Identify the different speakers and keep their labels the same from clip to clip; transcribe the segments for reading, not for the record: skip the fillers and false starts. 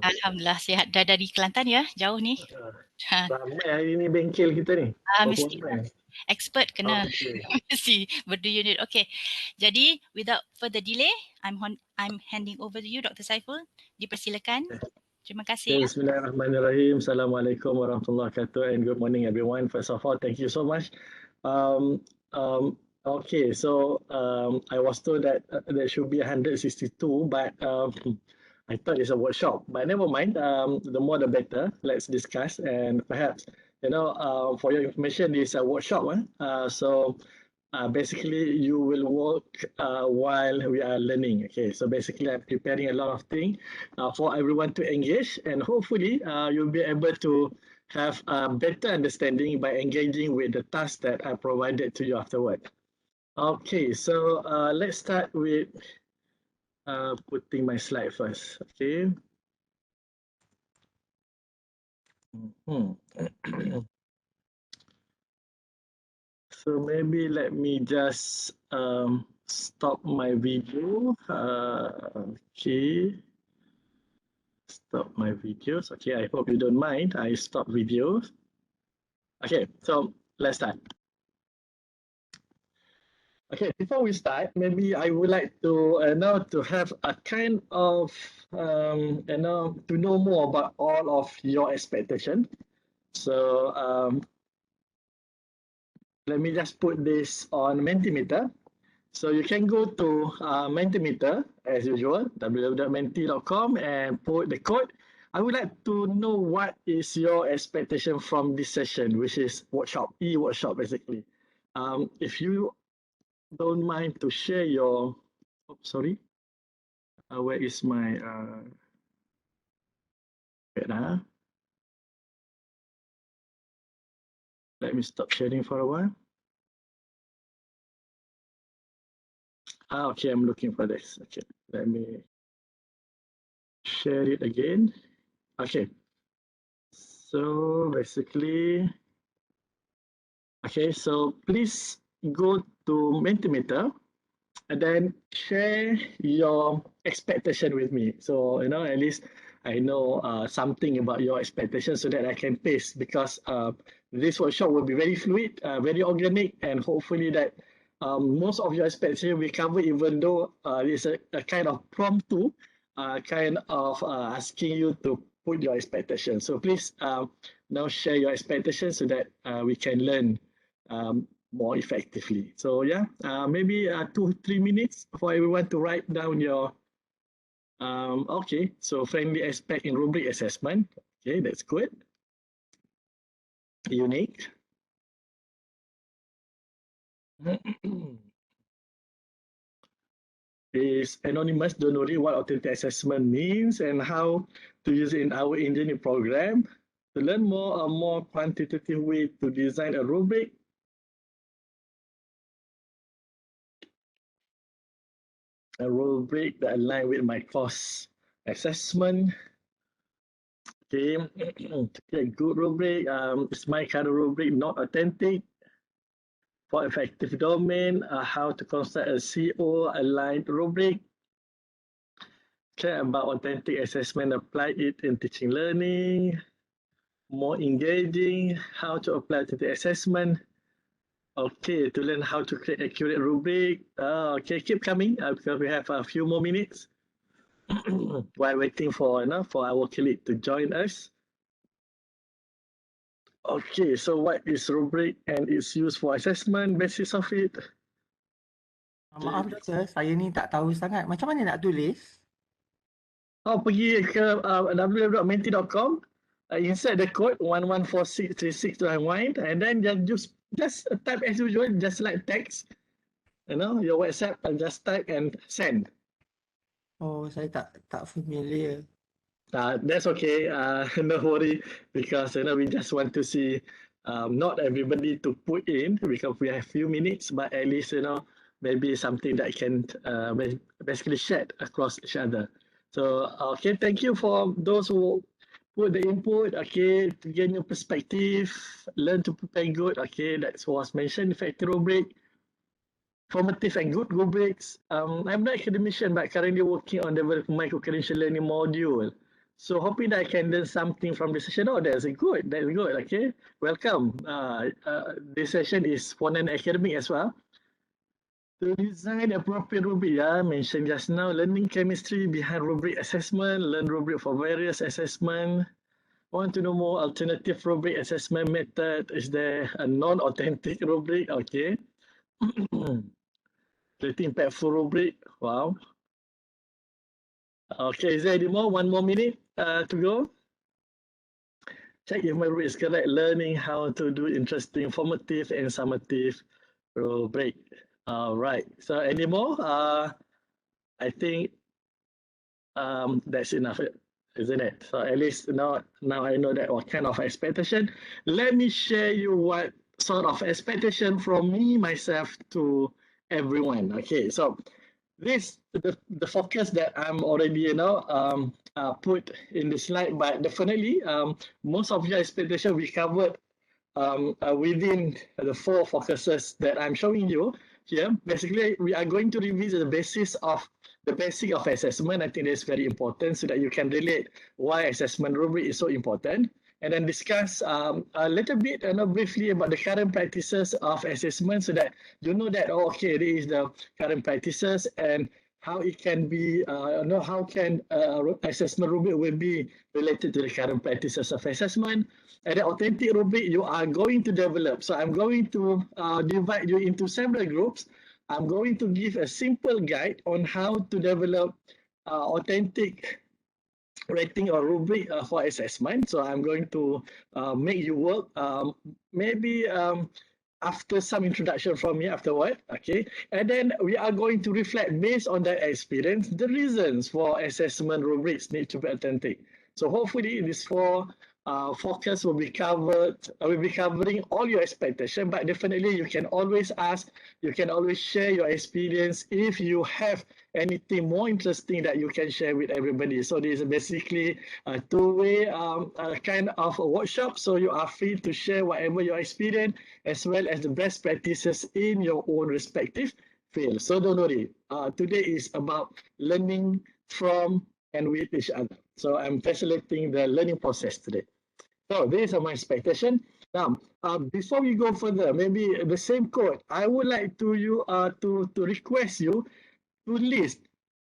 Speaker 1: Alhamdulillah sihat. Dah dari Kelantan ya, jauh ni. Ha,
Speaker 2: Ramai hari ni bengkel kita ni.
Speaker 1: mesti expert kena
Speaker 2: Okay.
Speaker 1: mesti benda unit. Okay. Jadi without further delay, I'm handing over to you Dr. Saiful. Dipersilakan. Terima kasih.
Speaker 2: Okay, Bismillahirrahmanirrahim. Assalamualaikum warahmatullahi wabarakatuh and good morning everyone. First of all, thank you so much. Okay, so I was told that there should be 162, but I thought it's a workshop. But never mind. The more the better. Let's discuss and perhaps for your information, it's a workshop. So basically you will work while we are learning. Okay, so basically I'm preparing a lot of things for everyone to engage, and hopefully you'll be able to have a better understanding by engaging with the task that I provided to you afterward. Okay, so let's start with putting my slide first. Okay. So maybe let me just stop my video. Okay. Stop my videos. Okay, I hope you don't mind. I stop videos. Okay, so let's start. Okay, before we start, maybe I would like to now to have a kind of to know more about all of your expectation. So let me just put this on Mentimeter. So you can go to Mentimeter as usual, www.menti.com, and put the code. I would like to know what is your expectation from this session, which is workshop, e-workshop basically. If you don't mind to share your, sorry, where is my, wait, let me stop sharing for a while. Okay, I'm looking for this. Okay, let me share it again. Okay, so basically, okay, so please go to Mentimeter and then share your expectation with me. So, at least I know something about your expectation so that I can pace, because this workshop will be very fluid, very organic, and hopefully that most of your expectation we cover, even though it's a kind of prompt to kind of asking you to put your expectation. So please now share your expectation so that we can learn more effectively. So yeah, maybe 2-3 minutes for everyone to write down your okay, so friendly aspect in rubric assessment. Okay, that's good. Unique. Is anonymous, don't worry what authentic assessment means and how to use it in our engineering program. To learn more, a more quantitative way to design a rubric. A rubric that align with my course assessment. Okay, okay, good rubric. It's my kind of rubric, not authentic. For effective domain, how to construct a CO aligned rubric. Care about authentic assessment, apply it in teaching learning. More engaging, how to apply authentic assessment. Okay, to learn how to create accurate rubric. Okay, keep coming because we have a few more minutes while waiting for our colleague to join us. Okay, so what is rubric and its use for assessment, basis of it?
Speaker 3: Maaf doktor, saya ni tak tahu sangat. Macam mana nak tulis?
Speaker 2: Pergi ke www.menti.com, insert the code 114636 to unwind, and then just type as usual, just like text, your WhatsApp, and just type and send.
Speaker 3: Oh, saya tak familiar.
Speaker 2: That's okay. No worry, because we just want to see not everybody to put in because we have few minutes, but at least maybe something that can basically share across each other. So okay, thank you for those who put the input. Okay, to gain your perspective, learn to prepare good. Okay, that was mentioned. Effective rubric, formative and good rubrics. I'm not academician, but currently working on developing micro-credential learning module. So hoping that I can learn something from this session. Oh, that's good. That's good. Okay, welcome. This session is for non-academic as well. To design appropriate rubric, mentioned just now, learning chemistry behind rubric assessment, learn rubric for various assessment. Want to know more alternative rubric assessment method? Is there a non-authentic rubric? Okay. Creating impactful rubric. Wow. Okay, is there any more? 1 more minute to go. Check if my rubric is correct. Learning how to do interesting formative and summative rubric. All right. So any more? I think that's enough, isn't it? So at least now I know that what kind of expectation. Let me share you what sort of expectation from me, myself to everyone. Okay, so this the focus that I'm already put in the slide, but definitely most of your expectation we covered within the 4 focuses that I'm showing you here. Basically, we are going to revisit the basic of assessment. I think that's very important so that you can relate why assessment rubric is so important. And then discuss a little bit, briefly about the current practices of assessment so that you know that, oh, okay, this is the current practices and how it can be, how can assessment rubric will be related to the current practices of assessment. And the authentic rubric you are going to develop. So I'm going to divide you into several groups. I'm going to give a simple guide on how to develop authentic rating or rubric for assessment. So I'm going to make you work maybe after some introduction from me afterward, okay? And then we are going to reflect based on that experience, the reasons for assessment rubrics need to be authentic. So hopefully these 4 focus will be covered. Will be covering all your expectation, but definitely you can always ask, you can always share your experience if you have anything more interesting that you can share with everybody. So this is basically a 2-way kind of a workshop. So you are free to share whatever your experience as well as the best practices in your own respective field. So don't worry. Today is about learning from and with each other. So I'm facilitating the learning process today. So these are my expectation. Now, before we go further, maybe the same code, I would like to request you to list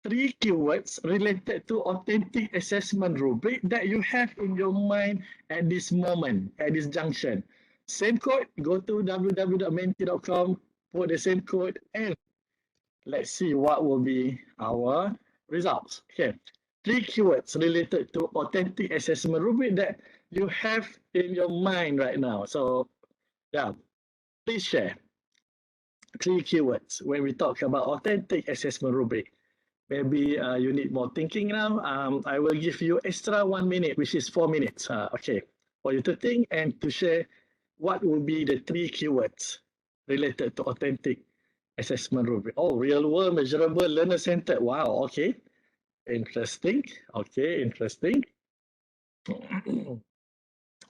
Speaker 2: 3 keywords related to authentic assessment rubric that you have in your mind at this moment, at this junction. Same code, go to www.menti.com, put the same code, and let's see what will be our results. Okay, 3 keywords related to authentic assessment rubric that you have in your mind right now. So, yeah, please share 3 keywords when we talk about authentic assessment rubric. Maybe you need more thinking now. I will give you extra 1 minute, which is 4 minutes. Okay, for you to think and to share what will be the 3 keywords related to authentic assessment rubric. Oh, real world, measurable, learner centered. Wow, okay. Interesting. Okay, interesting.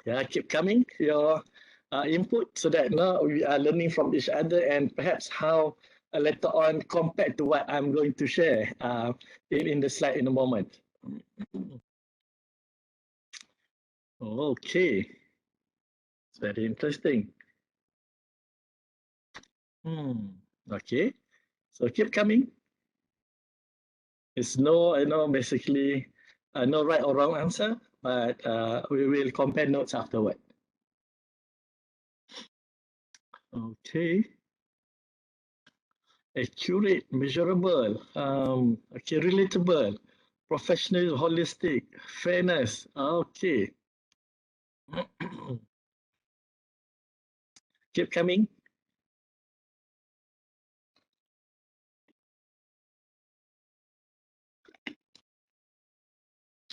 Speaker 2: Yeah, keep coming your input so that now we are learning from each other and perhaps how later on compared to what I'm going to share in the slide in a moment. Okay, it's very interesting. Okay, so keep coming. It's no, basically no right or wrong answer, but we will compare notes afterward. Okay. Accurate, measurable, okay, relatable, professional, holistic, fairness. Okay. Keep coming.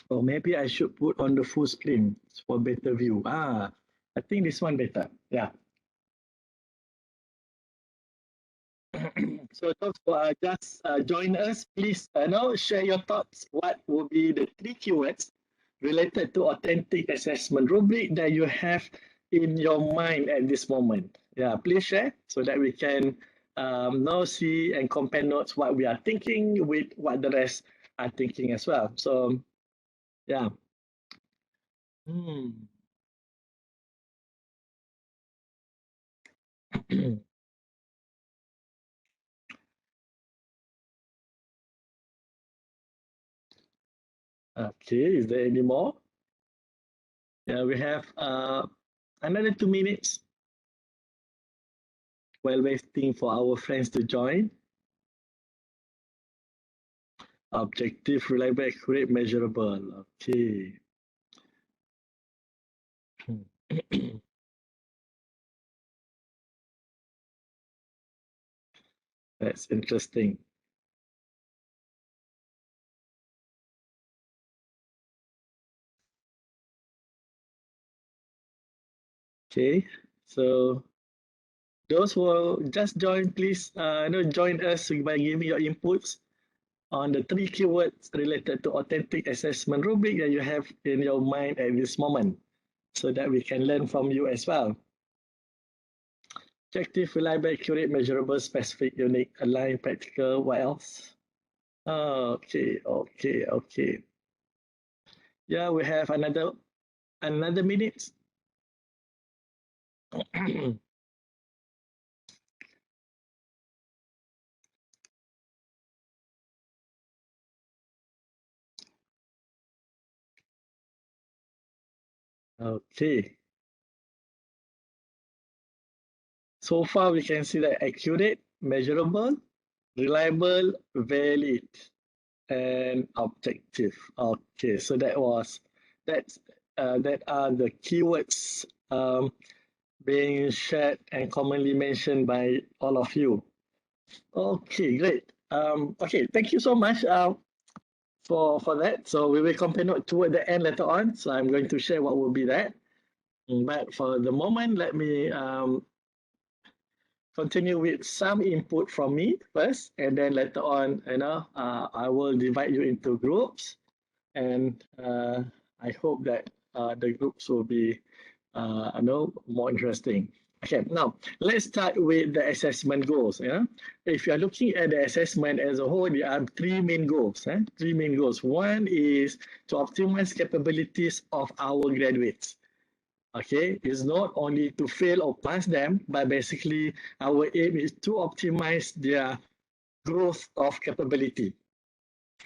Speaker 2: Or maybe I should put on the full screen for better view. I think this one better. Yeah. So those who are just join us, please now share your thoughts. What will be the 3 keywords related to authentic assessment rubric that you have in your mind at this moment? Yeah, please share so that we can now see and compare notes what we are thinking with what the rest are thinking as well. So yeah, Hmm. Okay, is there any more? Yeah, we have another 2 minutes while waiting for our friends to join. Objective, reliable, accurate, measurable. Okay. That's interesting. Okay, so those who just joined, please join us by giving your inputs on the 3 keywords related to authentic assessment rubric that you have in your mind at this moment, so that we can learn from you as well. Objective, reliable, accurate, measurable, specific, unique, aligned, practical. What else? Okay. Yeah, we have another minute. Okay. So far, we can see that accurate, measurable, reliable, valid, and objective. Okay, so that are the keywords being shared and commonly mentioned by all of you. Okay, great. Okay, thank you so much for that. So we will compare note toward the end later on. So I'm going to share what will be that. But for the moment, let me continue with some input from me first, and then later on, I will divide you into groups, and I hope that the groups will be, more interesting. Okay, now let's start with the assessment goals. Yeah, if you are looking at the assessment as a whole, there are 3 main goals. 3 main goals. One is to optimize capabilities of our graduates. Okay, it's not only to fail or pass them, but basically our aim is to optimize their growth of capability.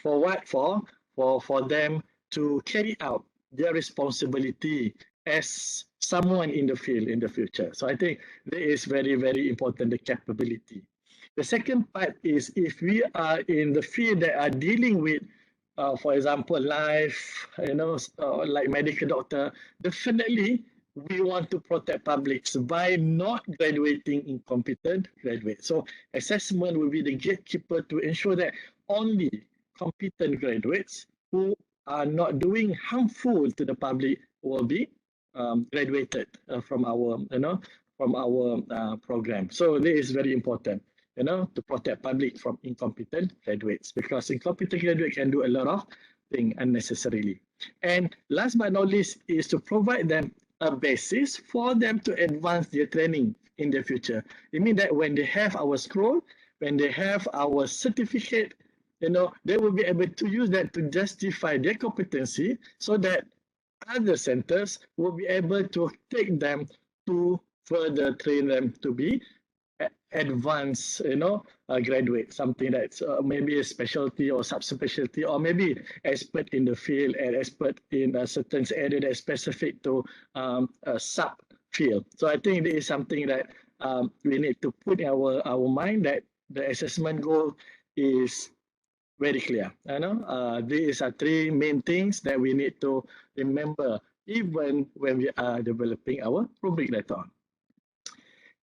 Speaker 2: For what? For them to carry out their responsibility as someone in the field in the future. So I think that is very, very important, the capability. The second part is if we are in the field that are dealing with, for example, life, like medical doctor, definitely we want to protect publics by not graduating incompetent graduates. So assessment will be the gatekeeper to ensure that only competent graduates who are not doing harmful to the public will be graduated from our program. So this is very important, to protect public from incompetent graduates, because incompetent graduate can do a lot of things unnecessarily. And last but not least is to provide them a basis for them to advance their training in the future. It means that when they have our scroll, when they have our certificate, they will be able to use that to justify their competency, so that other centers will be able to take them to further train them to be advanced, graduate, something that's maybe a specialty or subspecialty, or maybe expert in the field and expert in a certain area that's specific to a sub field. So I think this is something that we need to put in our mind, that the assessment goal is very clear. These are 3 main things that we need to remember even when we are developing our rubric later on.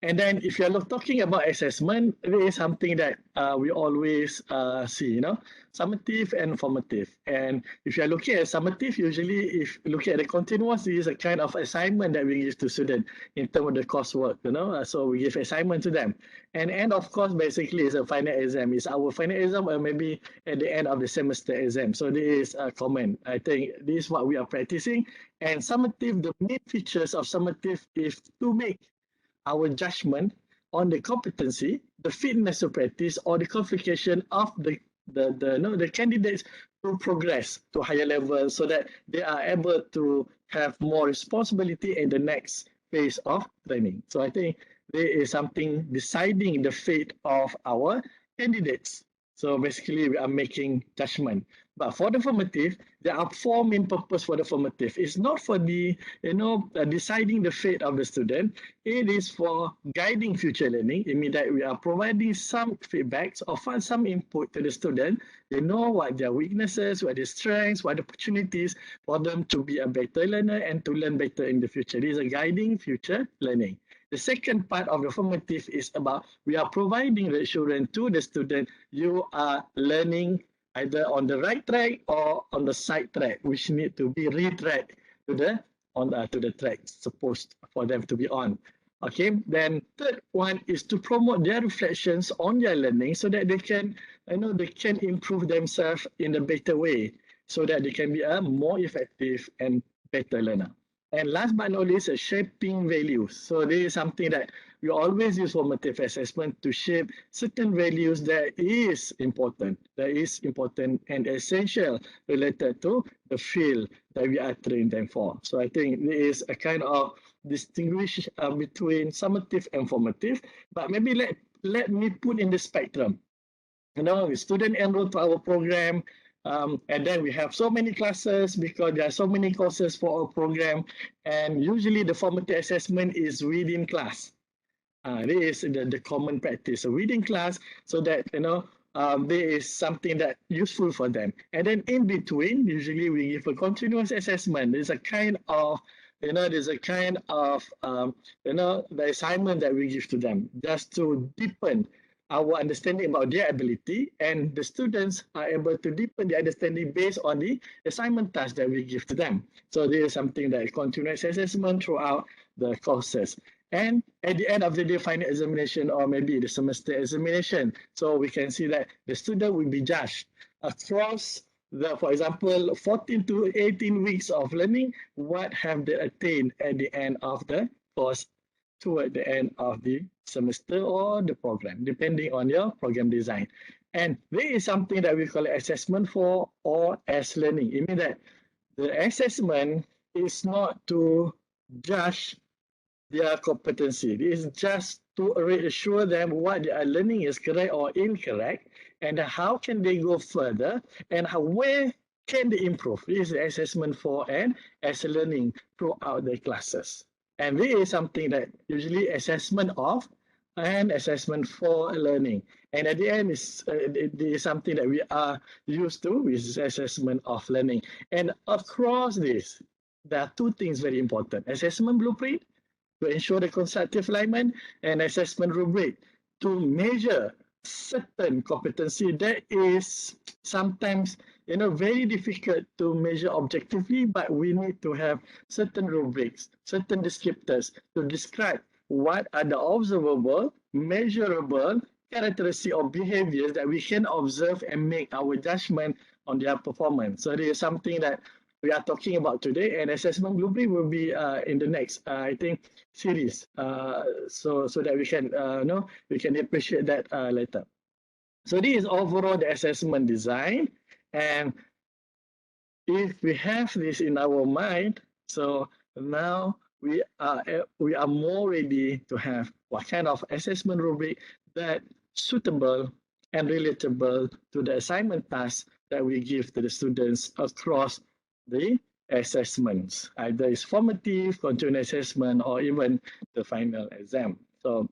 Speaker 2: And then if you're talking about assessment, it is something that we always see, summative and formative. And if you're looking at summative, usually if looking at the continuous, this is a kind of assignment that we give to students in terms of the coursework, so we give assignment to them. And of course, basically it's a final exam. It's our final exam, or maybe at the end of the semester exam. So this is common. I think this is what we are practicing. And summative, the main features of summative is to make our judgment on the competency, the fitness to practice, or the qualification of the candidates to progress to higher levels so that they are able to have more responsibility in the next phase of training. So I think there is something deciding the fate of our candidates. So basically, we are making judgment. But for the formative, there are four main purposes for the formative. It's not for the, deciding the fate of the student. It is for guiding future learning. It means that we are providing some feedbacks or some input to the student. They know what their weaknesses, what their strengths, what opportunities for them to be a better learner and to learn better in the future. This is a guiding future learning. The second part of the formative is about we are providing reassurance to the student. You are learning either on the right track or on the side track, which need to be retracked to the track supposed for them to be on. Okay, then third one is to promote their reflections on their learning so that they can, they can improve themselves in a better way so that they can be a more effective and better learner. And last but not least, shaping values. So this is something that we always use formative assessment to shape certain values that is important and essential related to the field that we are training them for. So I think there is a kind of distinguish between summative and formative, but maybe let me put in the spectrum. Student enroll to our program, and then we have so many classes because there are so many courses for our program, and usually the formative assessment is within class. This is the common practice. So within class, so that there is something that useful for them. And then in between, usually we give a continuous assessment. There's a kind of the assignment that we give to them just to deepen our understanding about their ability, and the students are able to deepen their understanding based on the assignment tasks that we give to them. So this is something that is continuous assessment throughout the courses. And at the end of the day, final examination or maybe the semester examination, so we can see that the student will be judged across for example, 14 to 18 weeks of learning, what have they attained at the end of the course toward the end of the semester or the program, depending on your program design. And there is something that we call assessment for or as learning. It means that the assessment is not to judge their competency. It is just to reassure them what they are learning is correct or incorrect, and how can they go further, and where can they improve. This is the assessment for and as learning throughout the classes. And this is something that usually assessment of and assessment for learning. And at the end, it is something that we are used to, which is assessment of learning. And across this, there are two things very important. Assessment blueprint to ensure the constructive alignment, and assessment rubric to measure certain competency that is sometimes very difficult to measure objectively, but we need to have certain rubrics, certain descriptors to describe what are the observable, measurable characteristics or behaviors that we can observe and make our judgment on their performance. So this is something that we are talking about today, and assessment blueprint will be in the next, I think, series, so that we can we can appreciate that later. So this is overall the assessment design, and if we have this in our mind, so now we are more ready to have what kind of assessment rubric that suitable and relatable to the assignment tasks that we give to the students across the assessments, either it's formative, continuous assessment, or even the final exam. So,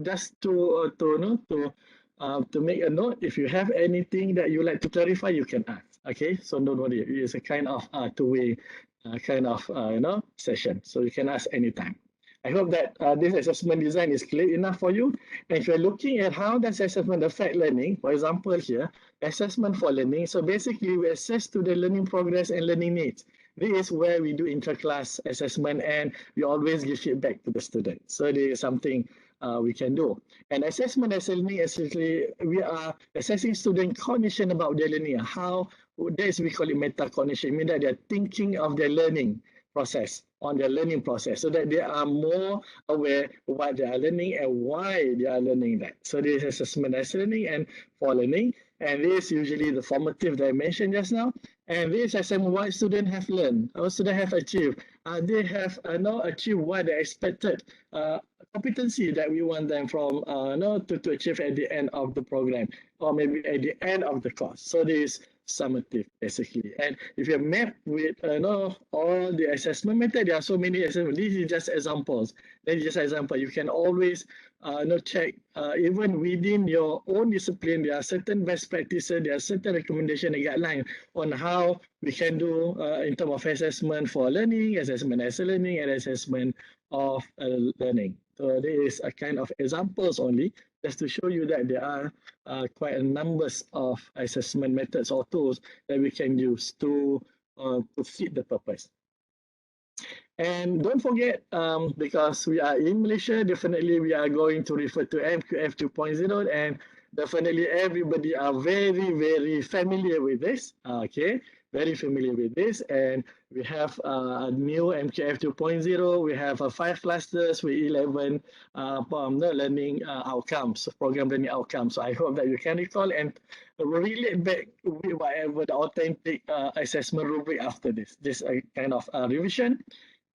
Speaker 2: just to make a note, if you have anything that you like to clarify, you can ask. Okay, so don't worry, it is a kind of two-way session, so you can ask anytime. I hope that this assessment design is clear enough for you. And if you're looking at how does assessment affect learning, for example here, assessment for learning. So basically we assess to the learning progress and learning needs. This is where we do inter-class assessment, and we always give feedback to the student. So this is something we can do. And assessment as learning, essentially, we are assessing student cognition about their learning. How, we call it metacognition, meaning that they're thinking of their learning process, on their learning process, so that they are more aware of what they are learning and why they are learning that. So this is assessment as learning and for learning, and this usually the formative that I mentioned just now, and this assessment what students have learned, or students have achieved. They have not achieved what they expected, competency that we want them from to achieve at the end of the program, or maybe at the end of the course. So this summative basically. And if you map with all the assessment method, there are so many assessments. This is just examples. That is just an example. You can always check even within your own discipline. There are certain best practices, there are certain recommendation and guidelines on how we can do in terms of assessment for learning, assessment as learning, and assessment of learning. So there is a kind of examples only, just to show you that there are quite a numbers of assessment methods or tools that we can use to fit the purpose. And don't forget, because we are in Malaysia, definitely we are going to refer to MQF 2.0, and definitely everybody are very familiar with this. Okay, very familiar with this, and we have a new MQF 2.0. We have 5 clusters with 11 learning outcomes, program learning outcomes. So I hope that you can recall and relate back with whatever the authentic assessment rubric after this. This kind of revision.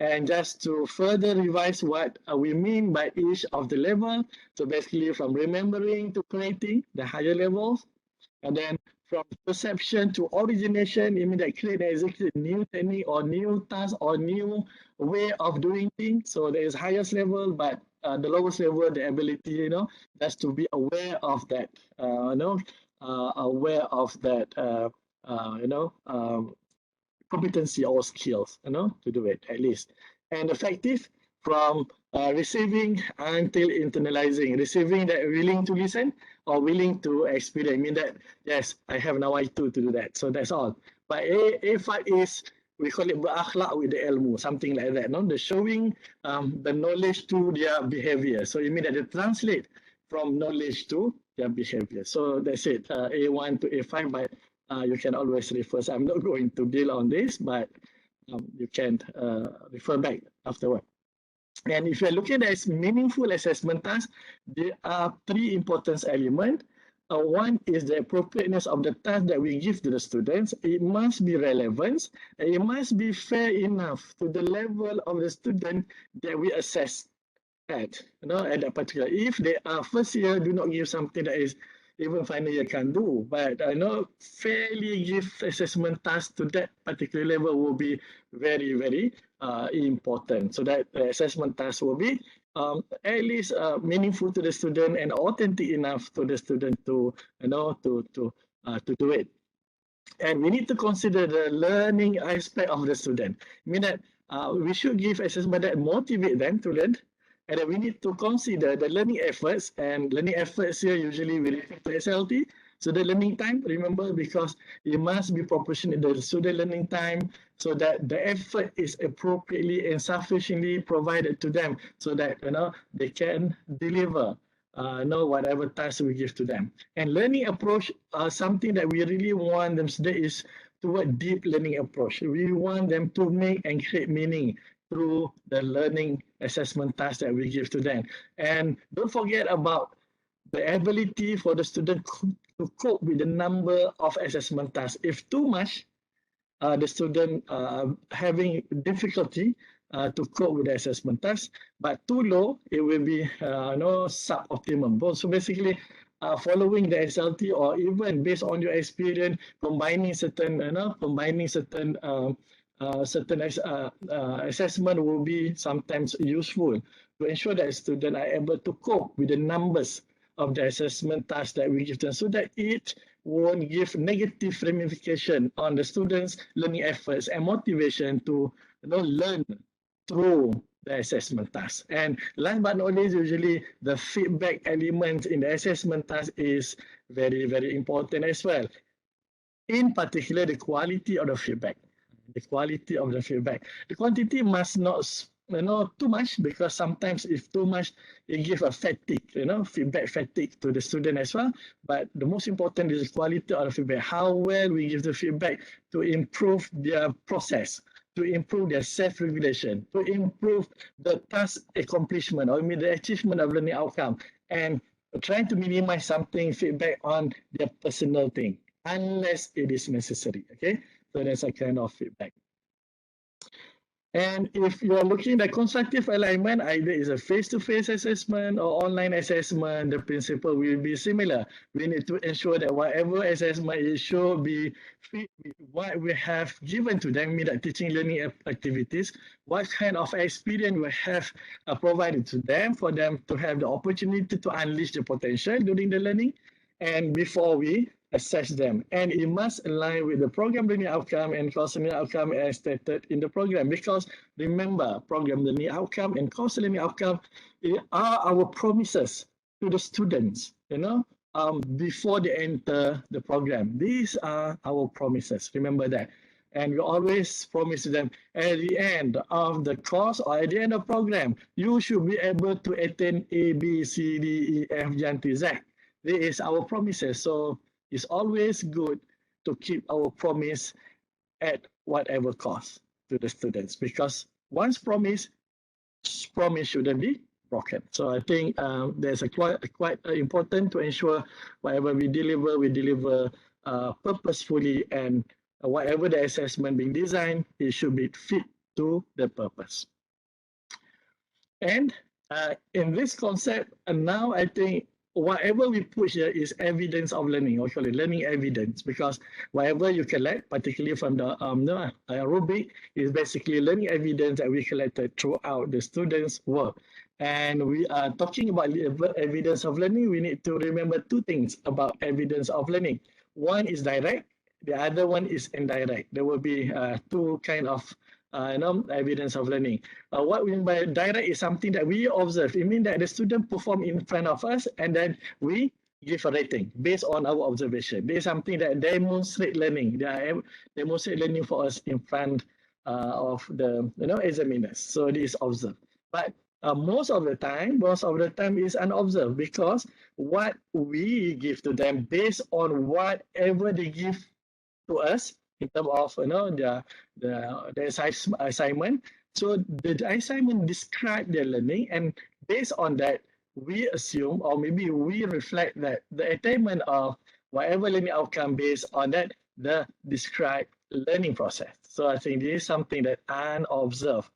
Speaker 2: And just to further revise what we mean by each of the level. So basically from remembering to creating, the higher levels, and then from perception to origination, you mean that create and execute new technique or new task or new way of doing things. So there is highest level, but the lowest level, the ability, just to be aware of that, aware of that, competency or skills, to do it at least. And effective from receiving until internalizing, receiving that willing to listen or willing to experience. I mean that, yes, I have now I2 to do that. So that's all. But A5 is, we call it berakhlak with the ilmu, something like that. No? The showing the knowledge to their behavior. So you mean that they translate from knowledge to their behavior. So that's it, A1 to A5, but you can always refer. So I'm not going to deal on this, but you can refer back afterward. And if you're looking at meaningful assessment tasks, there are 3 important elements. One is the appropriateness of the task that we give to the students. It must be relevant. And it must be fair enough to the level of the student that we assess at, at that particular. If they are first year, do not give something that is even final year can do, but fairly give assessment tasks to that particular level will be very important. So that the assessment task will be at least meaningful to the student and authentic enough to the student to to do it. And we need to consider the learning aspect of the student. I mean that we should give assessment that motivate them to learn. And then we need to consider the learning efforts, and learning efforts here usually we refer to SLT. So the learning time, remember, because it must be proportionate to the student learning time, so that the effort is appropriately and sufficiently provided to them, so that they can deliver whatever task we give to them. And learning approach, something that we really want them to do is toward deep learning approach. We want them to make and create meaning through the learning assessment task that we give to them. And don't forget about the ability for the student to cope with the number of assessment tasks. If too much, the student having difficulty to cope with the assessment task, but too low, it will be suboptimum. So basically, following the SLT, or even based on your experience, combining certain assessment will be sometimes useful to ensure that students are able to cope with the numbers of the assessment tasks that we give them, so that it won't give negative ramification on the students' learning efforts and motivation to learn through the assessment task. And last but not least, usually the feedback element in the assessment task is very important as well. In particular, the quality of the feedback. The quality of the feedback. The quantity must not too much, because sometimes if too much, it gives a fatigue, feedback fatigue to the student as well. But the most important is the quality of the feedback. How well we give the feedback to improve their process, to improve their self-regulation, to improve the task accomplishment or the achievement of learning outcome, and trying to minimize something feedback on their personal thing, unless it is necessary. Okay, so that's a kind of feedback. And if you are looking at constructive alignment, either is a face-to-face assessment or online assessment, the principle will be similar. We need to ensure that whatever assessment it should be fit with what we have given to them, meaning that teaching learning activities, what kind of experience we have provided to them for them to have the opportunity to unleash the potential during the learning, and before we assess them. And it must align with the program learning outcome and course learning outcome as stated in the program. Because remember, program learning outcome and course learning outcome are our promises to the students, before they enter the program. These are our promises. Remember that. And we always promise them at the end of the course or at the end of the program, you should be able to attain A, B, C, D, E, F, G, and T, Z. This is our promises. So it's always good to keep our promise at whatever cost to the students, because once promise shouldn't be broken. So I think there's quite important to ensure whatever we deliver purposefully, and whatever the assessment being designed, it should be fit to the purpose. And in this concept, and now I think whatever we push here is evidence of learning, or call it learning evidence, because whatever you collect, particularly from the rubric, is basically learning evidence that we collected throughout the students' work. And we are talking about evidence of learning. We need to remember two things about evidence of learning. One is direct, the other one is indirect. There will be two kind of evidence of learning. What we mean by direct is something that we observe. It means that the student perform in front of us, and then we give a rating based on our observation. This is something that demonstrate learning. They demonstrate learning for us in front of the examiners. So this is observed. But most of the time is unobserved, because what we give to them based on whatever they give to us in terms of the assignment. So the assignment describe their learning, and based on that, we assume, or maybe we reflect that the attainment of whatever learning outcome based on that the described learning process. So I think this is something that unobserved.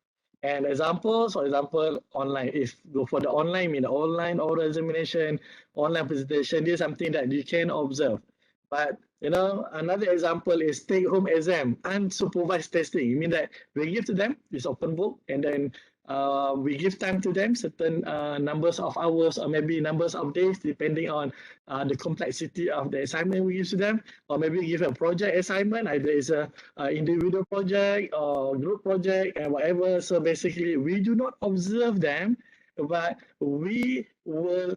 Speaker 2: And examples, for example, online. If go for the online, mean online oral examination, online presentation, this is something that you can observe. But another example is take-home exam, unsupervised testing. I mean that we give to them this open book, and then we give time to them, certain numbers of hours or maybe numbers of days, depending on the complexity of the assignment we give to them, or maybe we give a project assignment, either it's a individual project or group project and whatever. So basically, we do not observe them, but we will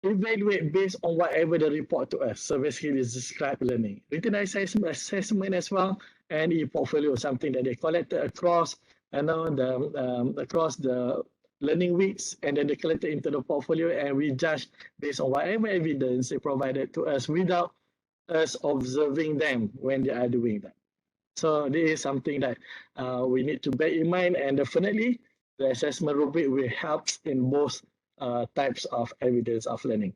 Speaker 2: evaluate based on whatever they report to us. So basically, it's described learning. Written assessment as well, and e-portfolio, something that they collected across across the learning weeks, and then they collected into the portfolio, and we judge based on whatever evidence they provided to us without us observing them when they are doing that. So this is something that we need to bear in mind, and definitely the assessment rubric will help in both types of evidence of learning.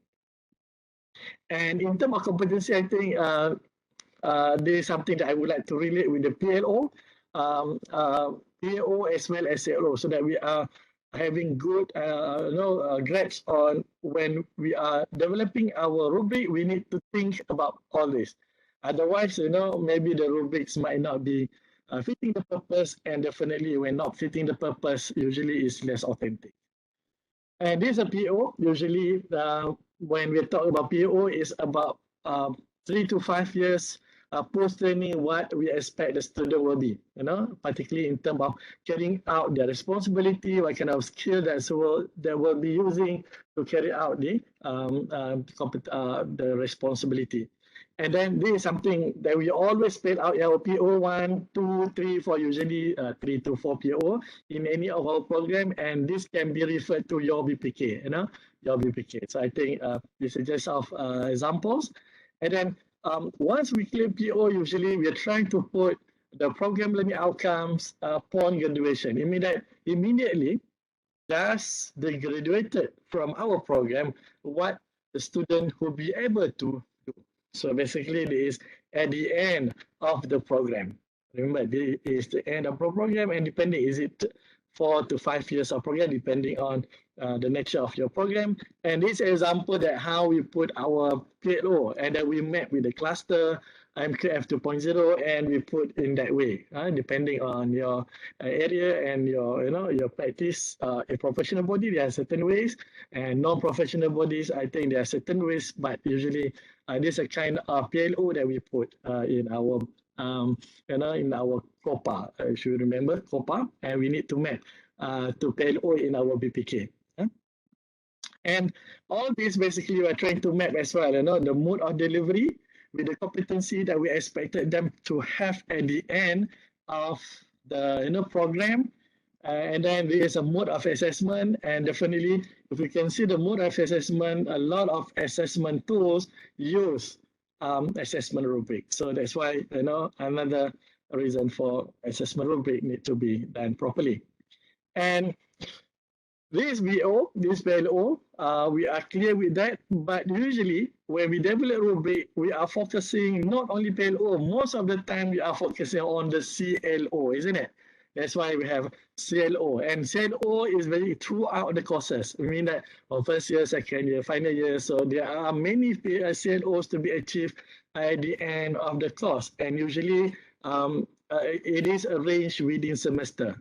Speaker 2: And in terms of competency, I think this is something that I would like to relate with the PLO. PLO as well as CLO, so that we are having good grasp on when we are developing our rubric. We need to think about all this. Otherwise, maybe the rubrics might not be fitting the purpose, and definitely when not fitting the purpose, usually is less authentic. And this is a PO. Usually, when we talk about PO, is about 3 to 5 years post-training, what we expect the student will be, particularly in terms of carrying out their responsibility, what kind of skill that will be using to carry out the responsibility. And then this is something that we always spell out our PO 1, 2, 3, 4, usually 3 to 4 PO in any of our program, and this can be referred to your BPK, your BPK. So I think this is just of examples. And then once we claim PO, usually we are trying to put the program learning outcomes upon graduation. Immediately, just they graduated from our program, what the student will be able to do. So basically, it is at the end of the program. Remember, this is the end of the program, and depending, is it 4 to 5 years of program, depending on the nature of your program. And this example that how we put our PLO, and then we met with the cluster MQF 2.0, and we put in that way, depending on your area and your practice. A professional body, there are certain ways, and non-professional bodies, I think there are certain ways, but usually this is a kind of PLO that we put in our in our COPA, if you remember COPA, and we need to map to PLO in our BPK. And all this basically we're trying to map as well, the mode of delivery with the competency that we expected them to have at the end of the program. And then there is a mode of assessment, and definitely if we can see the mode of assessment, a lot of assessment tools use assessment rubric. So that's why another reason for assessment rubric need to be done properly. And this PLO, we are clear with that, but usually when we develop rubric, we are focusing not only PLO, most of the time we are focusing on the CLO, isn't it? That's why we have CLO, and CLO is very throughout the courses. I mean that from first year, second year, final year, so there are many CLOs to be achieved at the end of the course, and usually it is arranged within semester,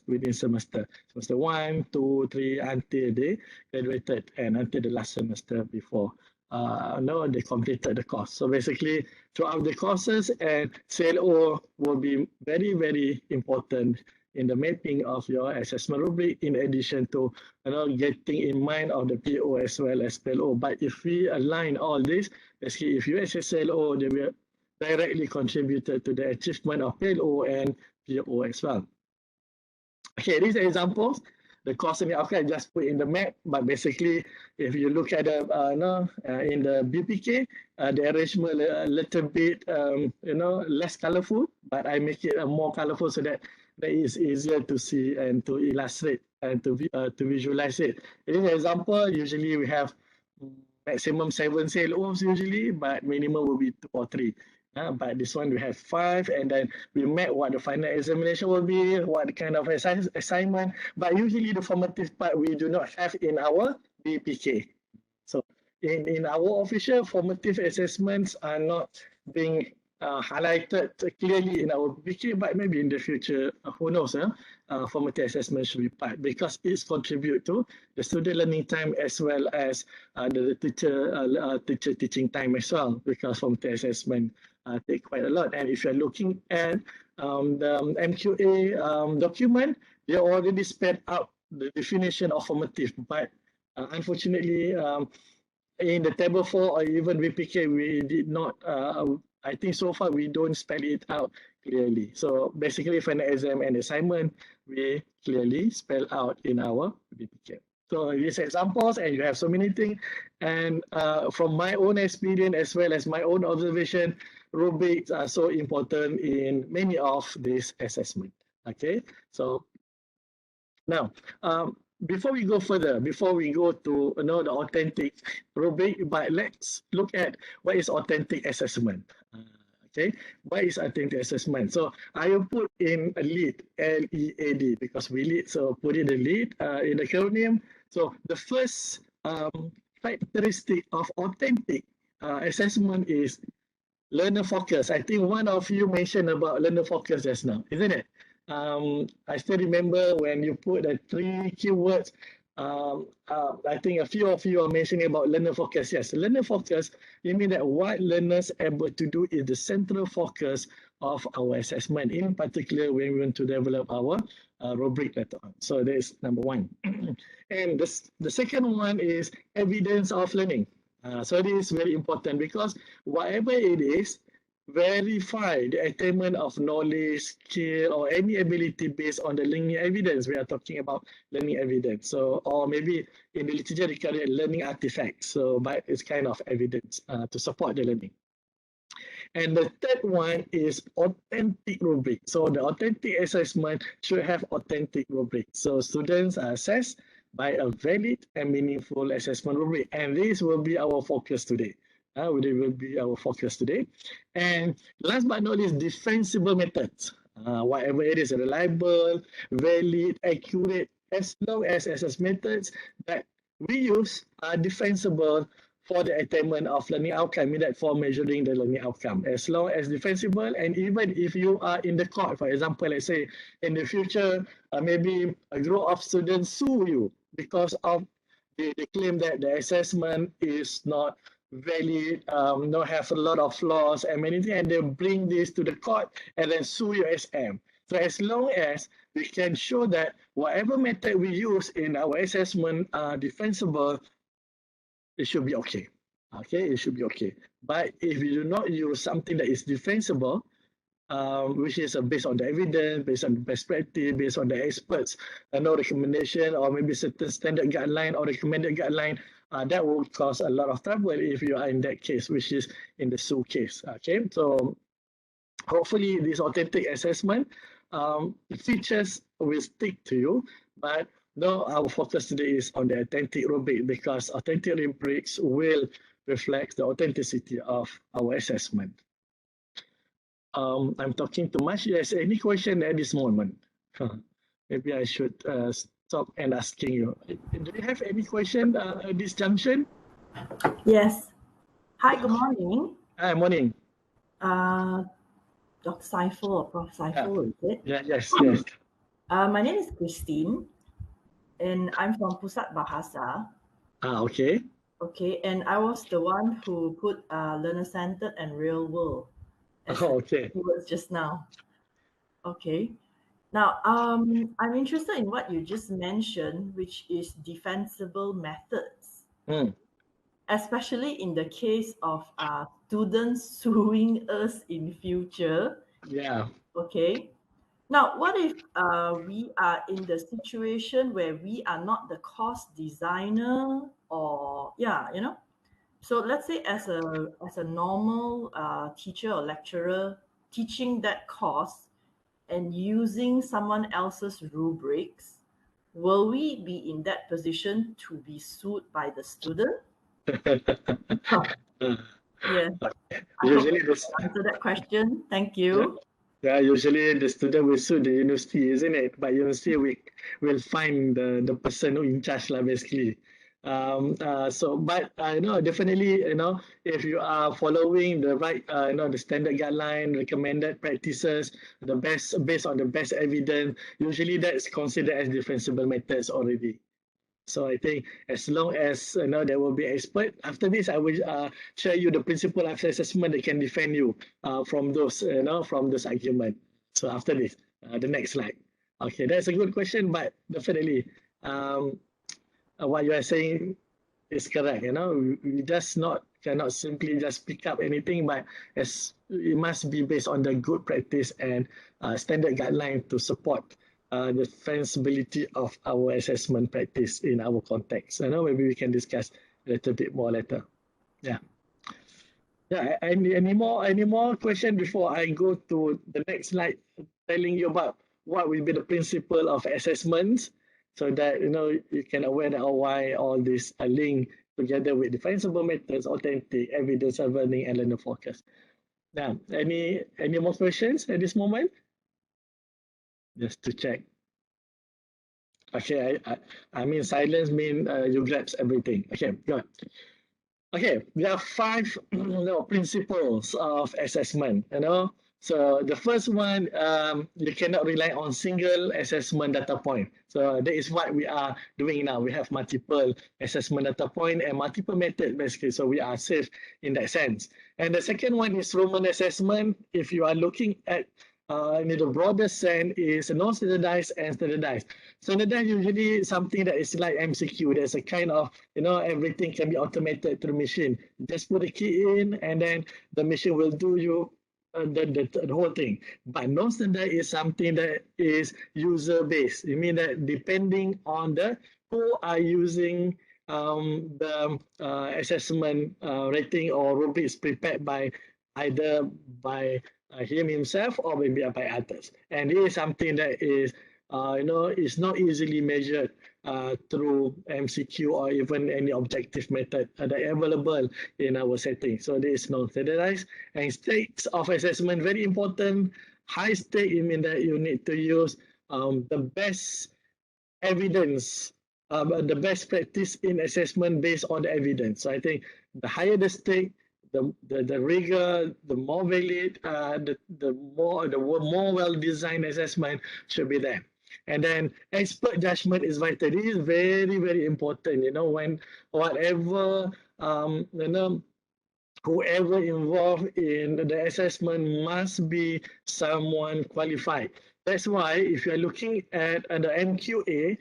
Speaker 2: within semester 1, 2, 3, until they graduated, and until the last semester before they completed the course. So basically, throughout the courses, and CLO will be very, very important in the mapping of your assessment rubric, in addition to getting in mind of the PO as well as PLO. But if we align all this, basically, if you assess CLO, they will directly contributed to the achievement of PLO and PO as well. Okay, these are examples. The course and the outcome I just put in the map, but basically, if you look at the in the BPK, the arrangement a little bit less colorful, but I make it more colorful so that it is easier to see and to illustrate and to visualize it. In this example, usually we have maximum 7 CLOs usually, but minimum will be 2 or 3. But this one we have 5, and then we map what the final examination will be, what kind of assignment. But usually the formative part we do not have in our BPK. So in our official, formative assessments are not being highlighted clearly in our BPK, but maybe in the future, who knows, formative assessment should be part, because it's contribute to the student learning time as well as the teacher teaching time as well, because formative assessment take quite a lot. And if you're looking at the MQA document, they already spelled out the definition of formative, but unfortunately, in the table 4 or even VPK, we did not, I think so far we don't spell it out clearly. So basically, final exam and assignment, we clearly spell out in our VPK. So these examples, and you have so many things. And from my own experience as well as my own observation, rubrics are so important in many of these assessments. Okay, so now before we go further, before we go to the authentic rubric, but let's look at what is authentic assessment. Okay, what is authentic assessment? So I will put in a lead, L-E-A-D, because we lead, so put in the lead in the acronym. So the first characteristic of authentic assessment is learner focus. I think one of you mentioned about learner focus just now, isn't it? I still remember when you put the 3 keywords, I think a few of you are mentioning about learner focus. Yes, learner focus, you mean that what learners are able to do is the central focus of our assessment, in particular when we want to develop our rubric later on. So that's number 1. And the second one is evidence of learning. So this is very important, because whatever it is, verify the attainment of knowledge, skill, or any ability based on the learning evidence. We are talking about learning evidence. So, or maybe in the literature, they call it learning artifacts. So, but it's kind of evidence to support the learning. And the third one is authentic rubric. So the authentic assessment should have authentic rubric. So students are assessed by a valid and meaningful assessment rubric. And this will be our focus today. Will be our focus today. And last but not least, defensible methods. Whatever it is, reliable, valid, accurate, as long as assessment methods that we use are defensible for the attainment of learning outcome, mean that for measuring the learning outcome, as long as defensible. And even if you are in the court, for example, let's say in the future, maybe a group of students sue you because of they claim that the assessment is not valid, have a lot of flaws and many things, and they bring this to the court and then sue your SM. So as long as we can show that whatever method we use in our assessment are defensible, it should be okay. Okay, it should be okay. But if you do not use something that is defensible, which is based on the evidence, based on the best practice, based on the experts, no recommendation, or maybe certain standard guideline or recommended guideline, that will cause a lot of trouble if you are in that case, which is in the sue case. Okay, so hopefully this authentic assessment features will stick to you, but no, our focus today is on the authentic rubric because authentic rubrics will reflect the authenticity of our assessment. I'm talking too much. Yes, any question at this moment? Maybe I should stop and asking you. Do you have any question at this junction?
Speaker 4: Yes. Hi, good morning.
Speaker 2: Hi, morning.
Speaker 4: Dr. Saiful or Prof. Saiful, is it?
Speaker 2: Yeah, yes.
Speaker 4: My name is Christine, and I'm from Pusat Bahasa.
Speaker 2: Okay.
Speaker 4: Okay, and I was the one who put learner-centered and real world as
Speaker 2: okay.
Speaker 4: keywords just now. Okay. Now, I'm interested in what you just mentioned, which is defensible methods, especially in the case of students suing us in future.
Speaker 2: Yeah.
Speaker 4: Okay. Now, what if we are in the situation where we are not the course designer, or so let's say as a normal teacher or lecturer teaching that course and using someone else's rubrics, will we be in that position to be sued by the student? Yes.
Speaker 2: Usually
Speaker 4: I hope I answer that question. Thank you.
Speaker 2: Yeah, usually the student will sue the university, isn't it? But university will find the person who in charge, basically. Definitely, if you are following the right, the standard guideline, recommended practices, the best based on the best evidence, usually that's considered as defensible methods already. So I think as long as there will be expert. After this, I will share you the principle of assessment that can defend you from those from this argument. So after this, the next slide. Okay, that's a good question, but definitely what you are saying is correct. We just cannot simply just pick up anything, but it must be based on the good practice and standard guideline to support the defensibility of our assessment practice in our context. Maybe we can discuss a little bit more later. Yeah. Any more question before I go to the next slide, telling you about what will be the principle of assessments, so that you can aware that why all these are linked together with defensible methods, authentic, evidence of learning, and learner focus. Now, any more questions at this moment? Just to check. Okay, I mean silence mean you grasp everything. Okay, good. Okay, there are 5 principles of assessment. So the first one, you cannot rely on single assessment data point. So that is what we are doing now. We have multiple assessment data point and multiple methods basically. So we are safe in that sense. And the second one is Roman assessment. If you are looking at in the broader sense is non-standardized and standardized. Standardized usually something that is like MCQ. There's a kind of, everything can be automated through machine. Just put a key in and then the machine will do you the whole thing. But non-standard is something that is user-based. It means that depending on who are using the assessment rating or rubrics prepared by either by him himself or maybe by others. And it is something that is, is not easily measured through MCQ or even any objective method that are available in our setting. So this is non-standardized, and stakes of assessment very important. High stake, you mean that you need to use the best evidence, the best practice in assessment based on the evidence. So I think the higher the stake, the rigor, the more valid, the more well designed assessment should be there. And then expert judgment is vital. It is very, very important. When whatever whoever involved in the assessment must be someone qualified. That's why if you're looking at the MQA,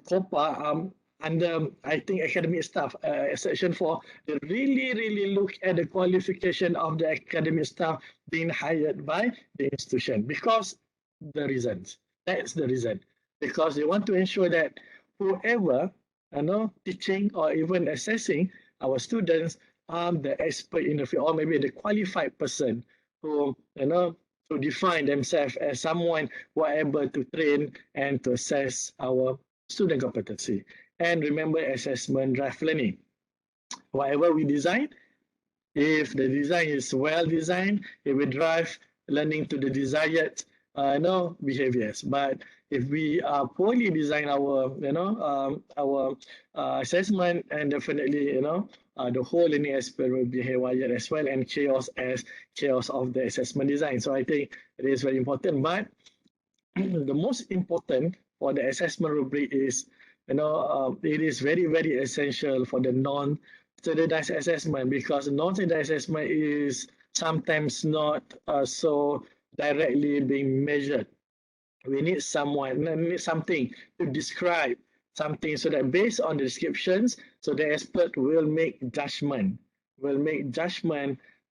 Speaker 2: COPA, under, I think, academic staff, section 4, they really look at the qualification of the academic staff being hired by the institution, because the reasons. That's the reason. Because they want to ensure that whoever, teaching or even assessing our students, the expert in the field, or maybe the qualified person who, to define themselves as someone who are able to train and to assess our student competency. And remember, assessment drive learning. Whatever we design, if the design is well designed, it will drive learning to the desired behaviors. But if we poorly design our assessment, and definitely the whole learning aspect will be haywire as well, and chaos of the assessment design. So I think it is very important. But the most important for the assessment rubric is, it is very essential for the non-standardized assessment, because non-standardized assessment is sometimes not so directly being measured. We need something to describe something, so that based on the descriptions, so the expert will make judgment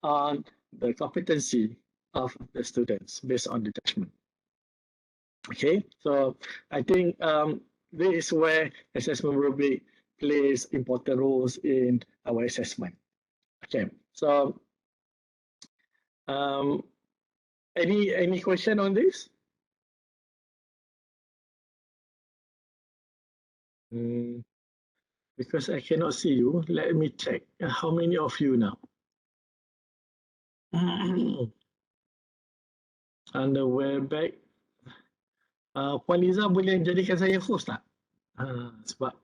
Speaker 2: on the competency of the students based on the judgment. Okay, so I think this is where assessment rubric plays important roles in our assessment. Okay, so any question on this? Because I cannot see you, let me check how many of you now. On the webback, Puan Liza boleh jadikan saya host tak? Sebab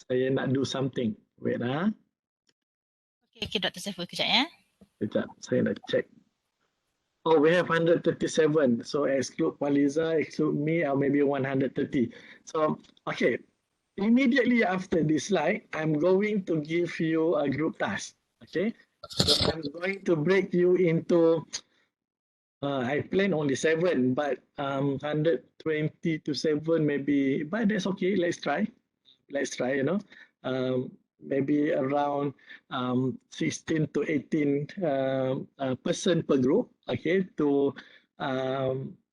Speaker 2: saya nak do something. Wait lah.
Speaker 1: Okay, Dr. Saiful, kejap ya.
Speaker 2: Kejap, saya nak check. Oh, we have 137. So exclude Puan Liza, exclude me, or maybe 130. So, okay. Immediately after this slide, I'm going to give you a group task. Okay. So I'm going to break you into, I plan only 7, but 120 to 7 maybe, but that's okay. Let's try, maybe around 16 to 18 person per group, okay, to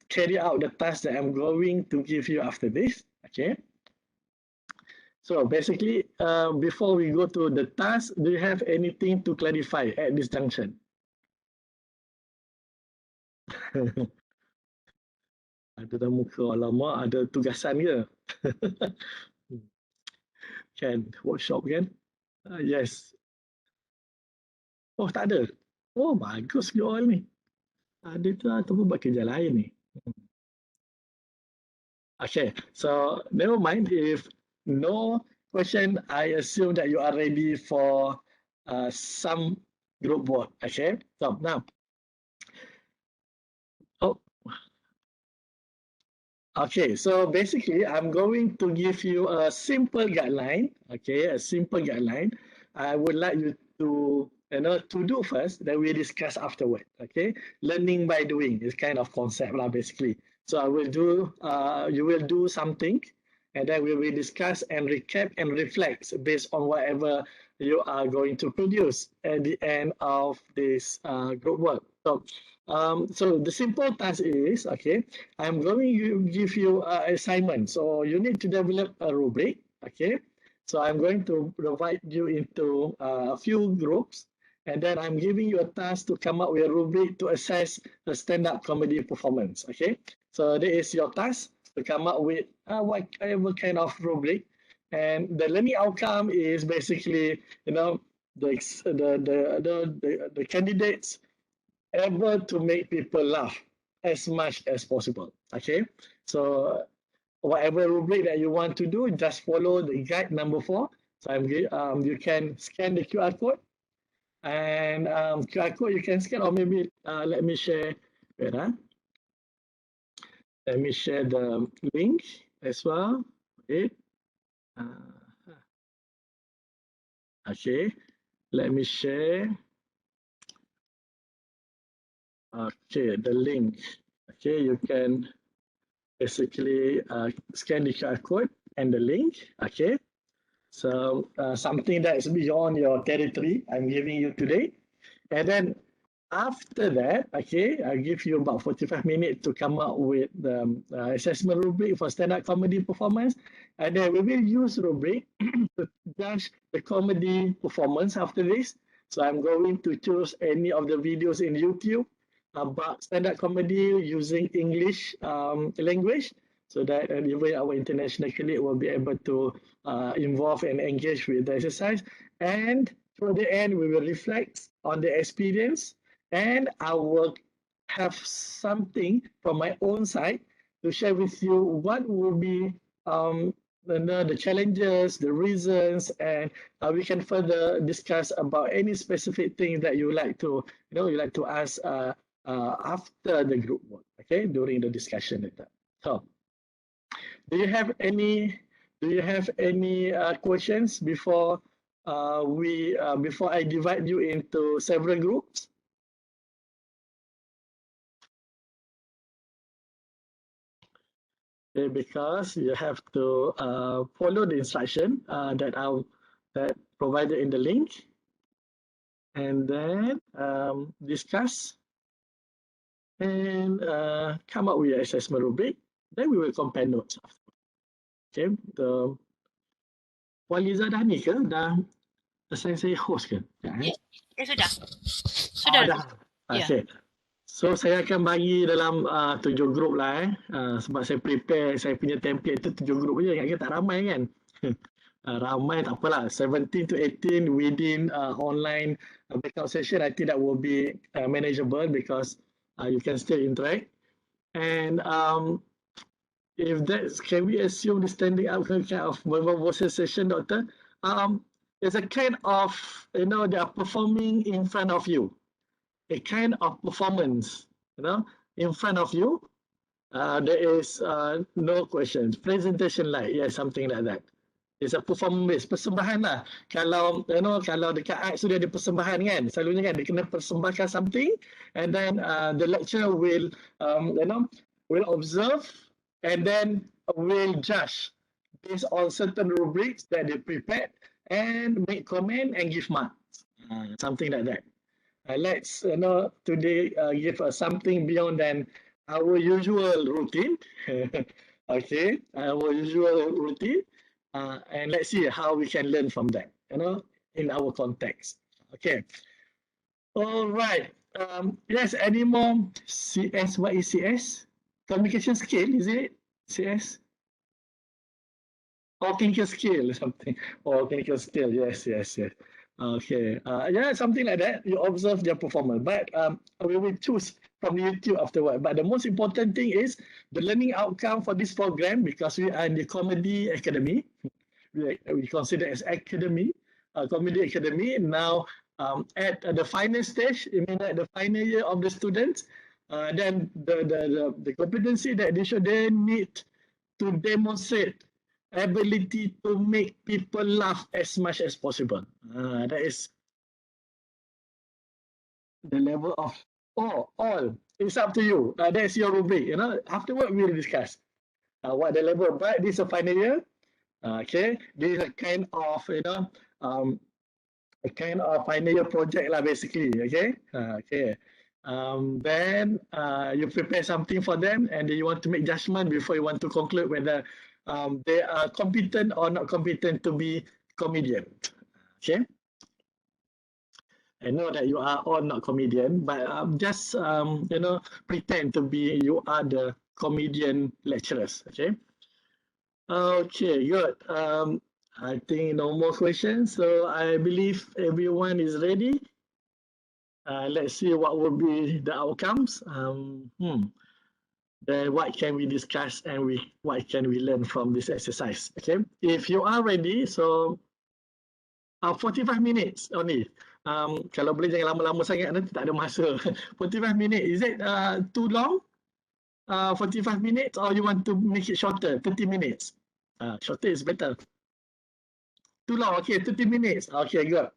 Speaker 2: carry out the task that I'm going to give you after this, okay. So basically, before we go to the task, do you have anything to clarify at this junction? Ada muka, alamak, ada tugasan ke? Kan, workshop kan? Yes. Oh, tak ada. Oh, bagus you all ni. Ada tu ataupun buat kerja lain ni. Okay, so never mind if no question, I assume that you are ready for some group work. Okay, so now. Okay, so basically, I'm going to give you a simple guideline. Okay, a simple guideline. I would like you to, to do first, then we discuss afterward. Okay, learning by doing is kind of concept lah, basically. So I will do, you will do something, and then we will discuss and recap and reflect based on whatever you are going to produce at the end of this group work. So the simple task is, okay, I'm going to give you an assignment. So you need to develop a rubric, okay. So I'm going to provide you into a few groups, and then I'm giving you a task to come up with a rubric to assess the stand-up comedy performance. Okay, so that is your task to come up with whatever kind of rubric, and the learning outcome is basically, you know, the candidates able to make people laugh as much as possible. Okay, so whatever rubric that you want to do, just follow the guide number 4. So you can scan the QR code, and QR code you can scan, or maybe let me share. Wait, let me share the link as well. Okay. Okay. Let me share. Okay, the link. Okay, you can basically scan the QR code and the link. Okay. So something that is beyond your territory, I'm giving you today. And then after that, okay, I'll give you about 45 minutes to come up with the assessment rubric for stand-up comedy performance. And then we will use rubric to judge the comedy performance after this. So I'm going to choose any of the videos in YouTube about stand-up comedy using English language, so that even our international colleague will be able to involve and engage with the exercise. And toward the end, we will reflect on the experience, and I will have something from my own side to share with you what will be the challenges, the reasons, and we can further discuss about any specific thing that you like to, you like to ask after the group work, okay, during the discussion later. So, do you have any questions before before I divide you into several groups? Okay, because you have to follow the instruction that provided in the link, and then discuss and come up with your assessment rubric. Then we will compare notes. Okay, Puan Liza dah ni ke? Dah assign saya host ke?
Speaker 1: Ya, sudah. Sudah.
Speaker 2: Dah.
Speaker 1: Ya.
Speaker 2: Okay. So saya akan bagi dalam 7 grup lah sebab saya prepare saya punya template tu 7 grup je, ingat tak ramai kan. Ramai tak apalah, 17 to 18 within online breakout session, I think that will be manageable because you can still interact. And if that's, can we assume the standing up kind of verbal session, Doctor? It's a kind of, they are performing in front of you. A kind of performance, in front of you. There is no questions. Presentation like, yeah, something like that. It's a performance, persembahan lah. Kalau kalau dekat art tu dia ada persembahan kan, selalunya kan dia kena persembahkan something, and then the lecturer will will observe and then will judge based on certain rubrics that they prepared and make comment and give marks, something like that. Let's today give something beyond than our usual routine. Okay, our usual routine. And let's see how we can learn from that, in our context. Okay. All right. Yes, any more CS? What is CS? Communication skill, is it? CS? Or clinical skill or something. Or clinical skill, yes. Okay. Yeah, something like that. You observe their performance. But we will choose from YouTube afterward. But the most important thing is the learning outcome for this program, because we are in the Comedy Academy. We consider as academy, Comedy Academy. Now, at the final stage, at the final year of the students, then the competency that they need to demonstrate ability to make people laugh as much as possible. That is the level of all. It's up to you. That's your rubric. Afterward we will discuss what the level. But this is a final year. Okay, this is a kind of a kind of final year project lah, basically. Okay, then you prepare something for them, and then you want to make judgment before you want to conclude whether they are competent or not competent to be comedian. Okay. I know that you are all not comedian, but just pretend to be you are the comedian lecturers. Okay. Okay, good. I think no more questions. So I believe everyone is ready. Let's see what will be the outcomes. Then what can we discuss and what can we learn from this exercise? Okay, if you are ready, so 45 minutes only. Kalau boleh jangan lama-lama sangat, nanti tak ada masa. 45 minutes, is it too long? 45 minutes, or you want to make it shorter, 30 minutes? Shorter is better. Too long, okay, 30 minutes. Okay, good.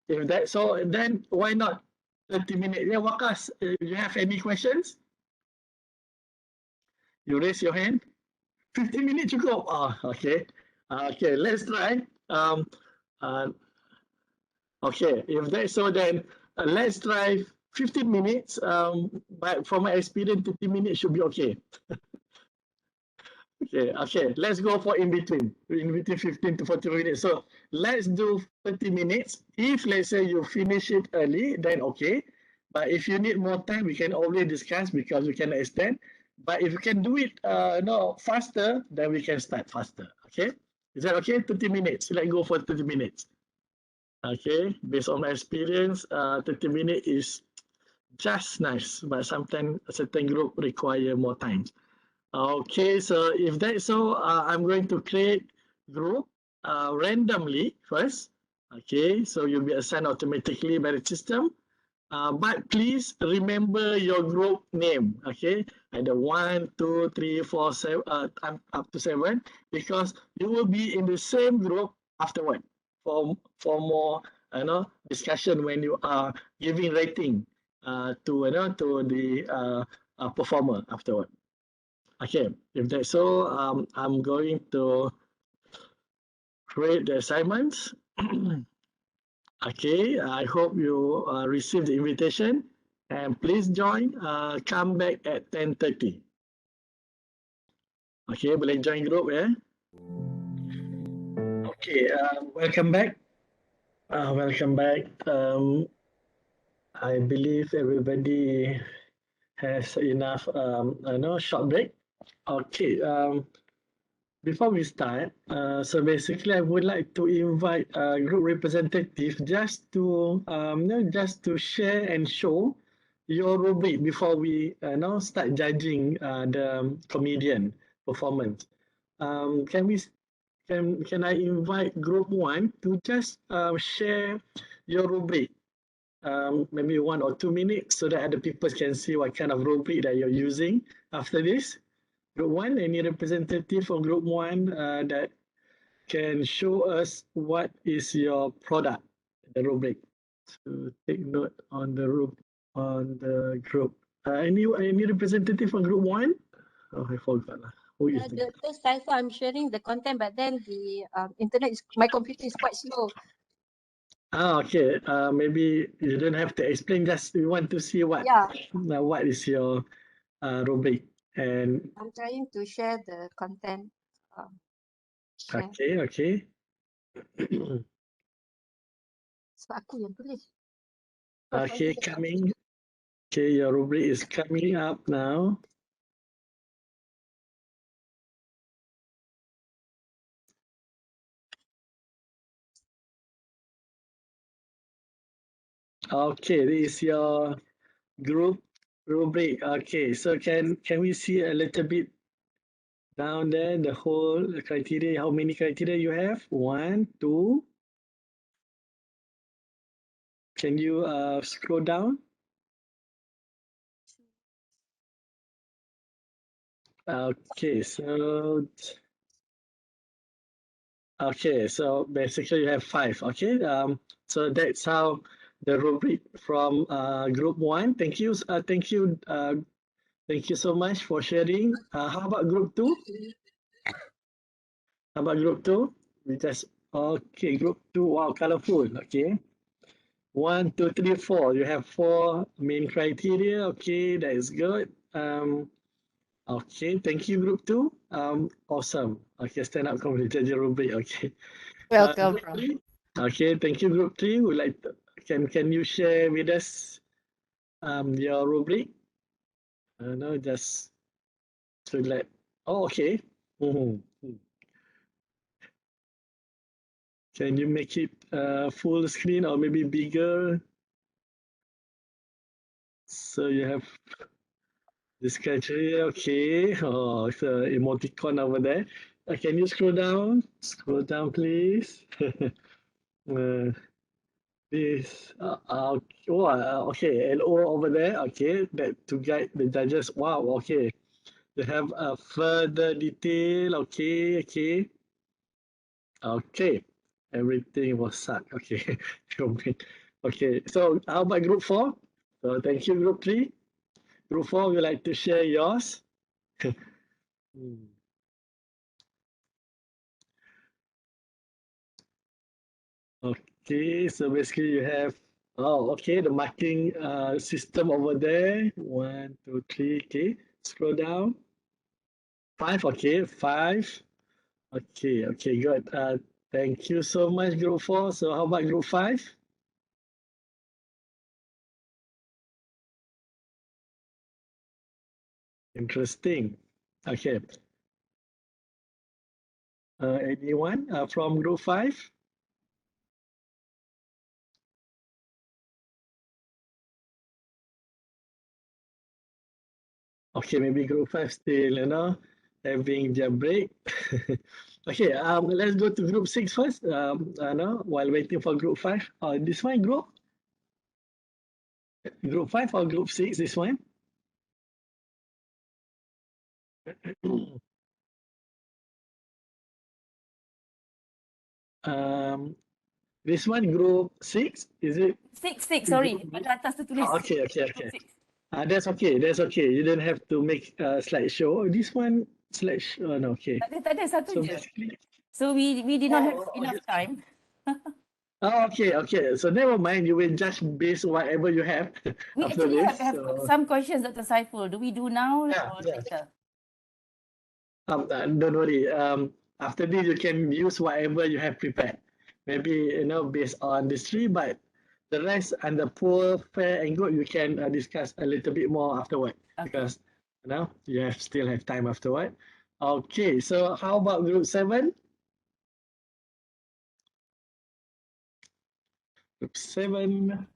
Speaker 2: If that so, then why not 30 minutes? Yeah, Wakas, you have any questions? You raise your hand. 15 minutes cukup. Okay. Okay, let's try. Okay, if that's so, then let's try 15 minutes. But from my experience, 30 minutes should be okay. Okay, let's go for in between 15 to 40 minutes. So let's do 30 minutes. If let's say you finish it early, then okay. But if you need more time, we can always discuss because we can extend. But if you can do it faster, then we can start faster. Okay, is that okay? 30 minutes. Let's go for 30 minutes. Okay, based on my experience, 30 minutes is just nice, but sometimes a certain group require more time. Okay, so if that's so, I'm going to create group randomly first. Okay, so you'll be assigned automatically by the system. But please remember your group name. Okay, either 1, 2, 3, 4, 7, up to 7, because you will be in the same group afterward for more discussion when you are giving rating to the performer afterward. Okay, if that's so, I'm going to create the assignments. Okay, I hope you received the invitation, and please join. Come back at 10:30. Okay, boleh join group ya. Okay, welcome back. Welcome back. I believe everybody has enough, short break. Okay. Before we start, so basically, I would like to invite group representative just to share and show your rubric before we start judging the comedian performance. Can I invite group 1 to just share your rubric, maybe 1 or 2 minutes, so that other people can see what kind of rubric that you're using after this. Group 1, any representative from Group 1 that can show us what is your product, the rubric. So take note on the group. Any representative from Group 1? Oh, I forgot. Who is
Speaker 5: the Saiful, I'm sharing the content, but then the internet my computer is quite slow.
Speaker 2: Okay. Maybe you don't have to explain. Just we want to see what is your rubric. And
Speaker 5: I'm trying to share the content. Share.
Speaker 2: Okay.
Speaker 5: Sebab aku yang tulis.
Speaker 2: Okay, coming. Okay, your rubric is coming up now. Okay, this is your group rubric. Okay, so can we see a little bit down there, the whole criteria, how many criteria you have? 1, 2. Can you scroll down? Okay, so basically you have 5. Okay, so that's how the rubric from group 1. Thank you. Thank you so much for sharing. How about group 2? How about group 2? Okay, group 2. Wow, colorful. Okay. 1, 2, 3, 4. You have 4 main criteria. Okay, that is good. Okay, thank you, group 2. Awesome. Okay, stand up community rubric. Okay.
Speaker 5: Welcome.
Speaker 2: Okay, thank you, group 3. Can you share with us your rubric? No, just to let. Oh, okay. Mhm. Can you make it full screen or maybe bigger? So you have this criteria, okay. Oh, it's an emoticon over there. Can you scroll down? Scroll down, please. This, okay, LO over there, okay, that to guide the judges. Wow, okay. They have a further detail, okay, okay. Okay, everything was sucked, okay. Okay, so how about group 4? So thank you, group 3. Group 4, would you like to share yours? Okay, so basically you have, okay, the marking system over there. 1, 2, 3, okay. Scroll down. 5, okay, 5. Okay, okay, good. Thank you so much, group 4. So how about group 5? Interesting. Okay. Anyone from group 5? Okay, maybe group 5 still, having their break. Okay, let's go to group 6 first, while waiting for group 5. This one, group 5 or group 6, this one? This one, group 6, is it?
Speaker 6: Six, sorry. Pada atas tu tulis.
Speaker 2: Okay. That's okay. You don't have to make a slideshow. This one, slideshow, no, okay.
Speaker 6: Tak ada satu
Speaker 2: So
Speaker 6: je.
Speaker 2: basically,
Speaker 6: So we did not have enough time.
Speaker 2: okay. So never mind. You will just base whatever you have
Speaker 6: We
Speaker 2: after
Speaker 6: actually
Speaker 2: this.
Speaker 6: have some questions, Dr. Saiful. Do we do now or
Speaker 2: Yeah.
Speaker 6: later?
Speaker 2: Don't worry. After this, you can use whatever you have prepared. Maybe based on this three, but the rest and the poor, fair, and good, you can discuss a little bit more afterward, because you still have time afterward. Okay. So how about group 7? Group 7.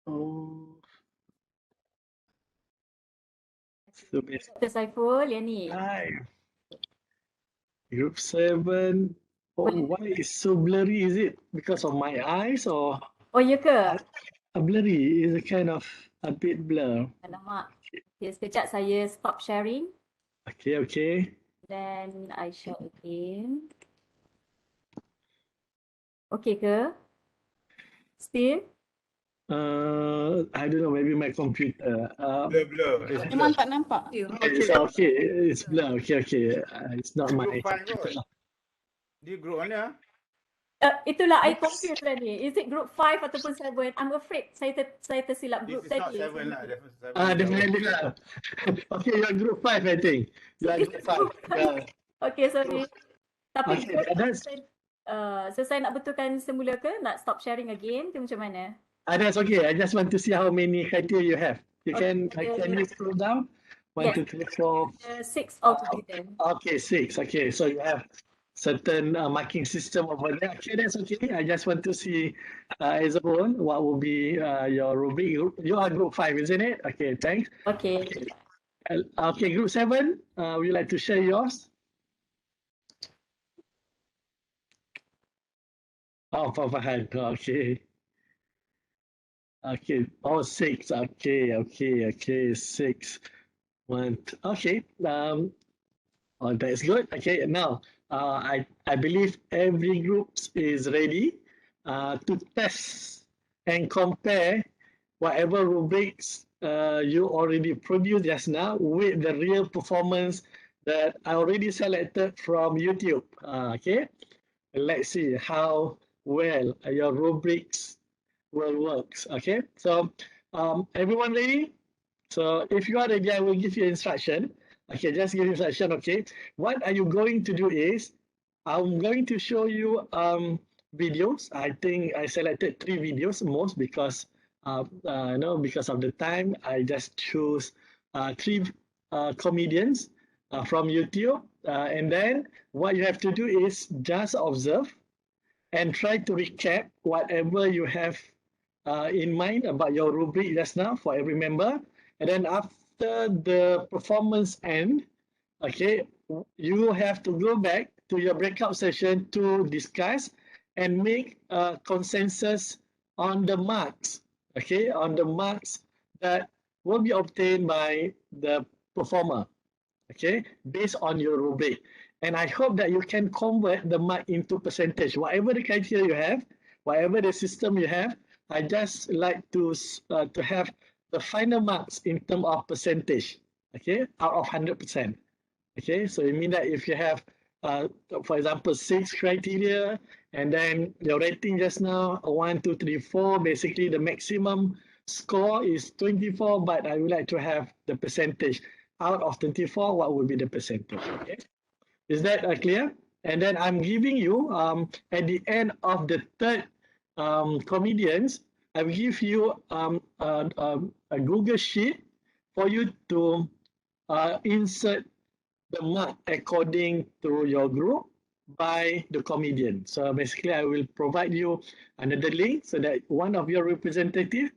Speaker 2: Oh. So
Speaker 6: Dr. Saiful, yang ni.
Speaker 2: Hi. Group 7. Oh, why is so blurry? Is it because of my eyes or?
Speaker 6: Oh, ya ke?
Speaker 2: Blurry is a kind of a bit blur.
Speaker 6: Alamak. Okay, sekejap saya stop sharing.
Speaker 2: Okay.
Speaker 6: Then I share again. Okay ke? Still?
Speaker 2: I don't know, maybe my computer.
Speaker 7: Blur.
Speaker 6: Memang tak nampak.
Speaker 2: Okay, it's blur. Okay. It's not my computer.
Speaker 7: Di group mana?
Speaker 6: Itulah I confused lah ni. Is it group 5 ataupun 7? I'm afraid saya tersilap group
Speaker 7: This is not
Speaker 6: tadi.
Speaker 7: 7 lah.
Speaker 2: Definitely lah. Okay, you're group 5, I think. You're group 5. Yeah.
Speaker 6: Okay, sorry. Tapi
Speaker 2: Okay,
Speaker 6: so saya nak betulkan semula ke? Nak stop sharing again ke macam mana?
Speaker 2: that's okay. I just want to see how many criteria you have. Can you scroll down? 1, 2, 3, 4.
Speaker 6: 6 altogether.
Speaker 2: Okay, 6. Okay, so you have certain marking system over there. Okay, that's okay. I just want to see as a whole what will be your rubric. You are group 5, isn't it? Okay, thanks.
Speaker 6: Okay.
Speaker 2: Okay, group 7. Would you like to share yours? Oh, for Fahad. Okay. Okay. Oh, 6. Okay. 6. 1. Okay. Oh, that's good. Okay. Now, I believe every group is ready to test and compare whatever rubrics you already produced just now with the real performance that I already selected from YouTube. Okay. Let's see how well your rubrics will work. Okay. So everyone ready? So if you are ready, I will give you instruction. Okay, just give instruction. Okay, what are you going to do is I'm going to show you videos. I think I selected 3 videos most because because of the time. I just choose 3 comedians from YouTube, and then what you have to do is just observe and try to recap whatever you have in mind about your rubric just now for every member. And then after the performance end, okay, you have to go back to your breakout session to discuss and make a consensus on the marks, okay, on the marks that will be obtained by the performer, okay, based on your rubric. And I hope that you can convert the mark into percentage. Whatever the criteria you have, whatever the system you have, I just like to have the final marks in terms of percentage, okay, out of 100%. Okay, so it means that if you have, for example, 6 criteria, and then your rating just now, 1, 2, 3, 4, basically the maximum score is 24, but I would like to have the percentage. Out of 24, what would be the percentage? Okay, is that clear? And then I'm giving you, at the end of the 3rd comedians, I will give you a Google Sheet for you to insert the mark according to your group by the comedian. So basically, I will provide you another link so that one of your representatives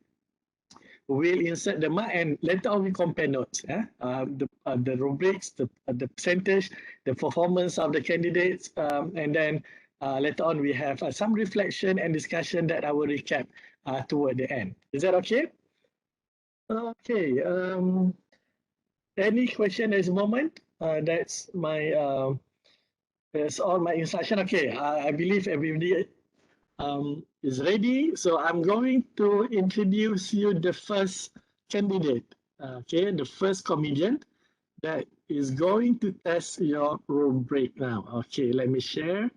Speaker 2: will insert the mark, and later on we compare notes. The rubrics, the percentage, the performance of the candidates, and then later on we have some reflection and discussion that I will recap toward the end. Is that okay? Okay. Any question at this moment? That's all my instruction. Okay, I believe everybody is ready. So I'm going to introduce you the first candidate. Okay, the first comedian that is going to test your rubric now. Okay, let me share.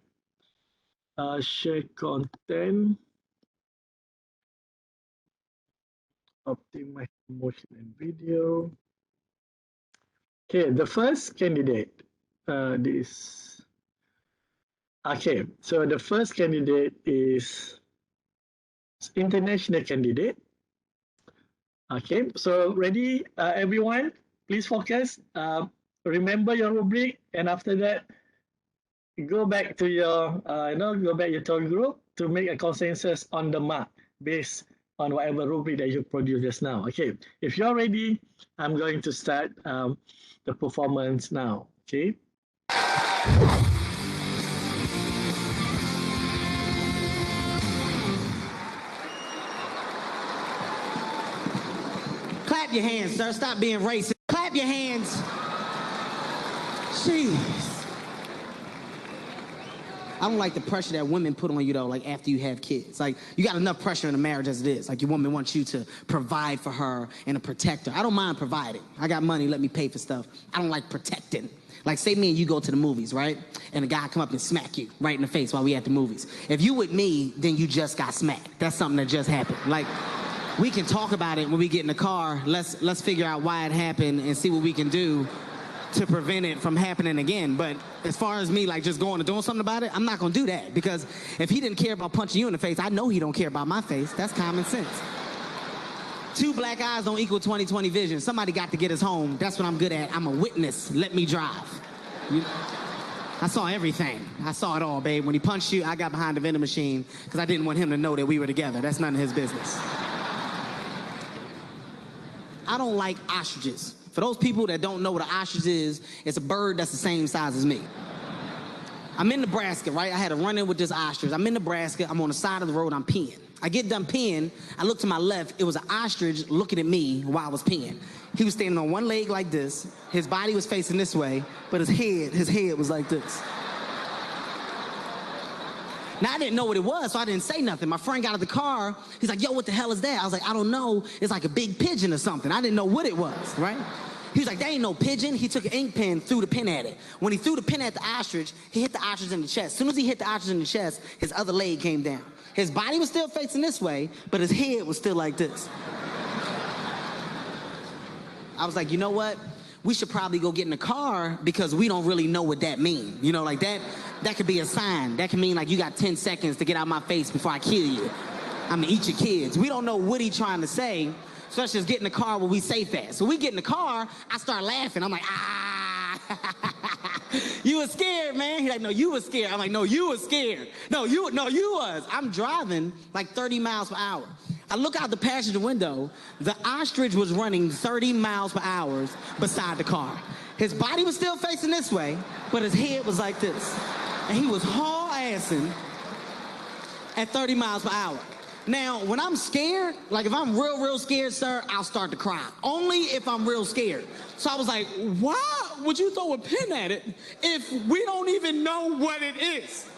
Speaker 2: Share content. Optimize motion and video. Okay, the first candidate, okay, so the first candidate is international candidate. Okay, so ready, everyone? Please focus. Remember your rubric, and after that, go back to your, go back to your group to make a consensus on the mark based on whatever rubric that you produced just now. Okay, if you're ready, I'm going to start the performance now. Okay.
Speaker 8: Clap your hands, sir. Stop being racist. Clap your hands. Jeez. I don't like the pressure that women put on you, though, like after you have kids. Like, you got enough pressure in a marriage as it is. Like, your woman wants you to provide for her and to protect her. I don't mind providing. I got money, let me pay for stuff. I don't like protecting. Like, say me and you go to the movies, right? And a guy come up and smack you right in the face while we at the movies. If you with me, then you just got smacked. That's something that just happened. Like, we can talk about it when we get in the car. Let's figure out why it happened and see what we can do to prevent it from happening again. But as far as me, like, just going and doing something about it, I'm not gonna do that, because if he didn't care about punching you in the face, I know he don't care about my face. That's common sense. 2 black eyes don't equal 20/20 vision. Somebody got to get us home. That's what I'm good at. I'm a witness. Let me drive. I saw everything. I saw it all, babe. When he punched you, I got behind the vending machine because I didn't want him to know that we were together. That's none of his business. I don't like ostriches. For those people that don't know what an ostrich is, it's a bird that's the same size as me. I'm in Nebraska, right? I had a run-in with this ostrich. I'm in Nebraska. I'm on the side of the road. I'm peeing. I get done peeing. I look to my left. It was an ostrich looking at me while I was peeing. He was standing on one leg like this. His body was facing this way, but his head was like this. Now, I didn't know what it was, so I didn't say nothing. My friend got out of the car. He's like, yo, what the hell is that? I was like, I don't know. It's like a big pigeon or something. I didn't know what it was, right? He was like, that ain't no pigeon. He took an ink pen, threw the pin at it. When he threw the pin at the ostrich, he hit the ostrich in the chest. As soon as he hit the ostrich in the chest, his other leg came down. His body was still facing this way, but his head was still like this. I was like, you know what? We should probably go get in the car because we don't really know what that means. You know, like that that could be a sign. That can mean like you got 10 seconds to get out of my face before I kill you. I'm gonna eat your kids. We don't know what he's trying to say, so let's just get in the car where we safe at. So we get in the car, I start laughing. I'm like, you was scared, man. He's like, no, you was scared. I'm like, no, you was scared. No, you was. I'm driving like 30 miles per hour. I look out the passenger window. The ostrich was running 30 miles per hour beside the car. His body was still facing this way, but his head was like this. And he was haul-assing at 30 miles per hour. Now, when I'm scared, like if I'm real scared, sir, I'll start to cry. Only if I'm real scared. So I was like, why would you throw a pin at it if we don't even know what it is?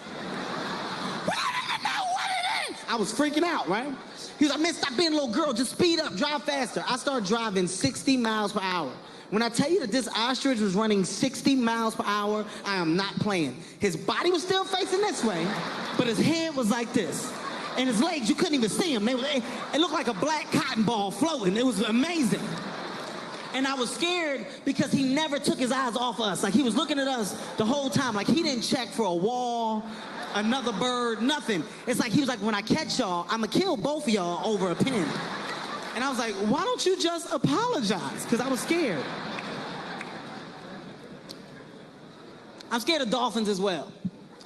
Speaker 8: We don't even know what it is! I was freaking out, right? He was like, man, stop being a little girl, just speed up, drive faster. I started driving 60 miles per hour. When I tell you that this ostrich was running 60 miles per hour, I am not playing. His body was still facing this way, but his head was like this. And his legs, you couldn't even see them. It looked like a black cotton ball floating. It was amazing. And I was scared because he never took his eyes off us. Like he was looking at us the whole time. Like he didn't check for a wall, another bird, nothing. It's like he was like, when I catch y'all, I'm gonna kill both of y'all over a pin. And I was like, why don't you just apologize? Because I was scared. I'm scared of dolphins as well.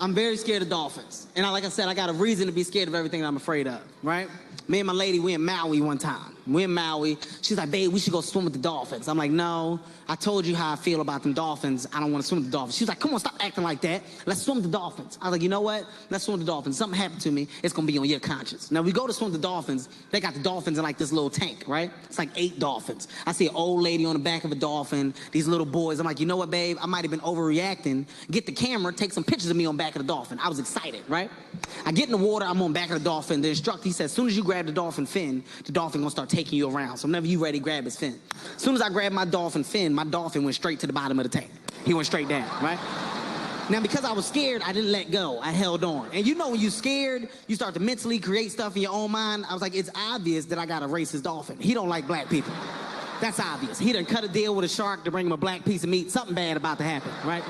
Speaker 8: I'm very scared of dolphins. And like I said, I got a reason to be scared of everything that I'm afraid of, right? Me and my lady, we in Maui one time. We in Maui. She's like, babe, we should go swim with the dolphins. I'm like, no, I told you how I feel about them dolphins. I don't want to swim with the dolphins. She's like, come on, stop acting like that. Let's swim with the dolphins. I was like, you know what? Let's swim with the dolphins. Something happened to me. It's going to be on your conscience. Now, we go to swim with the dolphins. They got the dolphins in like this little tank, right? It's like 8 dolphins. I see an old lady on the back of a dolphin, these little boys. I'm like, you know what, babe? I might have been overreacting. Get the camera, take some pictures of me on the back of the dolphin. I was excited, right? I get in the water. I'm on the back of the dolphin. The instructor, he said, as soon as you grab the dolphin fin, the dolphin gonna start taking you around. So whenever you ready, grab his fin. As soon as I grabbed my dolphin fin, my dolphin went straight to the bottom of the tank. He went straight down, right? Now, because I was scared, I didn't let go. I held on. And you know when you're scared, you start to mentally create stuff in your own mind. I was like, it's obvious that I got a racist dolphin. He don't like black people. That's obvious. He done cut a deal with a shark to bring him a black piece of meat. Something bad about to happen, right?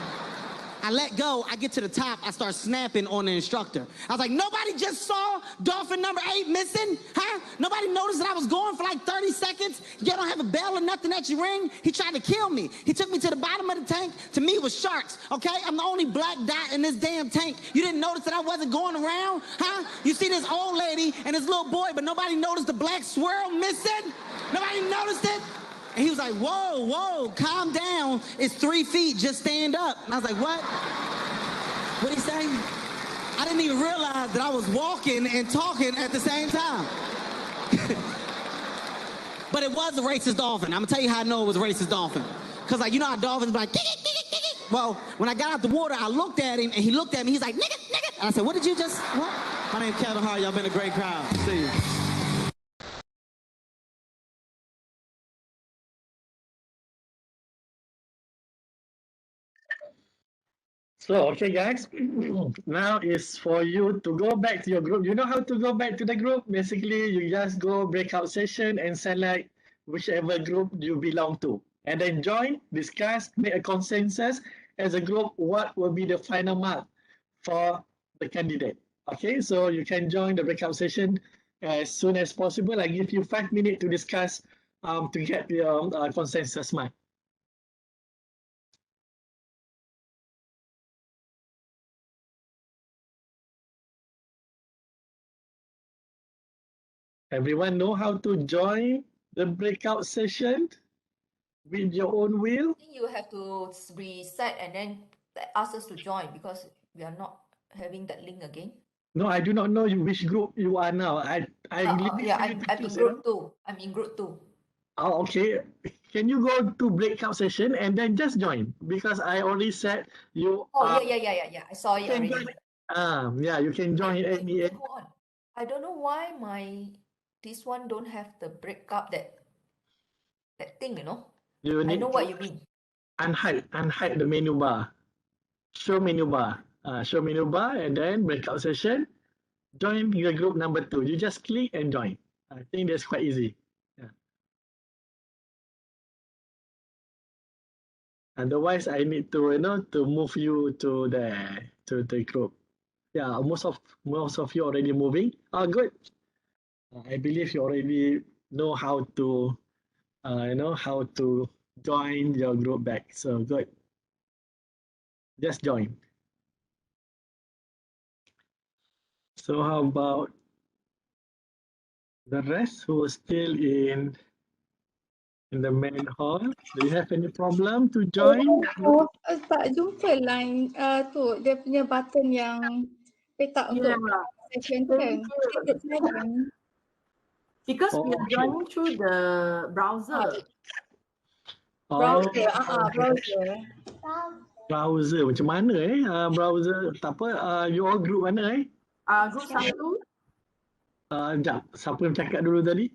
Speaker 8: I let go, I get to the top, I start snapping on the instructor. I was like, nobody just saw dolphin number 8 missing? Huh? Nobody noticed that I was going for like 30 seconds? You don't have a bell or nothing that you ring? He tried to kill me. He took me to the bottom of the tank. To me, it was sharks, okay? I'm the only black dot in this damn tank. You didn't notice that I wasn't going around? Huh? You see this old lady and this little boy, but nobody noticed the black swirl missing? Nobody noticed it? And he was like, whoa, whoa, calm down. It's 3 feet, just stand up. And I was like, what? What'd he say? I didn't even realize that I was walking and talking at the same time. But it was a racist dolphin. I'm gonna tell you how I know it was a racist dolphin. Cause like, you know how dolphins be like, well, when I got out the water, I looked at him and he looked at me, he's like, nigga. And I said, what did you just, what? My name's Kevin Hart, y'all been a great crowd. See you.
Speaker 2: So, okay, guys, now is for you to go back to your group. You know how to go back to the group? Basically, you just go breakout session and select whichever group you belong to. And then join, discuss, make a consensus as a group, what will be the final mark for the candidate. Okay, so you can join the breakout session as soon as possible. I give you 5 minutes to discuss to get your consensus mark. Everyone know how to join the breakout session with your own will?
Speaker 9: I think you have to reset and then ask us to join because we are not having that link again.
Speaker 2: No, I do not know which group you are now. I'm
Speaker 9: in group 2. I'm in group 2.
Speaker 2: Oh, okay. Can you go to breakout session and then just join? Because I already said you.
Speaker 9: Oh, yeah. I saw it already.
Speaker 2: Yeah, you can join any.
Speaker 9: Hold on. I don't know why this one don't have the breakup that thing, you know.
Speaker 2: You need
Speaker 9: I know what you mean.
Speaker 2: Unhide the menu bar. Show menu bar. Show menu bar and then breakout session. Join your group number 2. You just click and join. I think that's quite easy. Yeah. Otherwise, I need to to move you to to the group. Yeah, most of you already moving. Good. I believe you already know how to how to join your group back. So good. Just join. So how about the rest who are still in the main hall? Do you have any problem to join?
Speaker 10: Tak jumpa line tu dia punya button yang petak untuk session tu kan.
Speaker 4: Because we are joining through the browser.
Speaker 10: Browser,
Speaker 2: Browser macam mana browser tak apa, you all group mana
Speaker 4: Group 1.
Speaker 2: Sekejap, siapa yang cakap dulu tadi?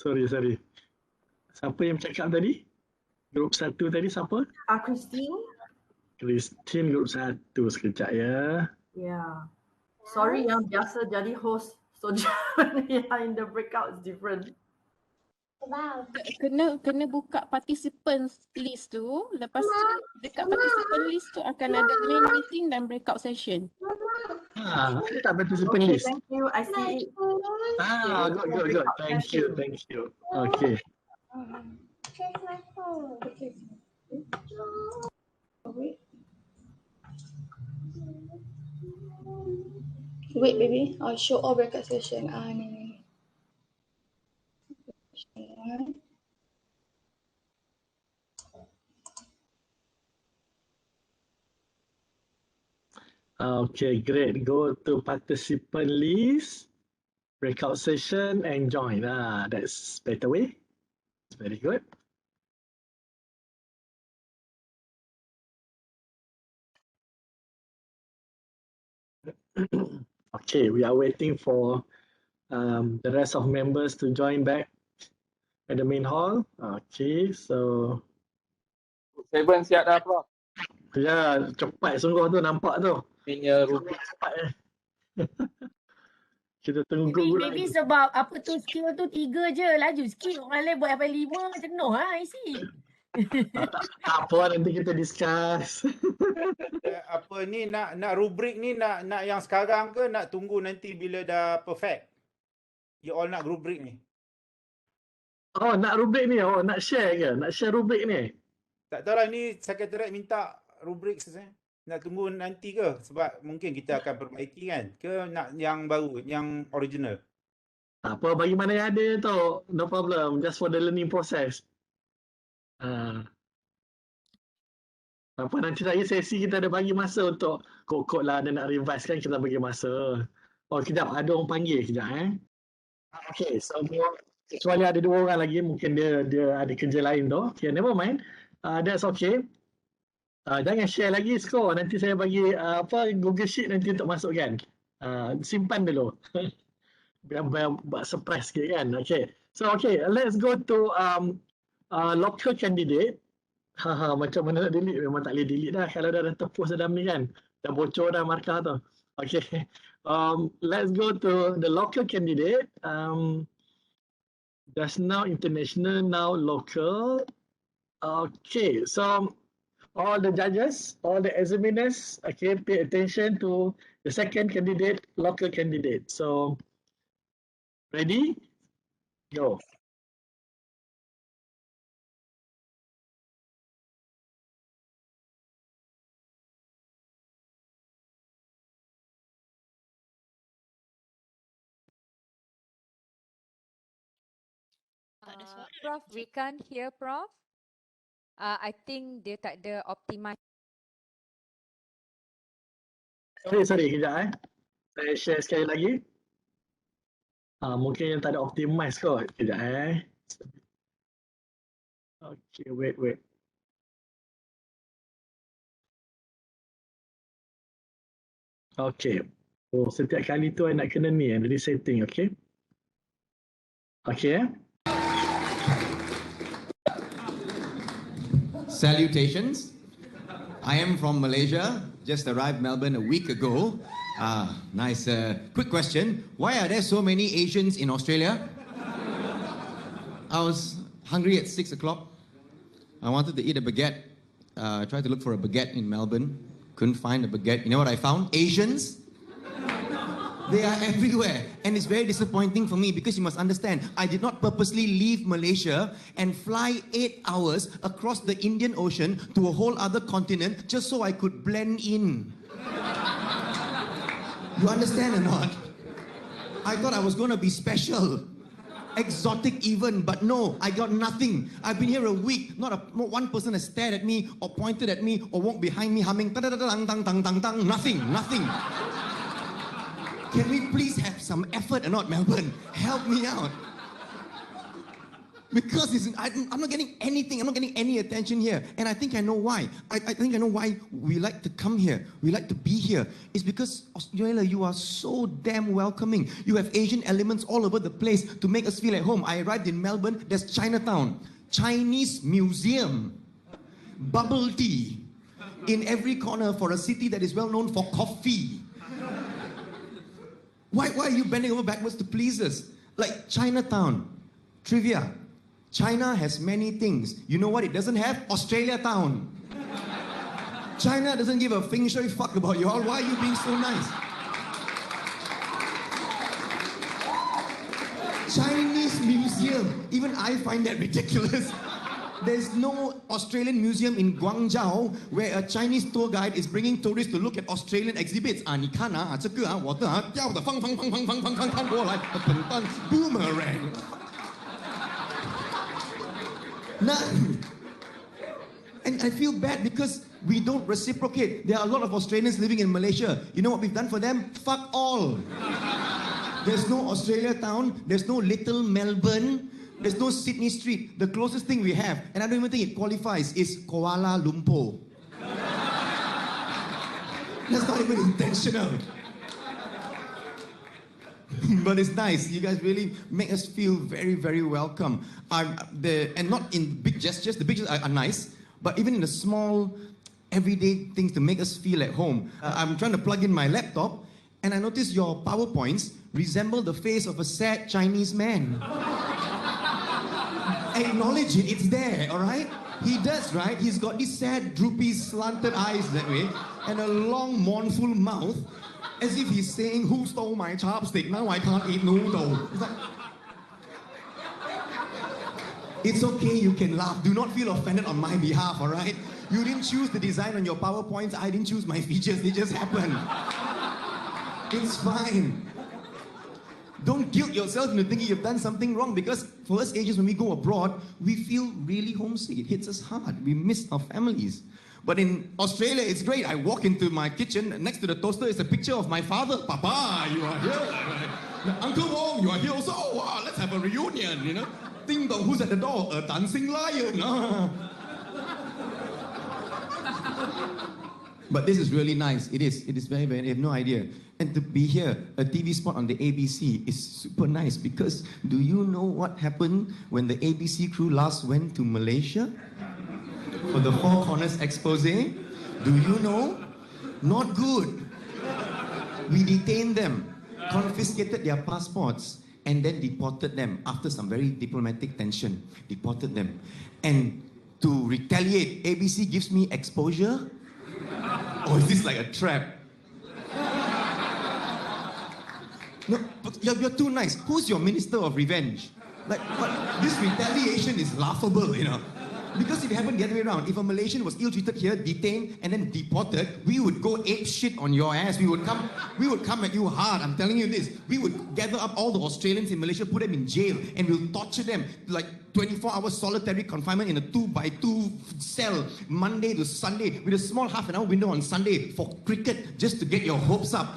Speaker 2: Sorry. Siapa yang cakap tadi? Group 1 tadi siapa? Christine group 1. Sekejap ya.
Speaker 4: Yeah. Sorry yang biasa jadi host. So in the breakout is different.
Speaker 11: Kena buka participants list tu. Lepas tu dekat participant list tu akan ada main meeting dan breakout session.
Speaker 2: Tak participant list.
Speaker 4: Thank you. I see it.
Speaker 2: Good. Thank you. Okay.
Speaker 10: Wait baby, I'll show all breakout session. Ni.
Speaker 2: Okay, great. Go to participant list, breakout session, and join. That's better way. It's very good. Okay, we are waiting for the rest of members to join back at the main hall. Okay, so
Speaker 12: 7 siap dah, Prof.
Speaker 2: Ya, cepat sungguh tu, nampak tu.
Speaker 12: Rubric
Speaker 2: cepat Kita tunggu
Speaker 6: Maybe sebab apa tu skill tu 3 je laju sikit. Orang lain buat sampai 5 jenuh isi.
Speaker 2: Apa nanti kita discuss.
Speaker 7: Apa ni nak rubrik ni nak yang sekarang ke nak tunggu nanti bila dah perfect? You all nak rubrik ni?
Speaker 2: Nak rubrik ni. Nak share ke? Nak share rubrik ni?
Speaker 7: Tak tahu lah, ni sekretariat minta rubrik selesai. Nak tunggu nanti ke? Sebab mungkin kita akan perbaiki kan? Ke nak yang baru, yang original?
Speaker 2: Tak apa, bagi mana yang ada tu. No problem. Just for the learning process. Apa nanti lagi sesi kita ada bagi masa untuk kod-kod lah, ada nak revise kan, kita bagi masa. Kejap, ada orang panggil kejap Okay, so kecuali ada 2 orang lagi, mungkin dia ada kerja lain tu. Okay, never mind. That's okay. Jangan share lagi skor. Nanti saya bagi Google Sheet nanti untuk masukkan. Simpan dulu. Biar surprise sikit kan. Okay. So let's go to local candidate. Macam mana nak delete? Memang tak boleh delete dah kalau dah terpost dalam ni kan. Dah bocor dah markah tu. Okay. Let's go to the local candidate. Just now international, now local. Okay, so all the judges, all the examiners, okay, pay attention to the second candidate, local candidate. So, ready? Go.
Speaker 13: Prof, we can't hear Prof. I think dia tak ada optimize.
Speaker 2: Sorry, kejap Saya share sekali lagi. Mungkin yang tak ada optimize kot. Kejap Okay, wait. Okay. Setiap kali tu I nak kena ni, dari setting, okay? Okay,
Speaker 14: Salutations. I am from Malaysia. Just arrived Melbourne a week ago. Nice. Quick question. Why are there so many Asians in Australia? I was hungry at 6 o'clock. I wanted to eat a baguette. I tried to look for a baguette in Melbourne. Couldn't find a baguette. You know what I found? Asians. They are everywhere. And it's very disappointing for me because you must understand, I did not purposely leave Malaysia and fly 8 hours across the Indian Ocean to a whole other continent just so I could blend in. You understand or not? I thought I was going to be special. Exotic even, but no, I got nothing. I've been here a week. Not one person has stared at me or pointed at me or walked behind me humming nothing. Can we please have some effort or not, Melbourne? Help me out. Because I'm not getting anything. I'm not getting any attention here. And I think I know why. I think I know why we like to come here. We like to be here. It's because Australia, you are so damn welcoming. You have Asian elements all over the place to make us feel at home. I arrived in Melbourne. There's Chinatown. Chinese museum. Bubble tea. In every corner for a city that is well known for coffee. Why are you bending over backwards to please us? Like Chinatown. Trivia. China has many things. You know what it doesn't have? Australia town. China doesn't give a feng shui fuck about you all. Why are you being so nice? Chinese museum. Even I find that ridiculous. There's no Australian museum in Guangzhou where a Chinese tour guide is bringing tourists to look at Australian exhibits. 你看啊，这个啊，我的啊，掉的放过来，boomerang. And I feel bad because we don't reciprocate. There are a lot of Australians living in Malaysia. You know what we've done for them? Fuck all. There's no Australia town. There's no little Melbourne. There's no Sydney Street. The closest thing we have, and I don't even think it qualifies, is Kuala Lumpur. That's not even intentional. But it's nice. You guys really make us feel very, very welcome. And not in big gestures. The big gestures are nice, but even in the small, everyday things to make us feel at home. I'm trying to plug in my laptop, and I notice your PowerPoints resemble the face of a sad Chinese man. Acknowledge it. It's there, all right? He does, right? He's got these sad, droopy, slanted eyes that way, and a long, mournful mouth. As if he's saying, who stole my chopstick? Now I can't eat noodle. It's okay, you can laugh. Do not feel offended on my behalf, all right? You didn't choose the design on your PowerPoints. I didn't choose my features. They just happened. It's fine. Don't guilt yourself into thinking you've done something wrong, because for us Asians, when we go abroad, we feel really homesick. It hits us hard. We miss our families. But in Australia, it's great. I walk into my kitchen, next to the toaster is a picture of my father. Papa, you are here. Uncle Wong, you are here also. Oh, wow, let's have a reunion, you know. Ding dong, who's at the door? A dancing lion. But this is really nice. It is very, very, I have no idea. And to be here, a TV spot on the ABC is super nice, because do you know what happened when the ABC crew last went to Malaysia? For the Four Corners expose? Do you know? Not good. We detained them, confiscated their passports, and then deported them after some very diplomatic tension. Deported them. And to retaliate, ABC gives me exposure? Or is this like a trap? No, but you're too nice. Who's your minister of revenge? Like, what? This retaliation is laughable, you know. Because if it happened the other way around, if a Malaysian was ill-treated here, detained, and then deported, we would go ape shit on your ass. We would come at you hard. I'm telling you this. We would gather up all the Australians in Malaysia, put them in jail, and we'll torture them like 24-hour solitary confinement in a 2x2 cell, Monday to Sunday, with a small half-an-hour window on Sunday for cricket, just to get your hopes up.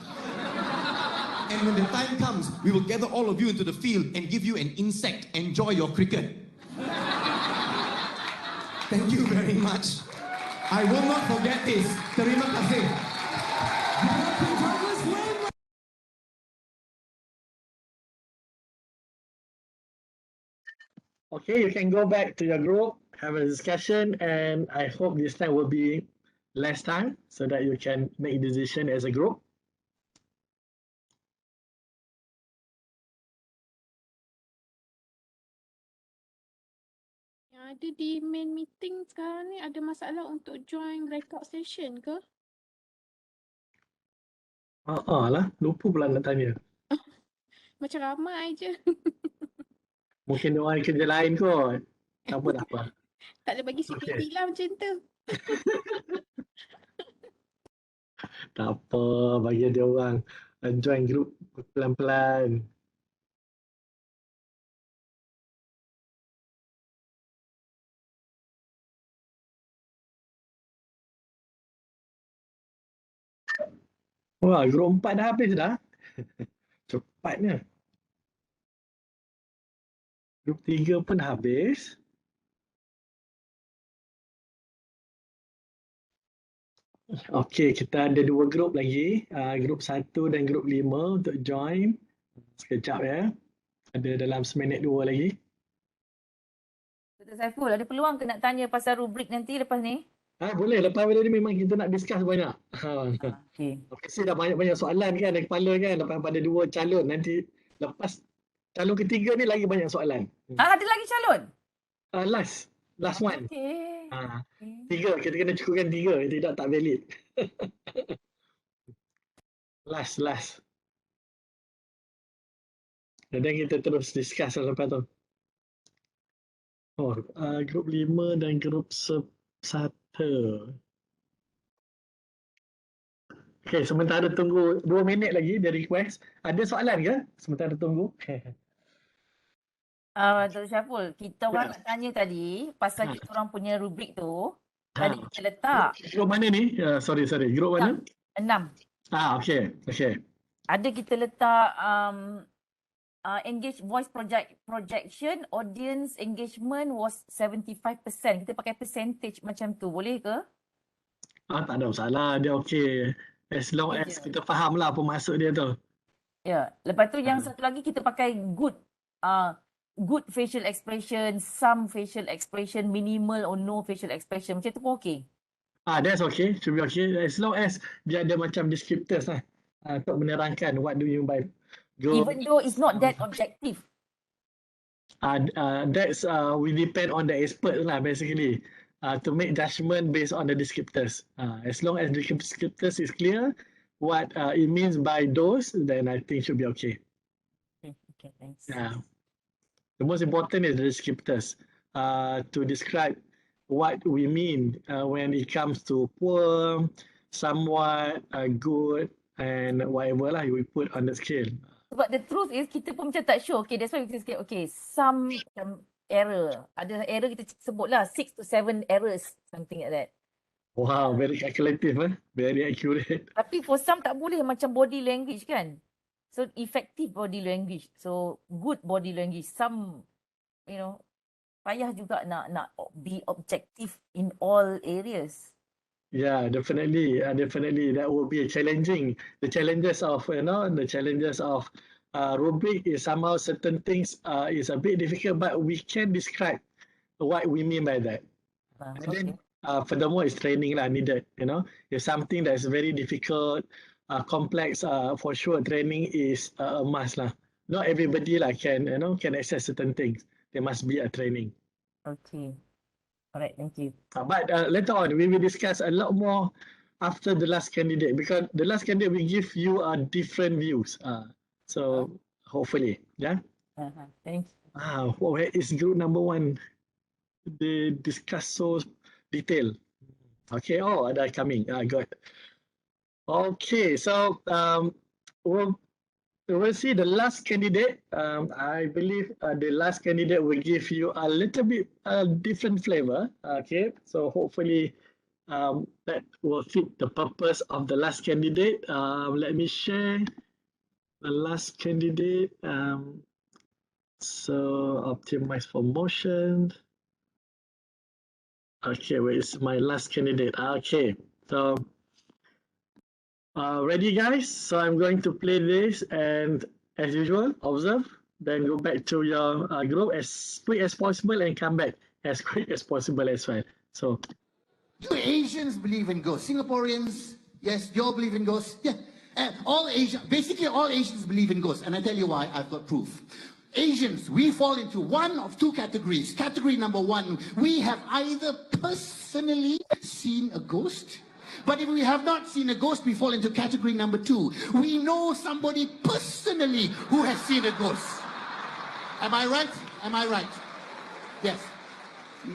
Speaker 14: And when the time comes, we will gather all of you into the field and give you an insect. Enjoy your cricket. Thank you very much. I will not forget this. Terima kasih.
Speaker 2: Okay, you can go back to your group, have a discussion, and I hope this time will be less time so that you can make a decision as a group.
Speaker 11: Yang ada di main meeting sekarang ni ada masalah untuk join breakout session ke?
Speaker 2: Lah, lupa pula nak tanya.
Speaker 11: Macam ramai je.
Speaker 2: Mungkin dia orang kerja lain kot. Tak apa, tak apa.
Speaker 11: Tak ada bagi CPT lah macam tu.
Speaker 2: Tak apa, bagi dia orang join group pelan-pelan. Wah, grup 4 dah habis dah. Cepatnya. Grup 3 pun dah habis. Okey, kita ada 2 grup lagi. Grup 1 dan grup 5 untuk join. Sekejap ya. Ada dalam seminit 2 lagi.
Speaker 15: Dr. Saiful, ada peluang ke nak tanya pasal rubrik nanti lepas ni?
Speaker 2: Boleh. Lepas ni memang kita nak discuss banyak.
Speaker 15: Okey.
Speaker 2: Mesti dah banyak-banyak soalan kan dari kepala kan. Lepas pada 2 calon. Nanti lepas calon ketiga ni lagi banyak soalan.
Speaker 15: Ada lagi calon?
Speaker 2: Last one.
Speaker 15: Okey.
Speaker 2: 3. Kita kena cukupkan 3. Tidak tak valid. last. Dan kita terus discuss lepas tu. Grup 5 dan grup 1. Okey, sementara tunggu 2 minit lagi dia request. Ada soalan ke? Sementara tunggu.
Speaker 15: Dr. Saiful, kita orang nak tanya tadi pasal kita orang punya rubrik tu. Tadi kita letak.
Speaker 2: Grup mana ni? Sorry. Grup mana?
Speaker 15: 6.
Speaker 2: Okey.
Speaker 15: Ada kita letak engage voice projection, audience engagement was 75%. Kita pakai percentage macam tu. Boleh ke?
Speaker 2: Tak ada masalah. Dia okey. As long as kita faham lah apa maksud dia tu.
Speaker 15: Ya. Lepas tu yang satu lagi kita pakai good facial expression, some facial expression, minimal or no facial expression. Macam tu pun okey.
Speaker 2: That's okay. Should be okay. As long as dia ada macam descriptors lah. Untuk menerangkan what do you mean by go.
Speaker 15: Even though it's not that objective.
Speaker 2: That's we depend on the expert lah basically. To make judgment based on the descriptors. As long as the descriptors is clear, what it means by those, then I think should be okay.
Speaker 15: Okay, thanks.
Speaker 2: The most important is the descriptors to describe what we mean when it comes to poor, somewhat, good, and whatever lah we put on the scale.
Speaker 15: But the truth is kita pun macam tak sure. Okay, that's why kita say okay, some error. Ada error kita sebutlah 6 to 7 errors, something like that.
Speaker 2: Wow, very calculative, very accurate.
Speaker 15: Tapi for some tak boleh macam body language kan. So effective body language. So good body language. Some, payah juga nak be objective in all areas.
Speaker 2: Yeah, definitely. That will be challenging. The challenges of rubric is somehow certain things is a bit difficult, but we can describe what we mean by that. And then furthermore, is training needed. If something that is very difficult, complex, for sure, training is a must lah. Not everybody can access certain things. There must be a training.
Speaker 15: Okay. Alright, thank you.
Speaker 2: But later on, we will discuss a lot more after the last candidate, because the last candidate will give you different views. So hopefully, yeah.
Speaker 15: Thanks.
Speaker 2: Where is group number 1? They discuss so detailed. Okay. Ada coming. Good. Okay. So we'll see the last candidate. I believe the last candidate will give you a little bit different flavor. Okay. So hopefully that will fit the purpose of the last candidate. Let me share the last candidate. So optimize for motion. Okay, where is my last candidate? Okay, so ready guys? So I'm going to play this, and as usual, observe, then go back to your group as quick as possible and come back as quick as possible as well. So,
Speaker 16: do Asians believe in ghosts? Singaporeans, yes, you all believe in ghosts? Yeah. Basically all Asians believe in ghosts, and I tell you why. I've got proof. Asians, we fall into one of 2 categories. Category number 1, we have either personally seen a ghost, But if we have not seen a ghost, we fall into category number 2. We know somebody personally who has seen a ghost. Am I right? Am I right? Yes.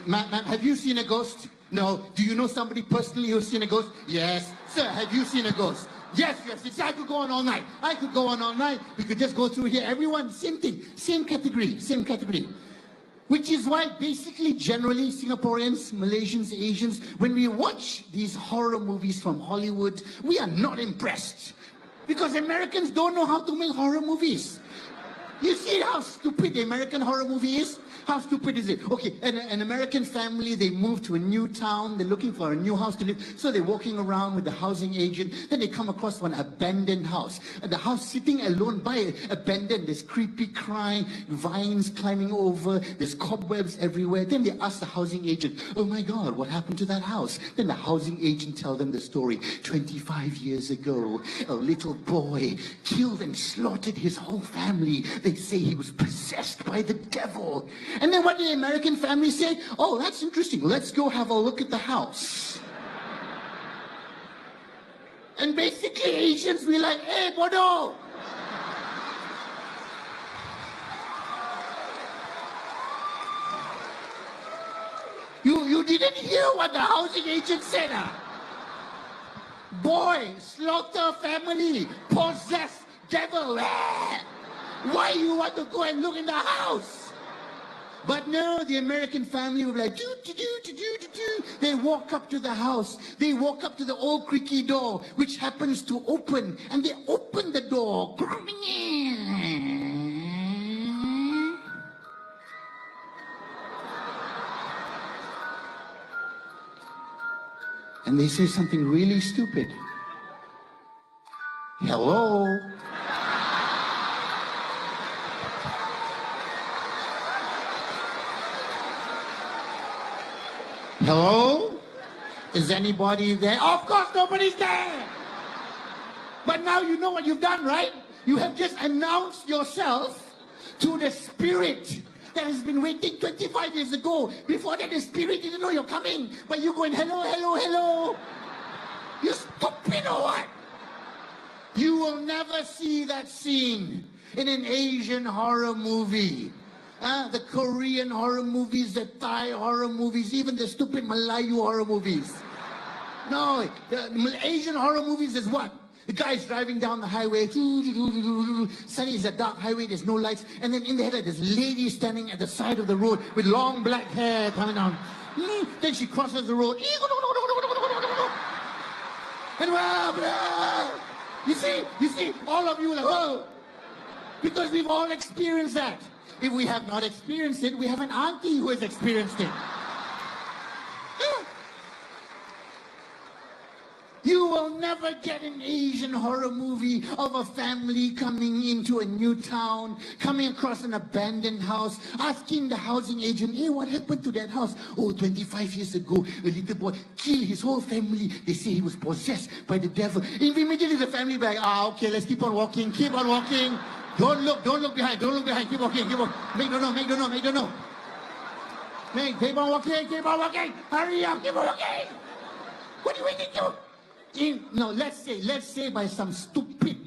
Speaker 16: Ma'am, have you seen a ghost? No. Do you know somebody personally who's seen a ghost? Yes. Sir, have you seen a ghost? Yes, yes. I could go on all night. I could go on all night. We could just go through here. Everyone, same thing. Same category. Same category. Which is why basically, generally, Singaporeans, Malaysians, Asians, when we watch these horror movies from Hollywood, we are not impressed. Because Americans don't know how to make horror movies. You see how stupid the American horror movie is? How stupid is it? Okay, an American family, they move to a new town, they're looking for a new house to live, so they're walking around with the housing agent, then they come across one abandoned house. And the house sitting alone by abandoned, there's creepy crying, vines climbing over, there's cobwebs everywhere. Then they ask the housing agent, oh my God, what happened to that house? Then the housing agent tells them the story. 25 years ago, a little boy killed and slaughtered his whole family. They say he was possessed by the devil. And then what did the American family say? Oh, that's interesting. Let's go have a look at the house. And basically Asians, we like, hey, bodo. You didn't hear what the housing agent said, huh? Boy, slaughter family, possessed devil. Why you want to go and look in the house? But no, the American family would be like, they walk up to the house. They walk up to the old creaky door, which happens to open. And they open the door. And they say something really stupid. Hello? Hello? Is anybody there? Of course nobody's there! But now you know what you've done, right? You have just announced yourself to the spirit that has been waiting 25 years ago. Before that, the spirit didn't know you're coming. But you're going, hello, hello, hello. You stupid or what? You will never see that scene in an Asian horror movie. The Korean horror movies, the Thai horror movies, even the stupid Malayu horror movies. No, the Asian horror movies is what? The guy's driving down the highway, suddenly it's a dark highway, there's no lights, and then in the head there's a lady standing at the side of the road with long black hair coming down. Then she crosses the road. And you see, all of you are like, oh, because we've all experienced that. If we have not experienced it, we have an auntie who has experienced it. You will never get an Asian horror movie of a family coming into a new town, coming across an abandoned house, asking the housing agent, hey, what happened to that house? Oh, 25 years ago, a little boy killed his whole family. They say he was possessed by the devil. Immediately the family be like, okay, let's keep on walking, keep on walking. Don't look behind, keep walking, keep walking. Make no, keep on walking, hurry up, keep on walking. What are you waiting for? No, let's say by some stupid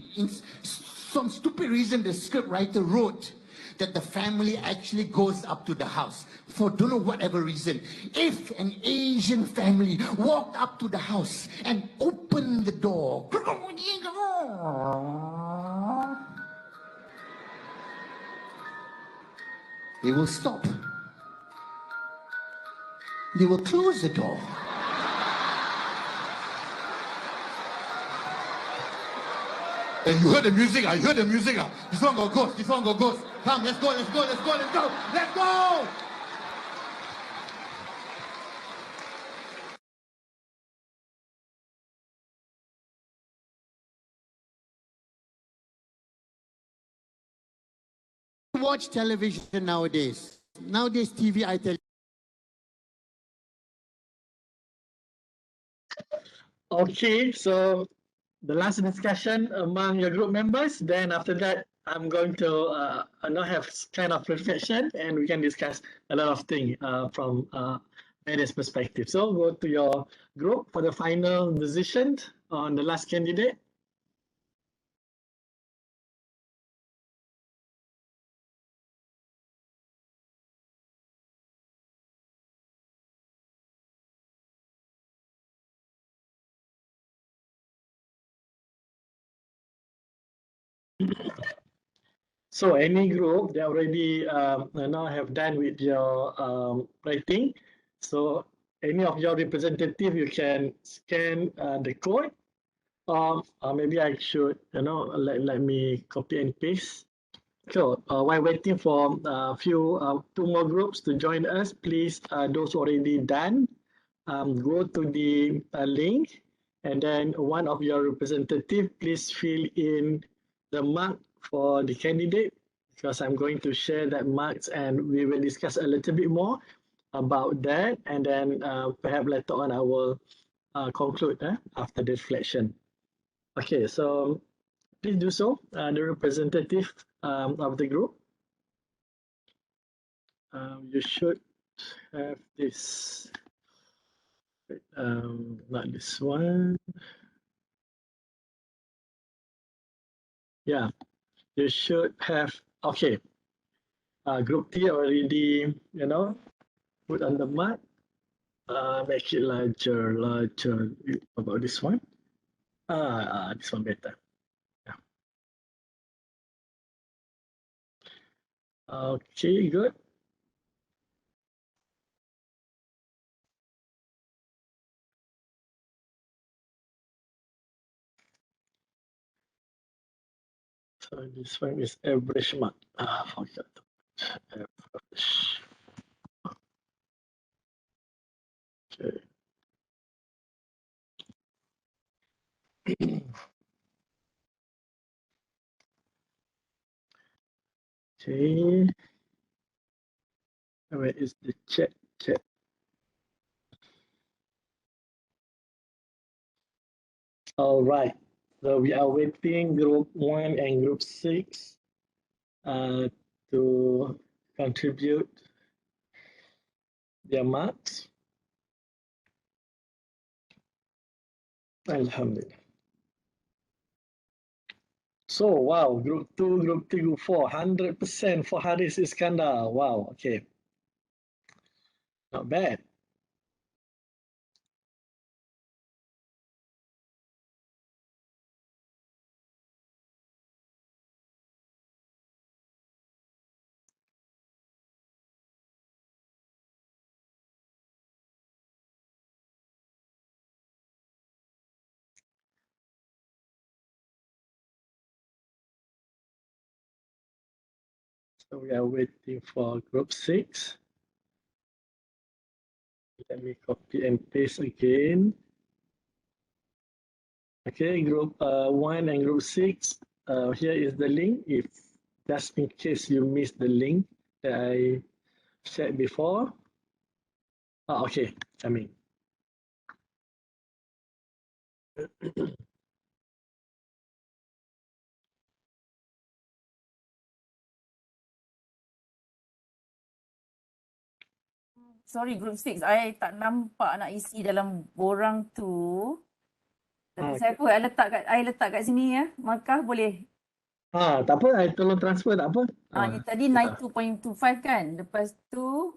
Speaker 16: reason the script writer wrote that the family actually goes up to the house for don't know whatever reason. If an Asian family walked up to the house and opened the door, they will stop. They will close the door. And you heard the music, I heard the music. This one got ghost, Come, let's go. Watch television nowadays. Nowadays TV, I tell you.
Speaker 2: Okay, so the last discussion among your group members. Then after that, I'm going to not have kind of reflection, and we can discuss a lot of things from various perspectives. So go to your group for the final decision on the last candidate. So any group that already now have done with your writing, so any of your representative, you can scan the code, or maybe I should, let me copy and paste. So while waiting for two more groups to join us, please, those already done, go to the link, and then one of your representative, please fill in the mark for the candidate, because I'm going to share that marks and we will discuss a little bit more about that, and then perhaps later on I will conclude after the reflection. Okay, so please do so, the representative of the group. You should have this, not this one. Yeah, you should have, okay. Group T already, put on the mark. Make it larger. About this one. This one better. Yeah. Okay, good. So this one is average mark. Forgot to put average. Okay. Okay. Where is the chat? All right. So we are waiting group 1 and group 6 to contribute their marks. Alhamdulillah. So, wow, group 2, group 3, group 4, 100% for Haris Iskandar. Wow, okay. Not bad. So we are waiting for group 6. Let me copy and paste again. Okay, group 1 and group 6. Here is the link. If just in case you missed the link that I shared before. Okay, coming.
Speaker 15: Sorry, group 6. I tak nampak nak isi dalam borang tu. Tapi saya pun I letak kat sini ya. Markah boleh.
Speaker 2: Tak apa, I tolong transfer tak apa.
Speaker 15: Ni tadi 92.25 kan. Lepas tu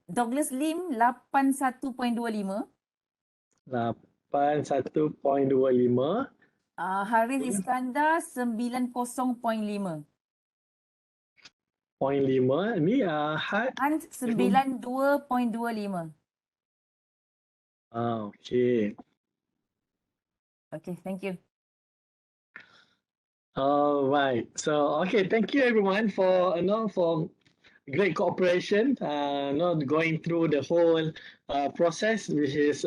Speaker 15: Douglas Lim 81.25.
Speaker 2: 81.25.
Speaker 15: Haris Iskandar 90.5.
Speaker 2: 0.5. Ni
Speaker 15: Han 92.25.
Speaker 2: Okay.
Speaker 15: Okay, thank you.
Speaker 2: All right. So, okay, thank you everyone for great cooperation. Going through the whole process, which is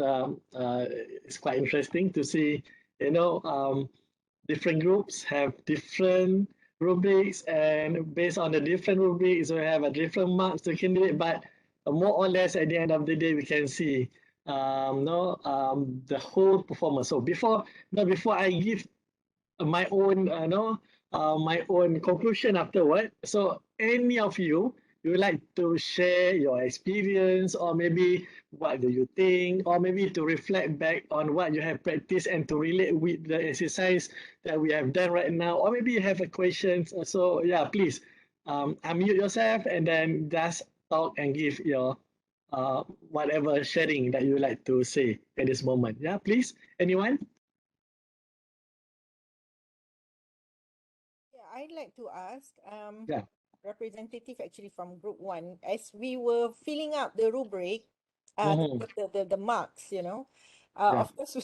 Speaker 2: it's quite interesting to see. Different groups have different rubrics, and based on the different rubrics, we have a different marks to candidate. But more or less, at the end of the day, we can see the whole performance. So before I give my own my own conclusion afterward. So any of you you would like to share your experience, or maybe what do you think, or maybe to reflect back on what you have practiced and to relate with the exercise that we have done right now, or maybe you have a question. So yeah, please unmute yourself and then just talk and give your whatever sharing that you would like to say at this moment. Yeah, please, anyone?
Speaker 17: Yeah, I'd like to ask
Speaker 2: Yeah.
Speaker 17: representative actually from group 1, as we were filling up the rubric, the marks, you know,
Speaker 2: Yeah.
Speaker 17: of course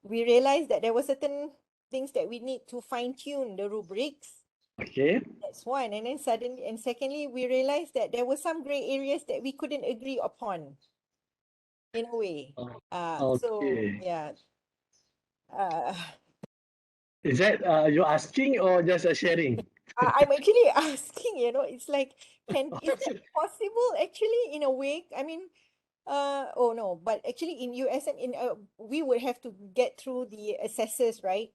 Speaker 17: we realized that there were certain things that we need to fine tune the rubrics.
Speaker 2: Okay.
Speaker 17: That's one. And then suddenly, and secondly, we realized that there were some gray areas that we couldn't agree upon in a way. So
Speaker 2: Okay.
Speaker 17: yeah.
Speaker 2: Is that you asking or just a sharing?
Speaker 17: I'm actually asking, you know, it's like, is that possible actually in a way? I mean, oh no, but actually in USM, we would have to get through the assessors, right?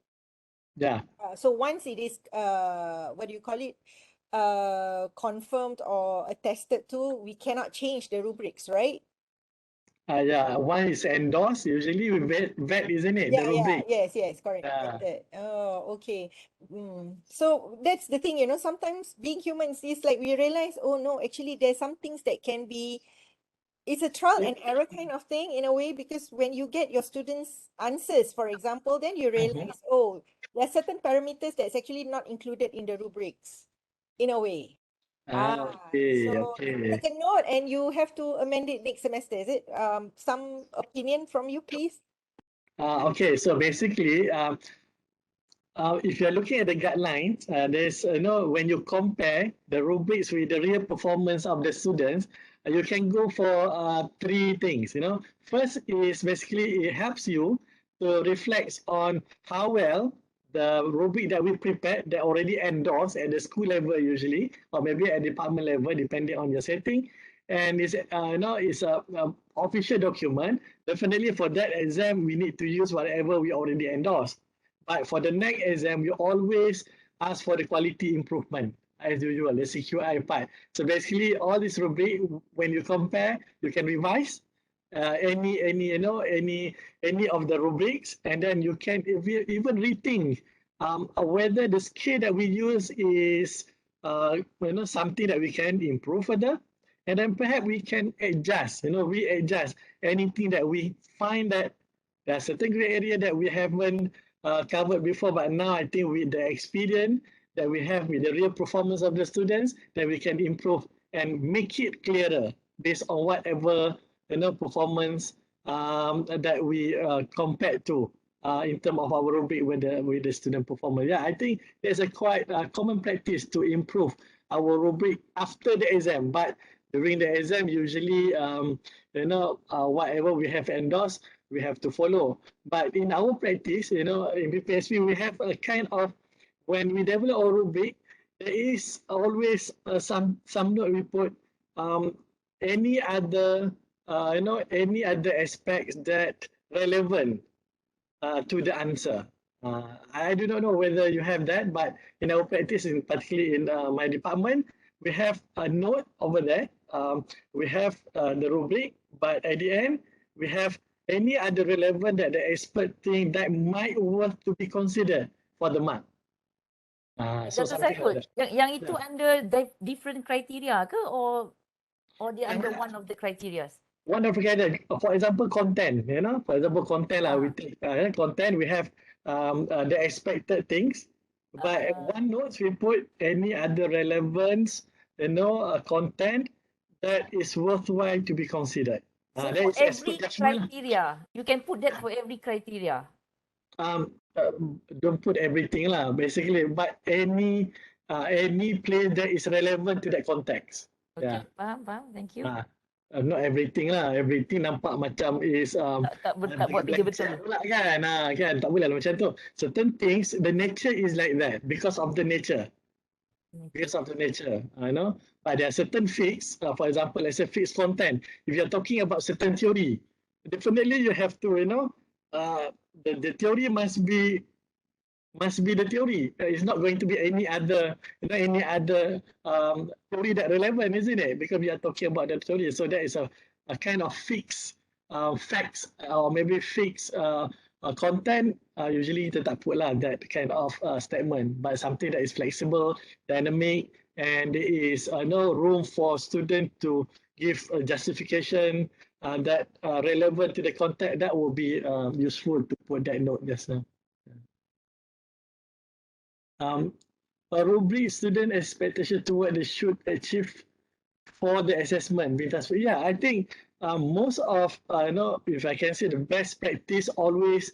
Speaker 2: Yeah.
Speaker 17: So once it is, what do you call it? Confirmed or attested to, we cannot change the rubrics, right?
Speaker 2: Yeah, one is endorsed, usually with vet, isn't it? The rubric.
Speaker 17: Yes, correct.
Speaker 2: Yeah.
Speaker 17: Oh, okay. So that's the thing, you know, sometimes being humans is like we realize, oh no, actually there's some things that can be, it's a trial and error kind of thing in a way, because when you get your students' answers, for example, then you realize, oh, there are certain parameters that's actually not included in the rubrics, in a way.
Speaker 2: Okay,
Speaker 17: So
Speaker 2: okay.
Speaker 17: take a note and you have to amend it next semester, is it? Some opinion from you, please?
Speaker 2: Okay, so basically, if you're looking at the guidelines, there's, when you compare the rubrics with the real performance of the students, you can go for three things, First is basically it helps you to reflect on how well the rubric that we prepared, that already endorsed at the school level usually, or maybe at department level, depending on your setting. And it's, it's a official document. Definitely for that exam, we need to use whatever we already endorsed. But for the next exam, you always ask for the quality improvement as usual, the CQI part. So basically, all this rubric, when you compare, you can revise any of the rubrics, and then you can even rethink whether the scale that we use is something that we can improve further, and then perhaps we can adjust, readjust anything that we find that there are certain gray area that we haven't covered before, but now I think with the experience that we have with the real performance of the students, that we can improve and make it clearer based on whatever performance that we compared to in terms of our rubric with the student performance. Yeah, I think there's a quite common practice to improve our rubric after the exam, but during the exam, usually whatever we have endorsed, we have to follow. But in our practice, in BPSP, we have a kind of, when we develop our rubric, there is always some note we put any other any other aspects that relevant to the answer. I do not know whether you have that, but in our practice, particularly in my department, we have a note over there. We have the rubric, but at the end, we have any other relevant that the expert think that might worth to be considered for the mark. So
Speaker 15: Dr.
Speaker 2: something
Speaker 15: Saiful,
Speaker 2: like that.
Speaker 15: yang itu under different criteria ke, or dia under one of the criterias?
Speaker 2: One of the, for example, content, for example, content, we take content, we have the expected things, but at one notes, we put any other relevance, content that is worthwhile to be considered.
Speaker 15: So
Speaker 2: That
Speaker 15: for
Speaker 2: is
Speaker 15: every
Speaker 2: expert judgment.
Speaker 15: criteria, you can put that for every criteria.
Speaker 2: Don't put everything lah, basically, but any place that is relevant to that context.
Speaker 15: Okay,
Speaker 2: Yeah.
Speaker 15: faham, thank you.
Speaker 2: Not everything lah. Everything nampak macam is
Speaker 15: tak buat kerja betul.
Speaker 2: pula kan. Kan tak boleh lah macam tu. Certain things, the nature is like that because of the nature. Because of the nature, but there are certain fixed, for example, let's say fixed content. If you're talking about certain theory, definitely you have to, the theory must be must be the theory. It's not going to be any other, theory that relevant, isn't it? Because we are talking about the theory. So that is a kind of fixed facts or maybe fixed content. Usually kita tak put lah that kind of statement, but something that is flexible, dynamic, and there is no room for student to give a justification that relevant to the context. That will be useful to put that note just now. A rubric student expectation to what they should achieve for the assessment. Yeah, I think most of, if I can say, the best practice always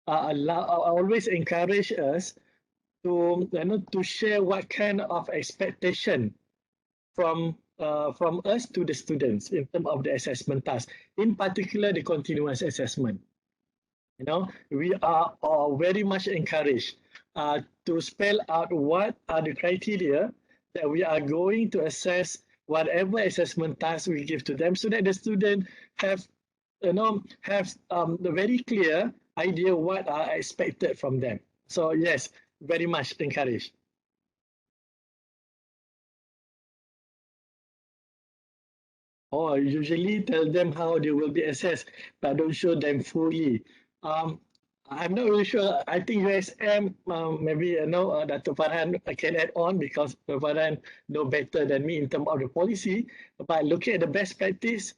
Speaker 2: always encourage us to, to share what kind of expectation from us to the students in terms of the assessment task, in particular the continuous assessment. We are very much encouraged to spell out what are the criteria that we are going to assess whatever assessment task we give to them, so that the student have the very clear idea what are expected from them. So yes, very much encouraged. Or usually tell them how they will be assessed, but don't show them fully. I'm not really sure. I think USM, maybe Dr. Farhan can add on, because Dr. Farhan know better than me in terms of the policy. But looking at the best practice,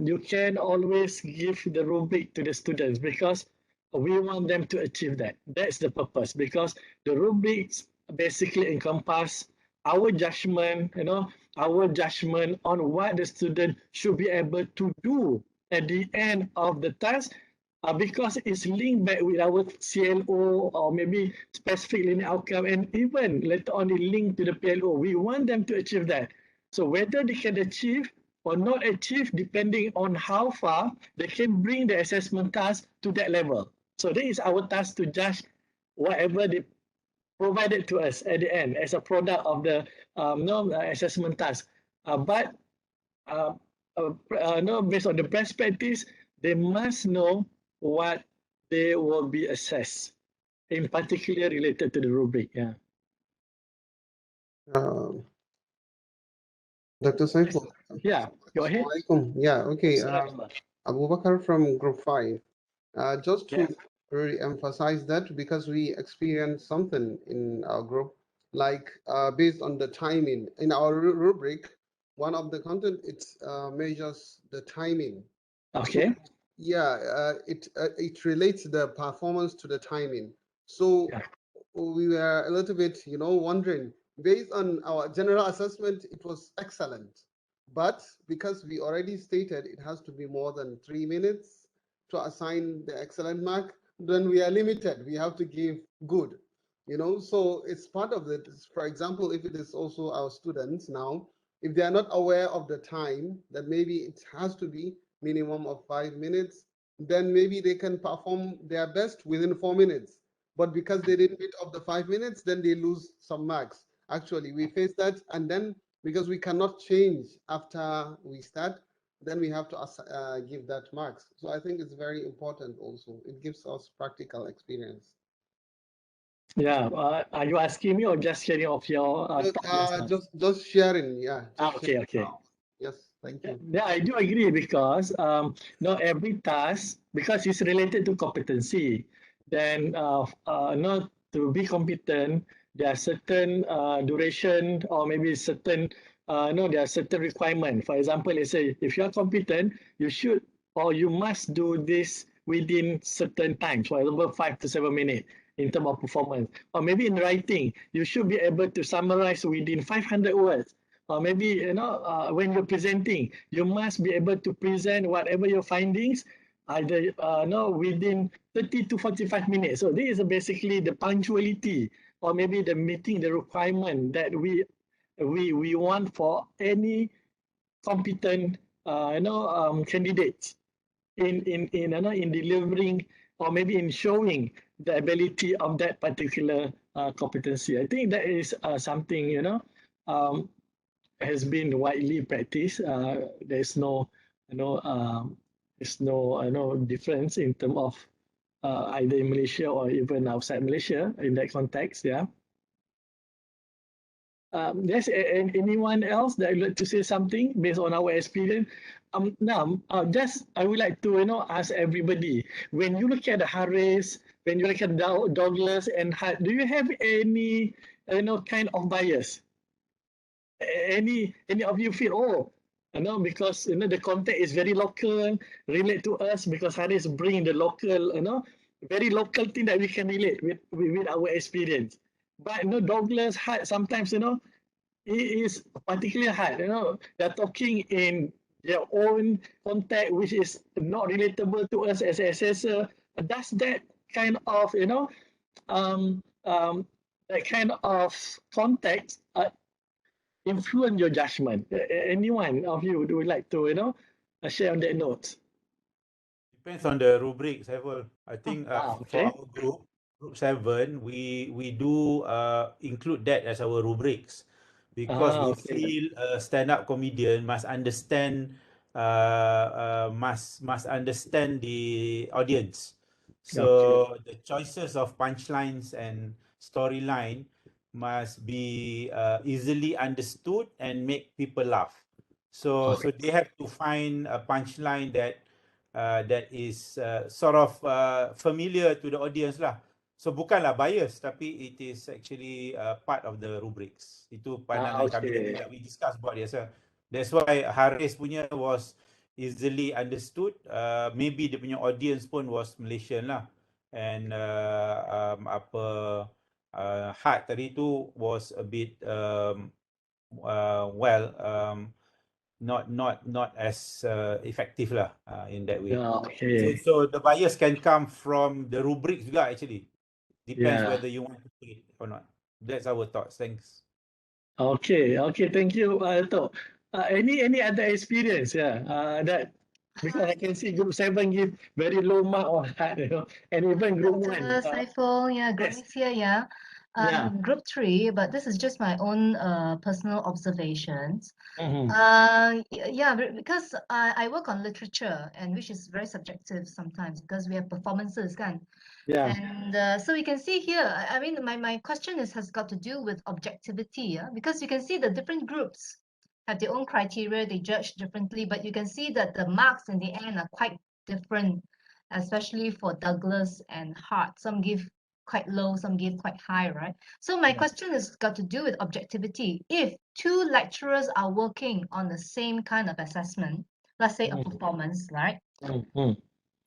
Speaker 2: you can always give the rubric to the students, because we want them to achieve that. That's the purpose, because the rubrics basically encompass our judgment, our judgment on what the student should be able to do at the end of the task, because it's linked back with our CLO or maybe specific learning outcome, and even later on it linked to the PLO. We want them to achieve that. So whether they can achieve or not achieve, depending on how far they can bring the assessment task to that level. So that is our task, to judge whatever they provided to us at the end as a product of the assessment task. But based on the best practice, they must know what they will be assessed, in particular related to the rubric. Yeah.
Speaker 18: Dr. Saiful.
Speaker 2: Yeah, go ahead.
Speaker 18: Yeah, okay. Abu Bakar from Group 5. Just to really emphasize that, because we experienced something in our group, like based on the timing. In our rubric, one of the content, it measures the timing.
Speaker 2: Okay.
Speaker 18: So, yeah, it relates the performance to the timing. So we were a little bit, wondering, based on our general assessment, it was excellent. But because we already stated it has to be more than 3 minutes to assign the excellent mark, then we are limited. We have to give good, so it's part of it. For example, if it is also our students now, if they are not aware of the time, that maybe it has to be minimum of 5 minutes, then maybe they can perform their best within 4 minutes. But because they didn't meet up the 5 minutes, then they lose some marks. Actually, we face that, and then because we cannot change after we start, then we have to give that marks. So I think it's very important also. It gives us practical experience.
Speaker 2: Yeah, are you asking me or just sharing of your
Speaker 18: just sharing, yeah.
Speaker 2: Okay, okay.
Speaker 18: Yes, thank you.
Speaker 2: Yeah, I do agree, because not every task, because it's related to competency, then not to be competent, there are certain duration, or maybe certain there are certain requirements. For example, let's say if you are competent, you should or you must do this within certain times, for example 5 to 7 minutes in terms of performance. Or maybe in writing, you should be able to summarize within 500 words. Or maybe, when you're presenting, you must be able to present whatever your findings either within 30 to 45 minutes. So this is basically the punctuality, or maybe the meeting the requirement that we want for any competent candidates in delivering, or maybe in showing the ability of that particular competency. I think that is something has been widely practiced. There's no difference in terms of either in Malaysia or even outside Malaysia in that context. Yeah. Yes, anyone else that would like to say something based on our experience? Now, just I would like to ask everybody, when you look at the Harris, when you look at Douglas and Hart, do you have any kind of bias? Any of you feel because the content is very local, relate to us because Harris bring the local very local thing that we can relate with our experience. But Douglas Hart sometimes it is particularly hard. They're talking in their own context, which is not relatable to us as an assessor. Does that kind of that kind of context influence your judgment? Anyone of you would like to share on that note?
Speaker 7: Depends on the rubric, Saiful. I think for
Speaker 2: Okay.
Speaker 7: our group 7, we do include that as our rubrics because we
Speaker 2: Okay.
Speaker 7: feel a stand-up comedian must understand must understand the audience. So the choices of punchlines and storyline must be easily understood and make people laugh. So they have to find a punchline that that is sort of familiar to the audience lah. So bukanlah bias, tapi it is actually part of the rubrics. Itu pandangan kami that we discuss about it. That's why Haris punya was easily understood. Maybe dia punya audience pun was Malaysian lah. And Hart tadi tu was a bit not as effective lah in that way. So the bias can come from the rubric juga actually. Depends whether you want to put it or not. That's our thoughts. Thanks.
Speaker 2: Okay, thank you, Alto. Any other experience, that because I can see group 7 give very low mark on that, and even group 1.
Speaker 19: Saiful, Grace here, Group 3, but this is just my own personal observations. Because I work on literature, and which is very subjective sometimes because we have performances, kan? And so we can see here, I mean, my question has got to do with objectivity, because you can see the different groups have their own criteria, they judge differently, but you can see that the marks in the end are quite different, especially for Douglas and Hart. Some give quite low, some give quite high, right? So my question has got to do with objectivity. If 2 lecturers are working on the same kind of assessment, let's say a performance, right?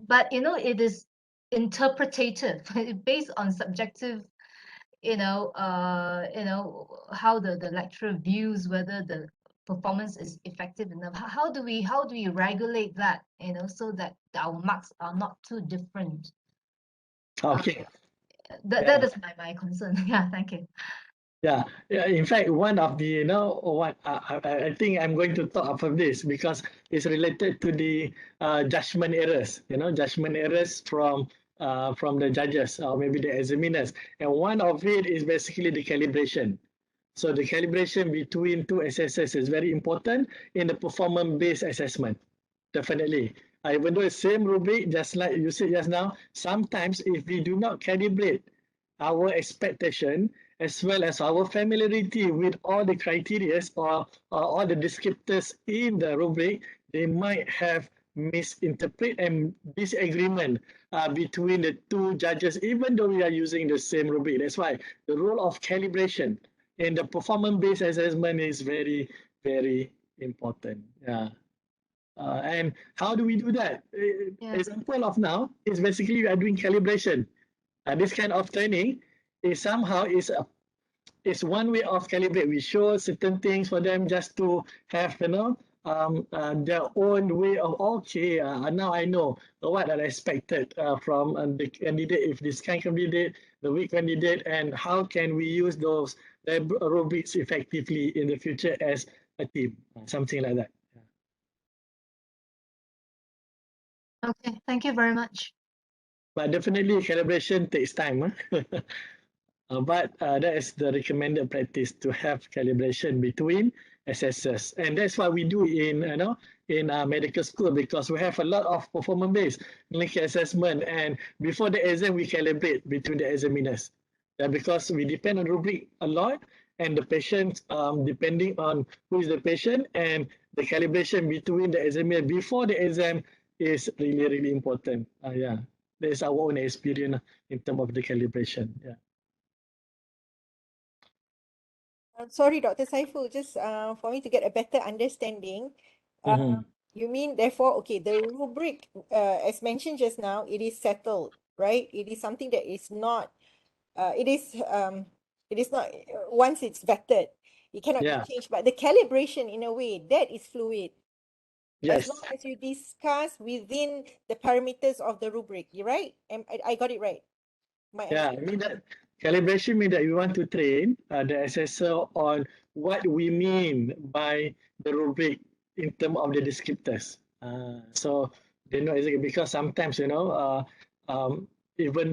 Speaker 19: But it is interpretative based on subjective how the lecturer views whether the performance is effective enough. How do we regulate that so that our marks are not too different? That is my concern. Thank you.
Speaker 2: In fact, one of the what I think I'm going to talk about this because it's related to the judgment errors. Judgment errors from the judges or maybe the examiners, and one of it is basically the calibration. So the calibration between 2 assessors is very important in the performance-based assessment. Definitely. Even though it's same rubric, just like you said just now, sometimes if we do not calibrate our expectation as well as our familiarity with all the criteria or all the descriptors in the rubric, they might have misinterpret and disagreement between the 2 judges, even though we are using the same rubric. That's why the role of calibration in the performance-based assessment is very, very important. And how do we do that? Example of now is basically we are doing calibration. This kind of training is somehow is one way of calibrate. We show certain things for them just to have their own way of now I know what I expected from the candidate, if this kind of candidate, the weak candidate, and how can we use those rubrics effectively in the future as a team, something like that.
Speaker 19: Okay, thank you very much.
Speaker 2: But definitely calibration takes time. But that is the recommended practice, to have calibration between assessors, and that's what we do in medical school, because we have a lot of performance-based clinical assessment, and before the exam we calibrate between the examiners, because we depend on rubric a lot, and the patient, depending on who is the patient, and the calibration between the examiner before the exam is really important. Yeah, that's our own experience in terms of the calibration. Yeah.
Speaker 17: Sorry, Dr. Saiful, just for me to get a better understanding. You mean, therefore, okay, the rubric, as mentioned just now, it is settled, right? It is something that is not, it is not, once it's vetted, it cannot be changed. But the calibration, in a way, that is fluid.
Speaker 2: Yes.
Speaker 17: As long as you discuss within the parameters of the rubric, you right? I got it right.
Speaker 2: Yeah, I mean that calibration means that we want to train the assessor on what we mean by the rubric in terms of the descriptors. So they know exactly, because sometimes, even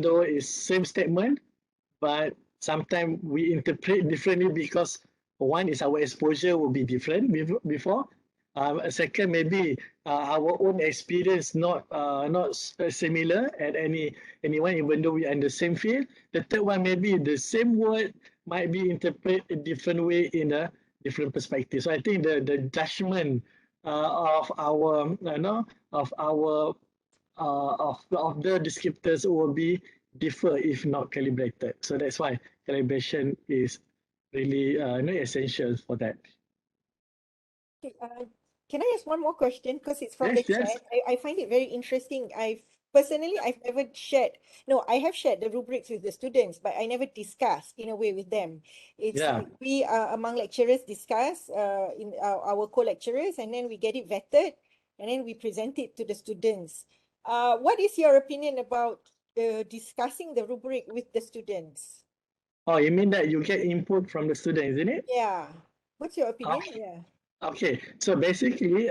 Speaker 2: though it's same statement, but sometimes we interpret differently, because one is our exposure will be different before. Second, maybe our own experience not similar at anyone, even though we are in the same field. The third one, maybe the same word might be interpreted a different way in a different perspective. So I think the judgment of our of the descriptors will be differ if not calibrated. So that's why calibration is really essential for that.
Speaker 17: Okay, can I ask one more question? Because it's from the chat. I find it very interesting. I've never shared. No, I have shared the rubrics with the students, but I never discussed in a way with them. It's like we among lecturers discuss in our co-lecturers, and then we get it vetted, and then we present it to the students. What is your opinion about discussing the rubric with the students?
Speaker 2: Oh, you mean that you get input from the students, isn't it?
Speaker 17: Yeah. What's your opinion? Yeah.
Speaker 2: Okay, so basically,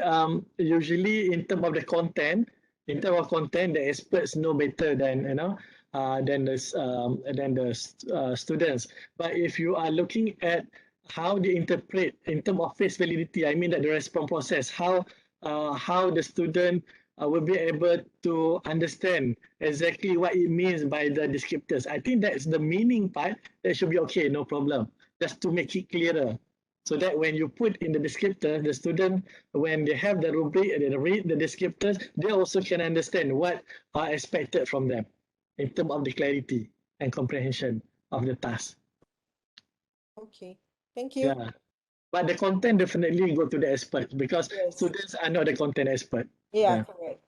Speaker 2: usually in terms of the content, the experts know better than than the students. But if you are looking at how they interpret in terms of face validity, I mean that the response process, how the student will be able to understand exactly what it means by the descriptors. I think that's the meaning part. That should be okay, no problem. Just to make it clearer. So that when you put in the descriptor, the student, when they have the rubric and they read the descriptors, they also can understand what are expected from them in terms of the clarity and comprehension of the task.
Speaker 17: Okay, thank you.
Speaker 2: Yeah, but the content definitely go to the expert, because students are not the content expert.
Speaker 17: Yeah, correct.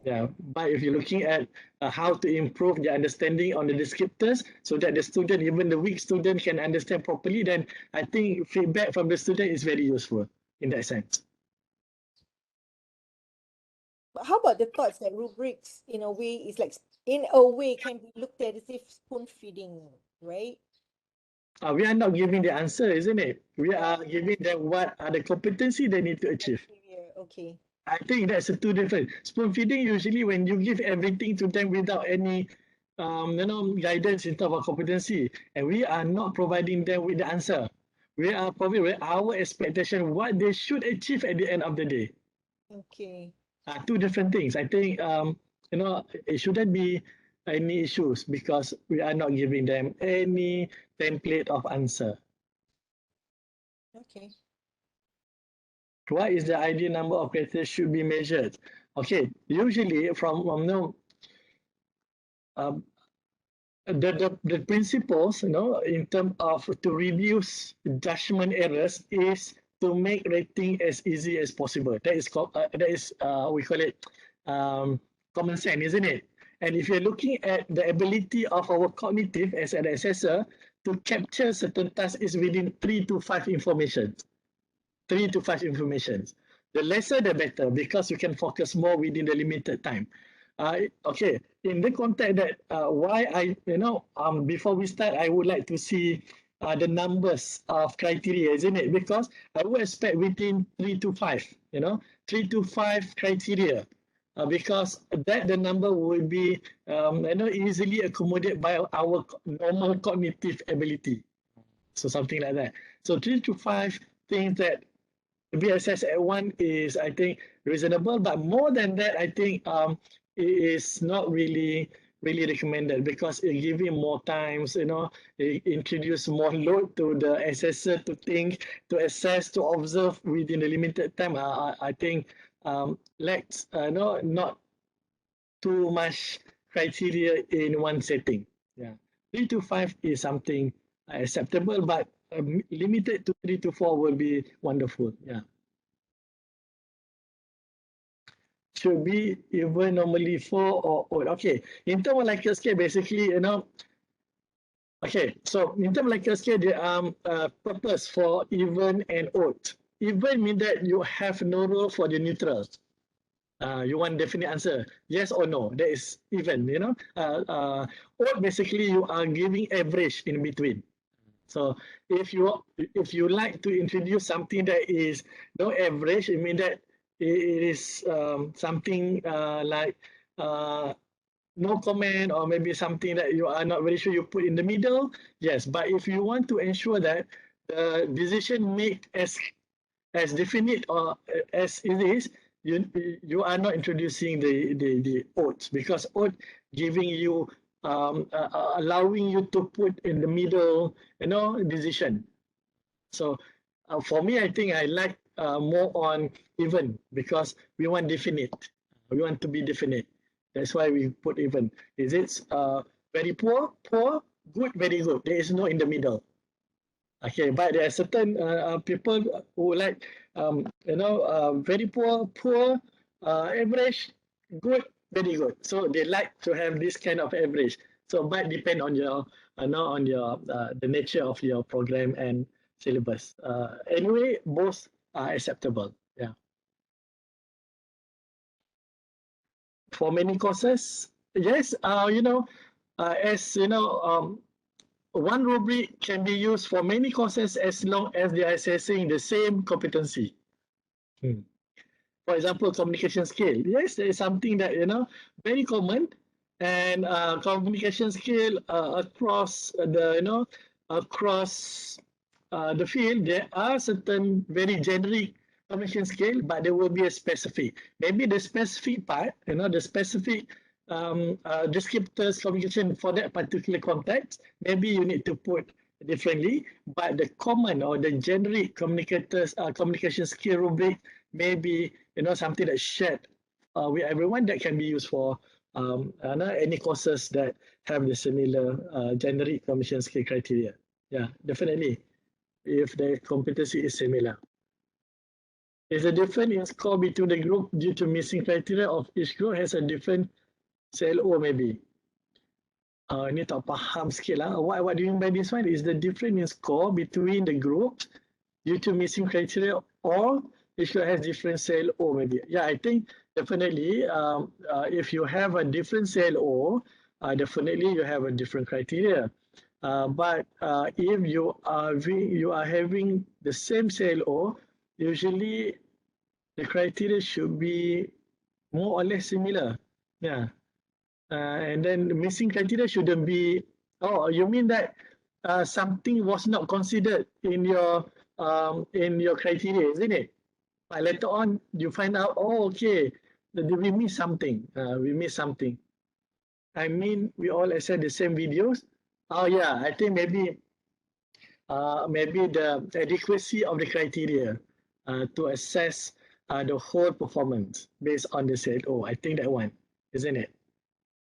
Speaker 2: Yeah, but if you're looking at how to improve the understanding on the descriptors so that the student, even the weak student, can understand properly, then I think feedback from the student is very useful in that sense.
Speaker 17: But how about the thoughts that rubrics, in a way, is like, in a way, can be looked at as if spoon feeding, right?
Speaker 2: We are not giving the answer, isn't it? We are giving them what are the competency they need to achieve.
Speaker 17: Okay.
Speaker 2: I think that's two different. Spoon feeding, usually when you give everything to them without any guidance in terms of competency, and we are not providing them with the answer. We are providing our expectation, what they should achieve at the end of the day.
Speaker 17: Okay.
Speaker 2: Two different things. I think it shouldn't be any issues, because we are not giving them any template of answer.
Speaker 17: Okay.
Speaker 2: What is the ideal number of criteria should be measured? Okay, usually from the principles, in terms of to reduce judgment errors, is to make rating as easy as possible. That is we call it common sense, isn't it? And if you're looking at the ability of our cognitive as an assessor to capture certain tasks is within 3 to 5 information. 3 to 5 informations. The lesser, the better, because you can focus more within the limited time. Okay, in the context that why before we start, I would like to see the numbers of criteria, isn't it? Because I would expect within 3 to 5, 3 to 5 criteria, because that the number will be easily accommodated by our normal cognitive ability. So something like that. So 3 to 5 things that to be assessed at 1 is, I think, reasonable, but more than that, I think it is not really recommended, because it gives him more times, it introduce more load to the assessor to think, to assess, to observe within the limited time. I think let's not too much criteria in one setting. Yeah, 3 to 5 is something acceptable, but limited to 3 to 4 will be wonderful. Yeah. Should be even, normally 4, or odd. Okay, in terms of Likert scale, basically, okay, so in terms of Likert scale, there are purpose for even and odd. Even means that you have no rule for the neutrals. You want definite answer, yes or no, that is even, odd, basically you are giving average in between. So if you like to introduce something that is no average, it means that it is something like no comment, or maybe something that you are not very sure, you put in the middle, yes. But if you want to ensure that the decision made as definite or as it is, you are not introducing the odds, because odd giving you allowing you to put in the middle, decision. So for me, I think I like more on even, because we want definite. We want to be definite. That's why we put even. Is it very poor, good, very good? There is no in the middle. Okay, but there are certain people who like, very poor, average, good, very good. So they like to have this kind of average. So, but depend on your, the nature of your program and syllabus. Anyway, both are acceptable. Yeah. For many courses, yes. As you know, one rubric can be used for many courses as long as they are assessing the same competency. For example, communication skill. Yes, there is something that, very common, and communication skill across the, across the field, there are certain very generic communication skill, but there will be a specific. Maybe the specific part, the specific descriptors communication for that particular context, maybe you need to put differently, but the common or the generic communication skill rubric may be, something that's shared with everyone, that can be used for any courses that have the similar generic communication skill criteria. Yeah, definitely, if the competency is similar. Is the difference in score between the group due to missing criteria of each group has a different CLO maybe? Ini tak faham sikit lah. What do you mean by this one? Is the difference in score between the groups due to missing criteria, or each group has different CLO maybe? Yeah, I think definitely if you have a different CLO, definitely you have a different criteria. But if you are having the same CLO, usually the criteria should be more or less similar. Yeah. And then missing criteria shouldn't be, you mean that something was not considered in your criteria, isn't it? But later on you find out, okay, we missed something. I mean, we all assess the same videos. Oh yeah, I think maybe the adequacy of the criteria to assess the whole performance based on the CLO. I think that one, isn't it?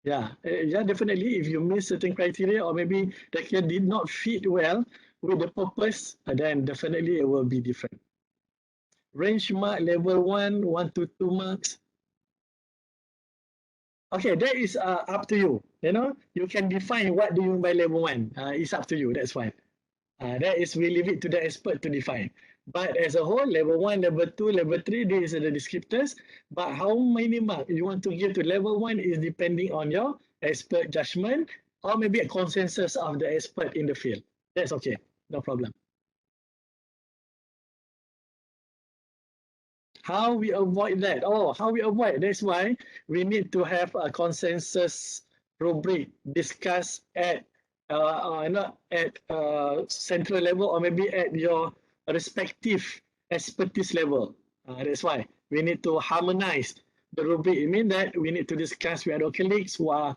Speaker 2: Yeah, definitely. If you miss certain criteria, or maybe that did not fit well with the purpose, then definitely it will be different. Range mark level 1 to 2 marks. Okay, that is up to you. You can define what do you mean by level 1. It's up to you. That's fine. That is, we leave it to the expert to define. But as a whole, level 1, level 2, level 3, these are the descriptors. But how many marks you want to give to level 1 is depending on your expert judgment, or maybe a consensus of the expert in the field. That's okay, no problem. How we avoid that? How we avoid? That's why we need to have a consensus rubric discussed at not at central level, or maybe at your respective expertise level. That's why we need to harmonize the rubric. It means that we need to discuss with our colleagues who are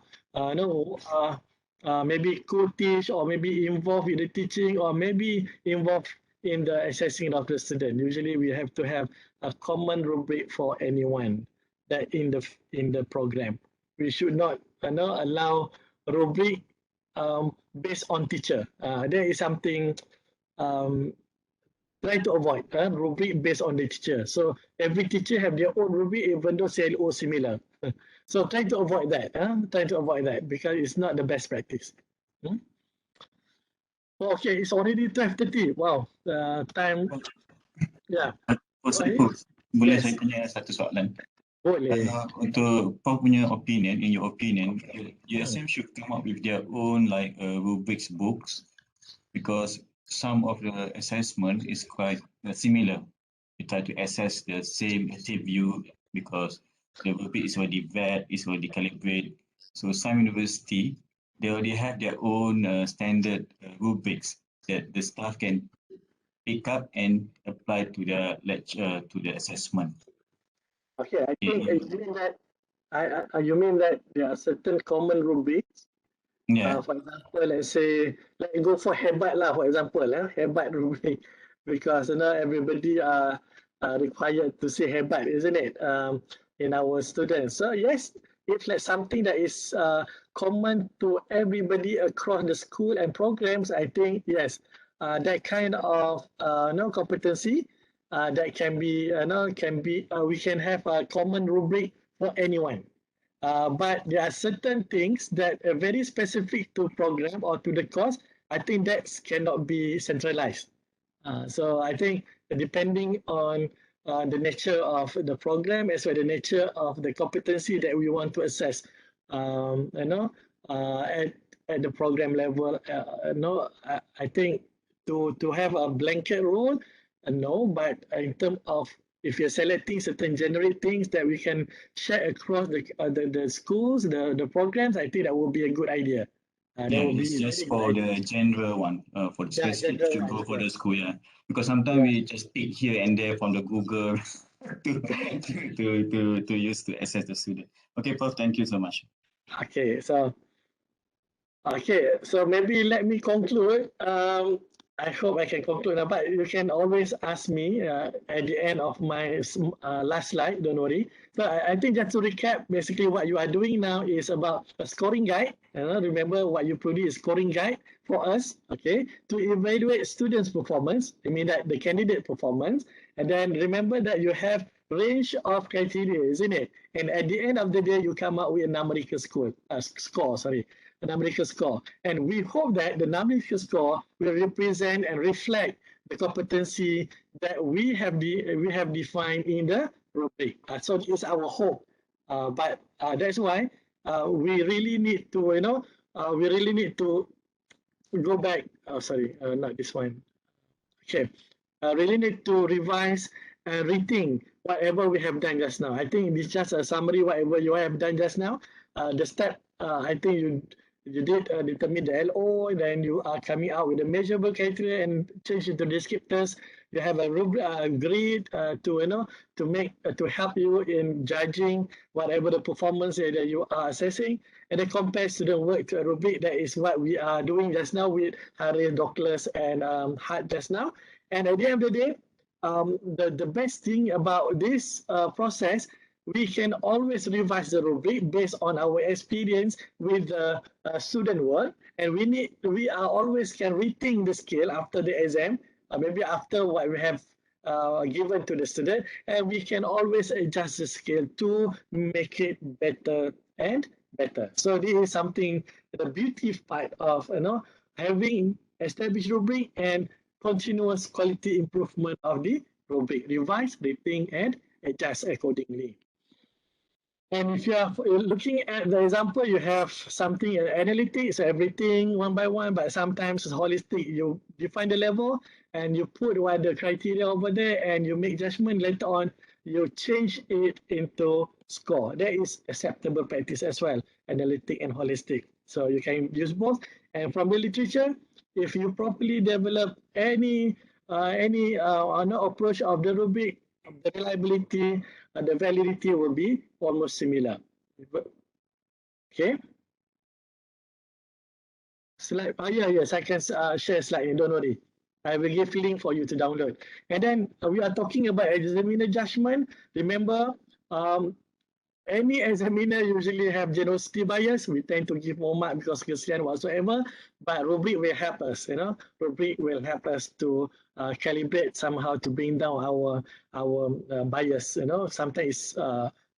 Speaker 2: maybe co-teach or maybe involved in the teaching or maybe involved in the assessing of the student. Usually we have to have a common rubric for anyone that in the program. We should not allow rubric based on teacher. There is something try to avoid rubric based on the teacher. So every teacher have their own rubric even though CLO similar. So try to avoid that. Try to avoid that because it's not the best practice. Okay, it's already 12:30. Wow, time. Yeah.
Speaker 20: Boleh
Speaker 2: Yes.
Speaker 20: saya tanya satu soalan?
Speaker 2: Boleh.
Speaker 20: Untuk Prof punya opinion, in your opinion, USM should come up with their own like rubrics books because some of the assessment is quite similar. You try to assess the same attribute because the rubric is already vet, is already calibrated. So some university, they already have their own standard rubrics that the staff can pick up and apply to the lecture, to the assessment.
Speaker 2: Okay, I think you mean that there are certain common rubrics.
Speaker 20: Yeah.
Speaker 2: For example, let's say, go for hebat lah, for example, hebat rubric, because everybody are required to say hebat, isn't it? In our students. So yes, if like something that is common to everybody across the school and programs, I think yes, that kind of competency that can be we can have a common rubric for anyone. But there are certain things that are very specific to program or to the course. I think that cannot be centralized. So I think depending on the nature of the program as well as the nature of the competency that we want to assess, at the program level, I think to have a blanket rule, no. But in terms of if you're selecting certain generic things that we can share across the schools, the programs, I think that would be a good idea.
Speaker 20: It's just for the general one, for the specific to go for the school, because sometimes we just pick here and there from the Google to use to assess the student. Okay, Prof, thank you so much.
Speaker 2: Okay, so maybe let me conclude. I hope I can conclude, but you can always ask me at the end of my last slide, don't worry. So I think just to recap, basically what you are doing now is about a scoring guide. Remember what you produce is scoring guide for us, okay, to evaluate students' performance. I mean that the candidate performance. And then remember that you have range of criteria, isn't it? And at the end of the day, you come up with a numerical score, a numerical score. And we hope that the numerical score will represent and reflect the competency that we have defined in the rubric. So it's our hope. But that's why we really need to, go back. Oh, sorry, not this one. Okay, really need to revise and rethink whatever we have done just now. I think it's just a summary, whatever you have done just now. The step, I think you did determine the LO, then you are coming out with a measurable criteria and change it to descriptors. You have a rubric grid to help you in judging whatever the performance that you are assessing, and then compare student work to a rubric. That is what we are doing just now with Harry, Douglas, and Hart just now. And at the end of the day, the best thing about this process, we can always revise the rubric based on our experience with the student work, and we are always can rethink the scale after the exam, maybe after what we have given to the student, and we can always adjust the scale to make it better and better. So this is something, the beauty part of having established rubric and continuous quality improvement of the rubric, revise, rethink, and adjust accordingly. And if you are looking at the example, you have something analytics, everything one by one, but sometimes it's holistic. You define the level and you put what the criteria over there and you make judgment later on, you change it into score. That is acceptable practice as well, analytic and holistic. So you can use both. And from the literature, if you properly develop any any approach of the rubric, the reliability, the validity will be almost similar. Okay. Slide. Yes, I can share slide. Don't worry. I will give link for you to download. And then we are talking about examiner judgment. Remember, any examiner usually have generosity bias. We tend to give more mark because kesian whatsoever. But rubric will help us. Rubric will help us to calibrate somehow to bring down our bias. Sometimes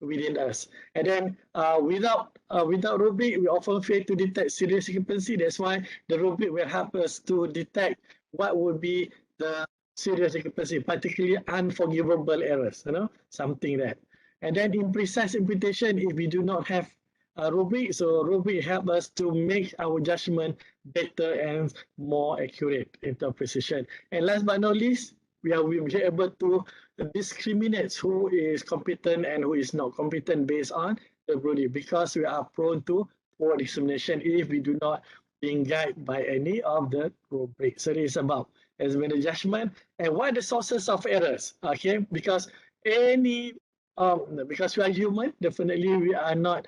Speaker 2: within us. And then without rubric, we often fail to detect serious discrepancy. That's why the rubric will help us to detect what would be the serious discrepancy, particularly unforgivable errors. Something that. And then imprecise imputation, if we do not have a rubric, so rubric help us to make our judgment better and more accurate in terms of precision. And last but not least, we are able to discriminate who is competent and who is not competent based on the rubric, because we are prone to poor discrimination if we do not being guided by any of the rubric. So it is about examiner judgment and what are the sources of errors. Okay, because because we are human, definitely we are not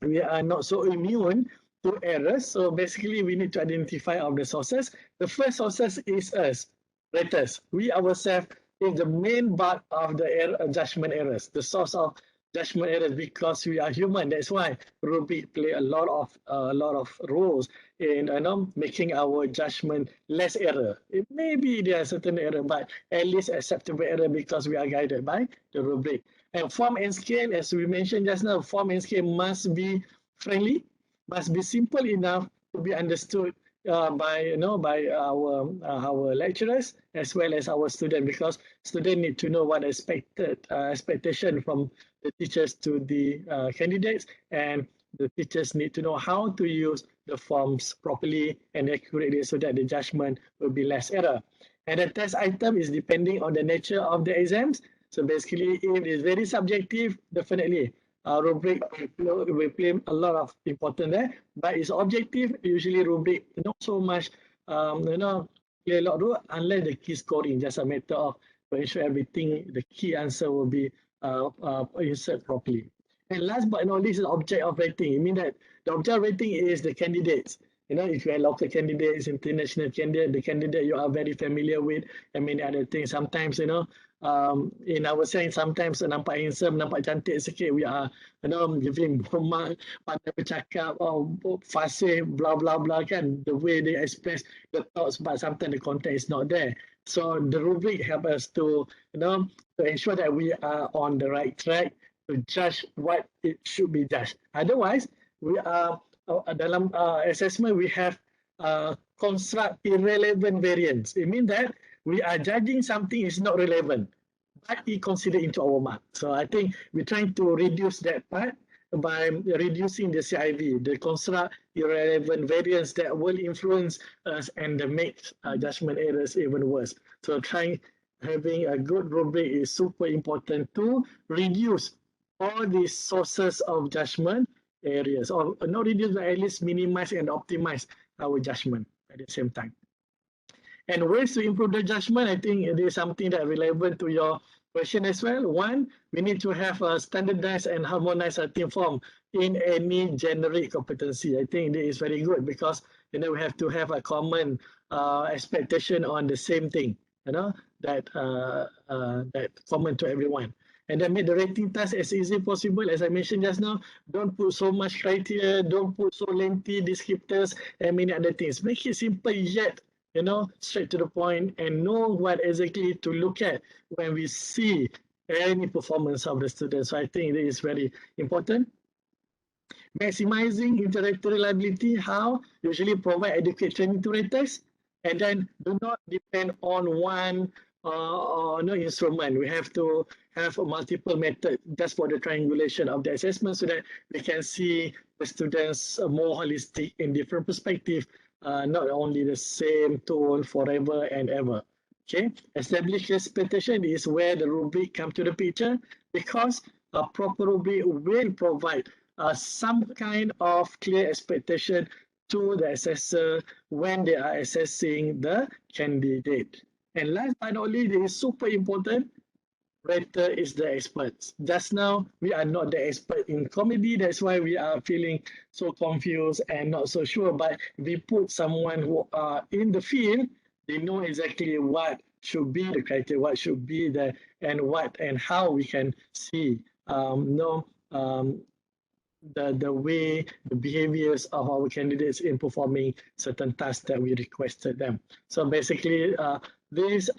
Speaker 2: we are not so immune to errors. So basically, we need to identify of the sources. The first sources is us, writers. We ourselves is the main bulk of the judgment errors, the source of judgment errors, because we are human. That's why rubric play a lot of roles in making our judgment less error. It maybe there are certain error, but at least acceptable error because we are guided by the rubric. And form and scale, as we mentioned just now, form and scale must be friendly, must be simple enough to be understood by our lecturers as well as our students, because students need to know what expectation from the teachers to the candidates, and the teachers need to know how to use the forms properly and accurately so that the judgment will be less error. And the test item is depending on the nature of the exams. So basically, if it is very subjective, definitely rubric will play a lot of important there. But it's objective, usually rubric not so much, play a lot of role unless the key scoring, just a matter of to ensure everything, the key answer will be inserted properly. And last but not least, is object of rating. It means that the object of rating is the candidates. If you have local candidates, international candidate, the candidate you are very familiar with, and many other things. Sometimes, in our sense, sometimes nampak handsome, nampak cantik sikit, we are, giving mark, pandai bercakap, fasih, blah, blah, blah, kan, the way they express the thoughts, but sometimes the content is not there. So the rubric help us to, to ensure that we are on the right track to judge what it should be judged. Otherwise, we are dalam assessment, we have construct irrelevant variance. It means that we are judging something is not relevant, but it considered into our mark. So I think we're trying to reduce that part by reducing the CIV, the construct irrelevant variance that will influence us and make judgment errors even worse. So having a good rubric is super important to reduce all these sources of judgment areas, or not reduce, but at least minimize and optimize our judgment at the same time. And ways to improve the judgment, I think it is something that relevant to your question as well. One, we need to have a standardized and harmonized team form in any generic competency. I think this is very good because we have to have a common expectation on the same thing, that common to everyone. And then make the rating task as easy as possible. As I mentioned just now, don't put so much criteria, don't put so lengthy descriptors and many other things. Make it simple yet, straight to the point, and know what exactly to look at when we see any performance of the students. So I think it is very important. Maximizing intellectual reliability, how? Usually provide adequate training to raters, and then do not depend on one instrument. We have to have multiple methods just for the triangulation of the assessment so that we can see the students more holistic in different perspectives, not only the same tool forever and ever. Okay, established expectation is where the rubric comes to the picture, because a proper rubric will provide some kind of clear expectation to the assessor when they are assessing the candidate. And last but not least, it is super important, writer is the expert. Just now, we are not the expert in comedy. That's why we are feeling so confused and not so sure. But we put someone who are in the field, they know exactly what should be the criteria, what should be the, and what and how we can see, the way, the behaviors of our candidates in performing certain tasks that we requested them. So basically, these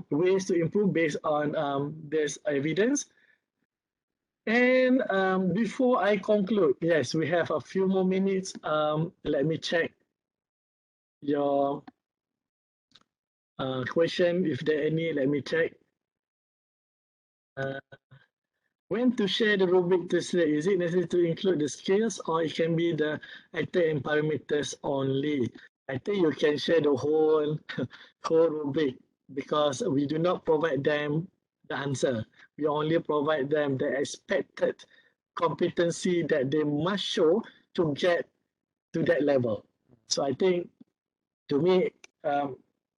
Speaker 2: ways to improve based on this evidence. And before I conclude, yes, we have a few more minutes. Let me check your question, if there are any. Let me check. When to share the rubric to select, is it necessary to include the skills or it can be the item and parameters only? I think you can share the whole rubric because we do not provide them the answer. We only provide them the expected competency that they must show to get to that level. So I think, to me,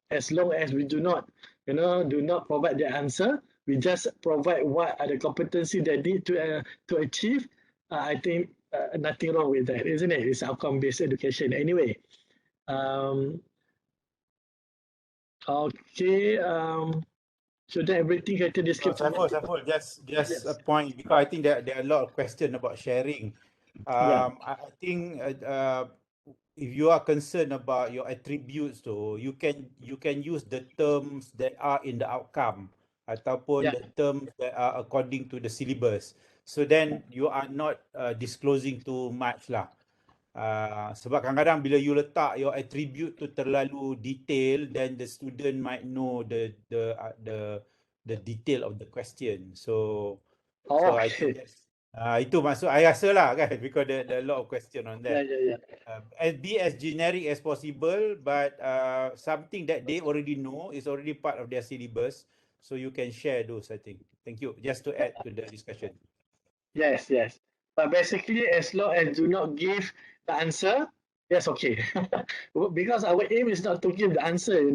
Speaker 2: as long as we do not provide the answer, we just provide what are the competency they need to achieve. I think nothing wrong with that, isn't it? It's outcome-based education anyway. Okay. So that everything had to describe.
Speaker 7: Saiful, just a point, because I think there are a lot of questions about sharing. I think if you are concerned about your attributes, though, you can use the terms that are in the outcome ataupun the terms that are according to the syllabus. So then you are not disclosing too much lah. Sebab kadang-kadang bila you letak your attribute tu terlalu detail, then the student might know the detail of the question. So I think that's itu maksud I rasa lah kan, because there are a lot of question on that. Be as generic as possible, but something that they already know is already part of their syllabus, so you can share those, I think. Thank you. Just to add to the discussion.
Speaker 2: Yes. But basically, as long as do not give the answer, that's okay. Because our aim is not to give the answer,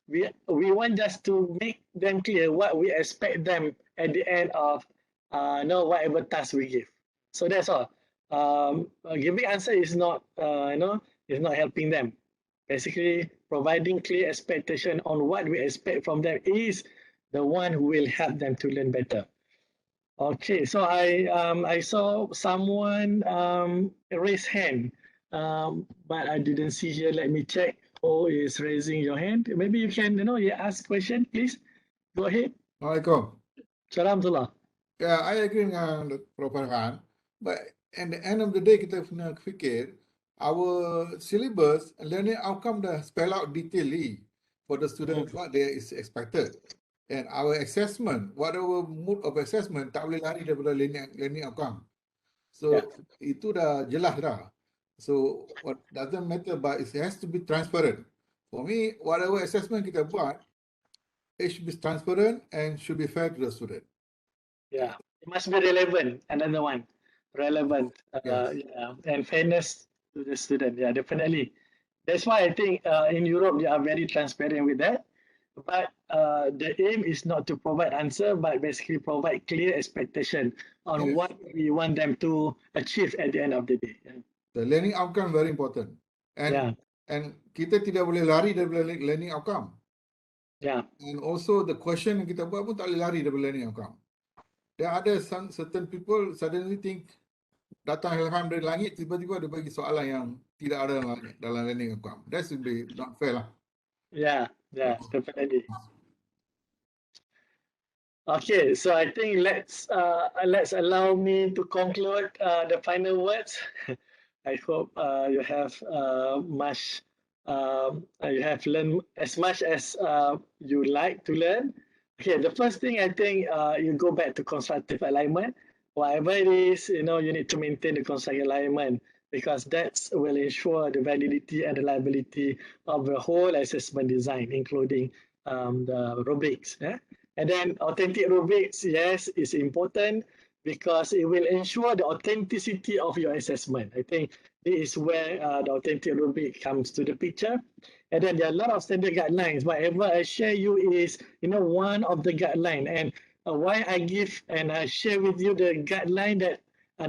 Speaker 2: We want just to make them clear what we expect them at the end of whatever task we give. So that's all. Giving answer is not is not helping them. Basically, providing clear expectation on what we expect from them is the one who will help them to learn better. Okay, so I saw someone raise hand, but I didn't see here. Let me check who is raising your hand. Maybe you can, ask question, please. Go ahead.
Speaker 21: Assalamualaikum.
Speaker 2: Salamullah.
Speaker 21: Yeah, I agree dengan Prof. Farhan, but at the end of the day kita kena fikir our syllabus learning outcome dah spell out detailedly for the student what there is expected. And our assessment, whatever mode of assessment, tak boleh lari daripada learning outcome. So itu dah jelas dah. So what doesn't matter, but it has to be transparent. For me, whatever assessment kita buat, it should be transparent and should be fair to the student.
Speaker 2: Yeah, it must be relevant. Another one, relevant. And fairness to the student. Yeah, definitely. That's why I think in Europe they are very transparent with that. But the aim is not to provide answer, but basically provide clear expectation on what we want them to achieve at the end of the day.
Speaker 21: The learning outcome very important. And kita tidak boleh lari daripada learning outcome. And also the question yang kita buat pun tak boleh lari daripada learning outcome. There are certain people suddenly think datang ilham dari langit, tiba-tiba dia bagi soalan yang tidak ada dalam learning outcome. That should be not fair lah.
Speaker 2: Yeah, definitely. Okay, so I think let's allow me to conclude the final words. I hope you have you have learned as much as you like to learn. Okay, the first thing I think you go back to constructive alignment. Whatever it is, you need to maintain the constructive alignment, because that will ensure the validity and reliability of the whole assessment design, including the rubrics. And then authentic rubrics, yes, is important, because it will ensure the authenticity of your assessment. I think this is where the authentic rubric comes to the picture. And then there are a lot of standard guidelines. Whatever I share you is, one of the guideline. And why I give and I share with you the guideline that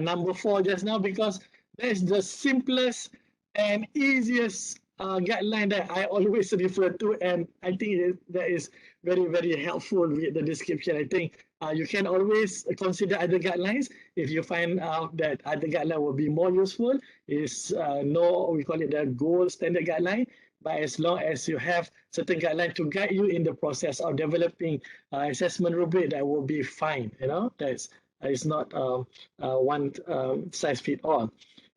Speaker 2: number 4 just now, because that's the simplest and easiest guideline that I always refer to, and I think that is very, very helpful with the description. I think you can always consider other guidelines if you find out that other guideline will be more useful. Is we call it the gold standard guideline. But as long as you have certain guideline to guide you in the process of developing assessment rubric, that will be fine. That's it's not one size fit all.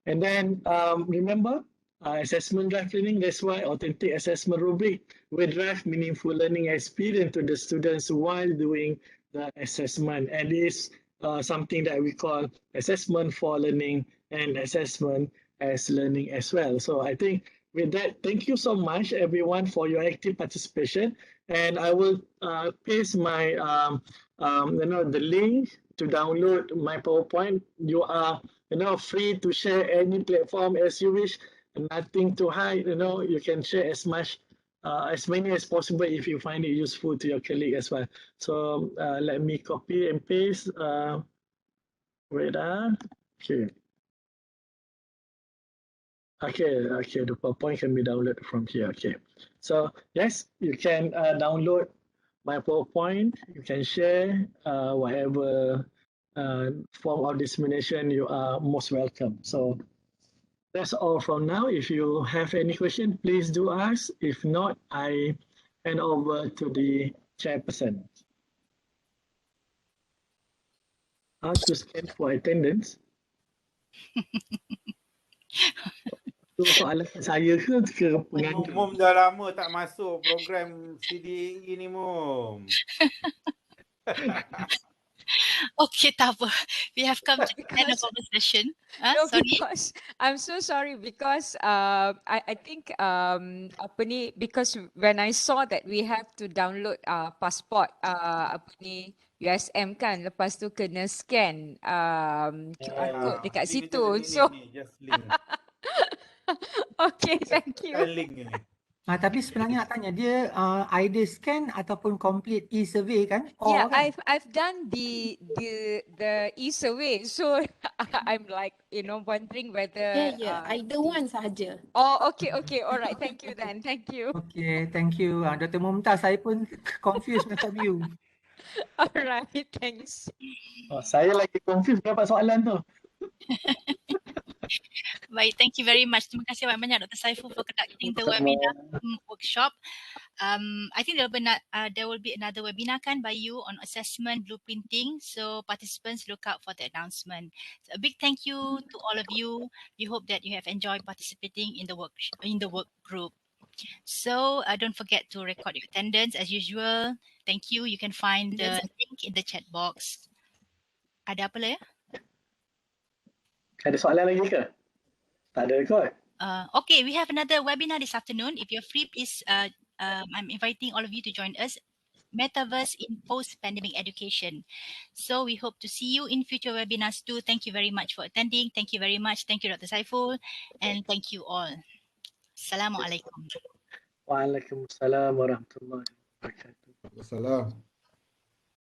Speaker 2: And then remember, assessment drive learning. That's why authentic assessment rubric will drive meaningful learning experience to the students while doing the assessment. And this is something that we call assessment for learning and assessment as learning as well. So I think with that, thank you so much, everyone, for your active participation. And I will paste my the link to download my PowerPoint. You are free to share any platform as you wish. Nothing to hide. You can share as many as possible if you find it useful to your colleague as well. So let me copy and paste. Wait. Okay. Okay, the PowerPoint can be downloaded from here. Okay, so yes, you can download my PowerPoint. You can share whatever form of dissemination. You are most welcome. So that's all from now. If you have any question, please do ask. If not, I hand over to the chairperson. How to scan for attendance? Itu soalan saya ke pengandu?
Speaker 7: Mum dah lama tak masuk program CDAE ni, Mum.
Speaker 1: Okay, tak apa. We have come to the end of our session.
Speaker 13: No,
Speaker 1: Sorry.
Speaker 13: because I'm so sorry because I think apa ni, because when I saw that we have to download passport apa ni USM kan, lepas tu kena scan QR code dekat situ. So
Speaker 7: just link.
Speaker 13: okay, thank you.
Speaker 7: Link ni.
Speaker 3: Tapi sebenarnya nak tanya dia either scan ataupun complete e-survey kan?
Speaker 13: Yeah,
Speaker 3: kan?
Speaker 13: I've done the e-survey, so I'm like wondering whether
Speaker 11: either one sahaja.
Speaker 13: Oh, okay, alright, thank you then, thank you.
Speaker 3: Okay, thank you. Dr. Mumtaz, saya pun confused macam you.
Speaker 13: Alright, thanks.
Speaker 2: Saya lagi confused dapat soalan tu.
Speaker 1: Baik, thank you very much. Terima kasih banyak Dr. Saiful for conducting the webinar workshop. I think there will be another webinar kan by you on assessment blueprinting. So participants, look out for the announcement. So a big thank you to all of you. We hope that you have enjoyed participating in the work group. So don't forget to record your attendance as usual. Thank you. You can find the link in the chat box. Ada apa lah ya?
Speaker 2: Ada soalan lagi ke? Tak ada kot.
Speaker 1: Okay, we have another webinar this afternoon. If you're free, please, I'm inviting all of you to join us. Metaverse in post-pandemic education. So we hope to see you in future webinars too. Thank you very much for attending. Thank you very much. Thank you, Dr. Saiful. And thank you all. Assalamualaikum.
Speaker 2: Waalaikumsalam warahmatullahi wabarakatuh.
Speaker 21: Assalam.